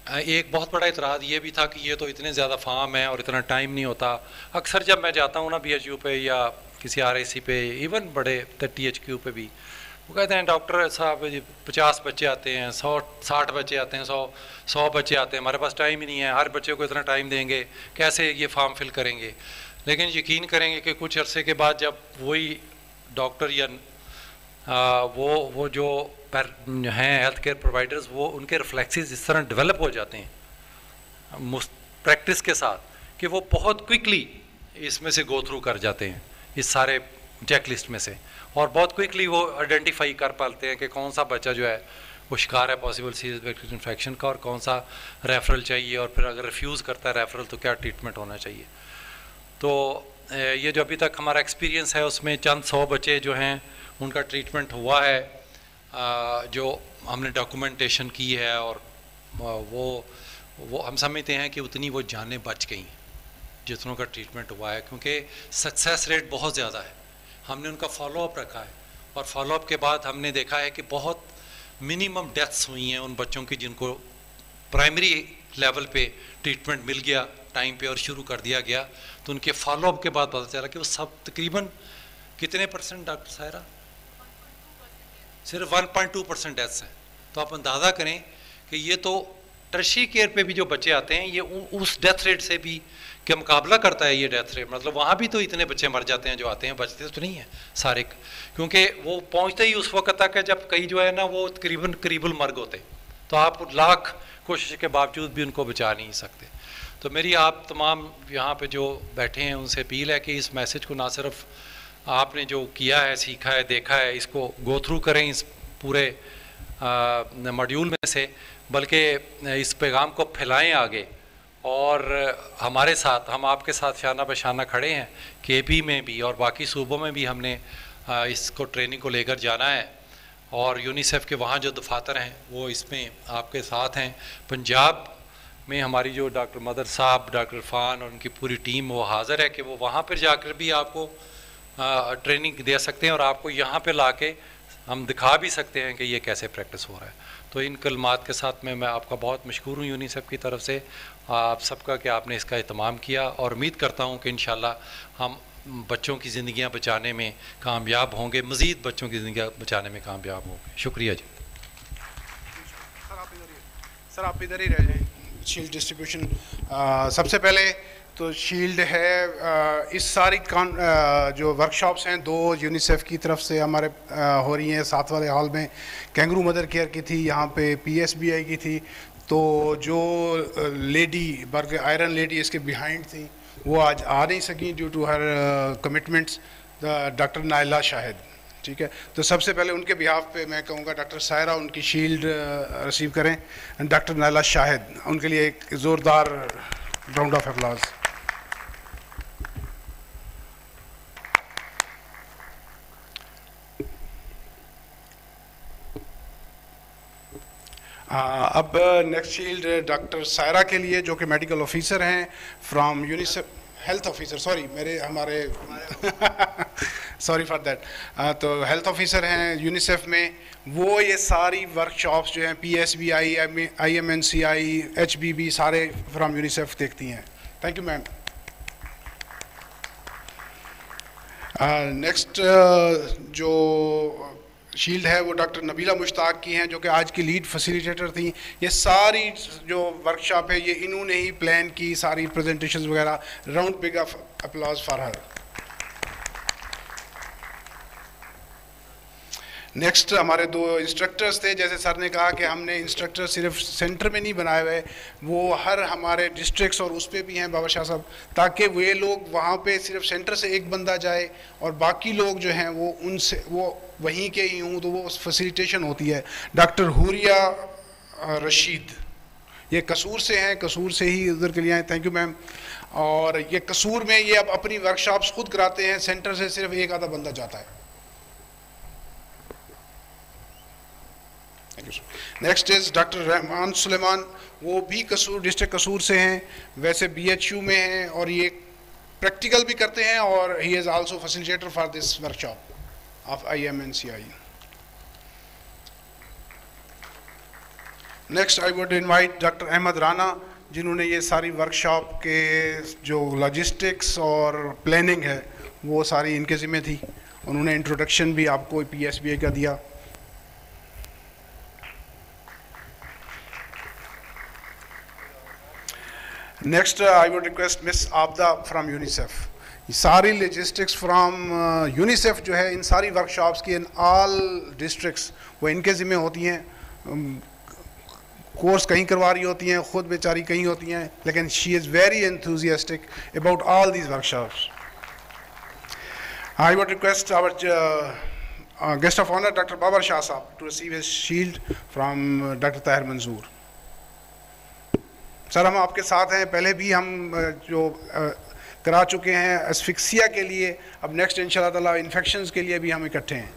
एक बहुत बड़ा इतराज़ ये भी था कि ये तो इतने ज़्यादा फार्म है और इतना टाइम नहीं होता। अक्सर जब मैं जाता हूँ ना BHU पे या किसी RIC पे, इवन बड़े THQ पे भी, वो कहते हैं डॉक्टर साहब 50 बच्चे आते हैं, 160 बच्चे आते हैं, 100 बच्चे आते हैं, हमारे पास टाइम ही नहीं है, हर बच्चे को इतना टाइम देंगे, कैसे ये फॉर्म फिल करेंगे। लेकिन यकीन करेंगे कि कुछ अरसे के बाद जब वही डॉक्टर या वो जो हैं हेल्थ केयर प्रोवाइडर्स, वो उनके रिफ्लेक्सेस इस तरह डेवलप हो जाते हैं प्रैक्टिस के साथ कि वो बहुत क्विकली इसमें से गो थ्रू कर जाते हैं इस सारे चेक लिस्ट में से, और बहुत क्विकली वो आइडेंटिफाई कर पाते हैं कि कौन सा बच्चा जो है वो शिकार है पॉसिबल सीरियस बैक्टीरियल इन्फेक्शन का, और कौन सा रेफरल चाहिए, और फिर अगर रिफ्यूज़ करता है रेफरल तो क्या ट्रीटमेंट होना चाहिए। तो ये जो अभी तक हमारा एक्सपीरियंस है उसमें चंद 100 बच्चे जो हैं उनका ट्रीटमेंट हुआ है, जो हमने डॉक्यूमेंटेशन की है, और वो हम समझते हैं कि उतनी वो जानें बच गई जितनों का ट्रीटमेंट हुआ है, क्योंकि सक्सेस रेट बहुत ज़्यादा है। हमने उनका फॉलोअप रखा है, और फॉलोअप के बाद हमने देखा है कि बहुत मिनिमम डेथ्स हुई हैं उन बच्चों की जिनको प्राइमरी लेवल पे ट्रीटमेंट मिल गया टाइम पे और शुरू कर दिया गया। तो उनके फॉलोअप के बाद पता चला कि वो सब तकरीबन कितने % डॉक्टर सायरा, सिर्फ 1.2% डेथ्स हैं। तो आप अंदाज़ा करें कि ये तो टर्शियरी केयर पे भी जो बच्चे आते हैं ये उस डेथ रेट से भी क्या मुकाबला करता है ये डेथ रेट। मतलब वहाँ भी तो इतने बच्चे मर जाते हैं जो आते हैं, बचते तो नहीं हैं सारे, क्योंकि वो पहुँचते ही उस वक्त तक है जब कई जो है ना वो करीबुल मर्ग होते, तो आप लाख कोशिश के बावजूद भी उनको बचा नहीं सकते। तो मेरी आप तमाम यहाँ पे जो बैठे हैं उनसे अपील है कि इस मैसेज को ना सिर्फ आपने जो किया है, सीखा है, देखा है, इसको गो थ्रू करें इस पूरे मॉड्यूल में से, बल्कि इस पैगाम को फैलाएं आगे। और हमारे साथ, हम आपके साथ शाना बशाना खड़े हैं, KP में भी और बाकी सूबों में भी हमने इसको ट्रेनिंग को लेकर जाना है, और यूनिसेफ के वहाँ जो दफातर हैं वो इसमें आपके साथ हैं। पंजाब में हमारी जो डॉक्टर मदर साहब, डॉक्टर इरफान और उनकी पूरी टीम वो हाज़िर है कि वो वहाँ पर जाकर भी आपको ट्रेनिंग दे सकते हैं, और आपको यहाँ पे लाके हम दिखा भी सकते हैं कि ये कैसे प्रैक्टिस हो रहा है। तो इन कलमात के साथ में मैं आपका बहुत मशकूर हूँ यूनिसेफ की तरफ से आप सबका कि आपने इसका एहतमाम किया, और उम्मीद करता हूँ कि इंशाल्लाह हम बच्चों की ज़िंदगियाँ बचाने में कामयाब होंगे, मज़ीद बच्चों की ज़िंदगियाँ बचाने में कामयाब होंगे। शुक्रिया जी। सर आप इधर ही रह जाएं। शील्ड डिस्ट्रीब्यूशन, सबसे पहले तो शील्ड है, इस सारी जो वर्कशॉप्स हैं 2 यूनिसेफ की तरफ से हमारे हो रही हैं। 7 वाले हॉल में कैंगरू मदर केयर की थी, यहाँ पे PSBI की थी, तो जो लेडी बर्ग आयरन लेडी इसके बिहाइंड थी वो आज आ नहीं सकी due to her commitments, doctor Naila Shahid, ठीक है। तो सबसे पहले उनके बिहाफ पे मैं कहूँगा डॉक्टर सायरा उनकी शील्ड रिसीव करें, डॉक्टर नाइला शाहिद, उनके लिए एक ज़ोरदार राउंड ऑफ अप्लॉज। अब नेक्स्ट शील्ड डॉक्टर सायरा के लिए, जो कि मेडिकल ऑफिसर हैं from UNICEF, health officer, sorry मेरे हमारे सॉरी फॉर दैट, तो हेल्थ ऑफिसर हैं यूनिसेफ में। वो ये सारी वर्कशॉप्स जो हैं PSBI, IMNCI, HBB सारे फ्रॉम यूनिसेफ देखती हैं। Thank you ma'am. नेक्स्ट जो शील्ड है वो डॉक्टर नबीला मुश्ताक की हैं, जो कि आज की लीड फैसिलिटेटर थी। ये सारी जो वर्कशॉप है ये इन्होंने ही प्लान की, सारी प्रेजेंटेशंस वगैरह। Round big of applause for her. Next हमारे दो इंस्ट्रक्टर्स थे। जैसे सर ने कहा कि हमने इंस्ट्रक्टर सिर्फ सेंटर में नहीं बनाए हुए, वो हर हमारे डिस्ट्रिक्ट्स और उस पर भी हैं बाबा शाह साहब, ताकि वे लोग वहाँ पे सिर्फ सेंटर से एक बंदा जाए और बाकी लोग जो हैं वो उनसे वो वहीं के ही हों, तो वो फैसिलिटेशन होती है। डॉक्टर हुरिया रशीद, ये कसूर से हैं, कसूर से ही उधर के लिए आए। Thank you ma'am. और ये कसूर में ये अब अपनी वर्कशॉप्स खुद कराते हैं, सेंटर से सिर्फ एक आधा बंदा जाता है। Next is doctor Rehman Suleman, वो भी कसूर डिस्ट्रिक्ट कसूर से हैं, वैसे BHU में हैं और ये प्रैक्टिकल भी करते हैं और he is also facilitator for this workshop of IMNCI। Next I would invite doctor Ahmed Rana, जिन्होंने ये सारी वर्कशॉप के जो लॉजिस्टिक्स और प्लानिंग है वो सारी इनके ज़िम्मे थी। उन्होंने इंट्रोडक्शन भी आपको PSBI का दिया। Next I would request miss Abda from UNICEF. सारी लॉजिस्टिक्स फ्रॉम यूनिसेफ जो है इन सारी वर्कशॉप्स की इन ऑल डिस्ट्रिक्ट्स वो इनके ज़िम्मे होती हैं। कोर्स कहीं करवा रही होती हैं, ख़ुद बेचारी कहीं होती हैं, लेकिन she is very enthusiastic about all these workshops. I would request our guest of honour doctor Babar Shah sahab to receive his shield from doctor Tahir Manzoor. Sir हम आपके साथ हैं, पहले भी हम जो करा चुके हैं एस्फिक्सिया के लिए, अब नेक्स्ट इंशाल्लाह ताला इन्फेक्शंस के लिए भी हम इकट्ठे हैं।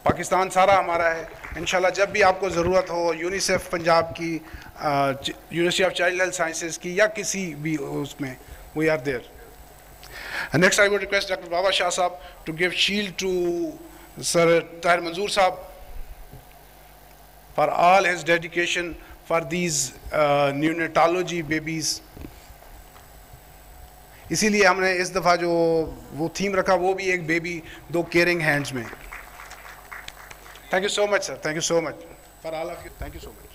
पाकिस्तान सारा हमारा है, इंशाल्लाह जब भी आपको ज़रूरत हो यूनिसेफ पंजाब की, university of child health sciences की या किसी भी उसमें, we are there. Next I would request doctor Baba Shah sahab to give shield to sir Tahir Manzoor sahab for all his dedication for these neonatology babies। इसीलिए हमने इस दफ़ा जो वो थीम रखा वो भी एक बेबी दो केयरिंग हैंड्स में। Thank you so much sir, thank you so much for all of you, thank you so much.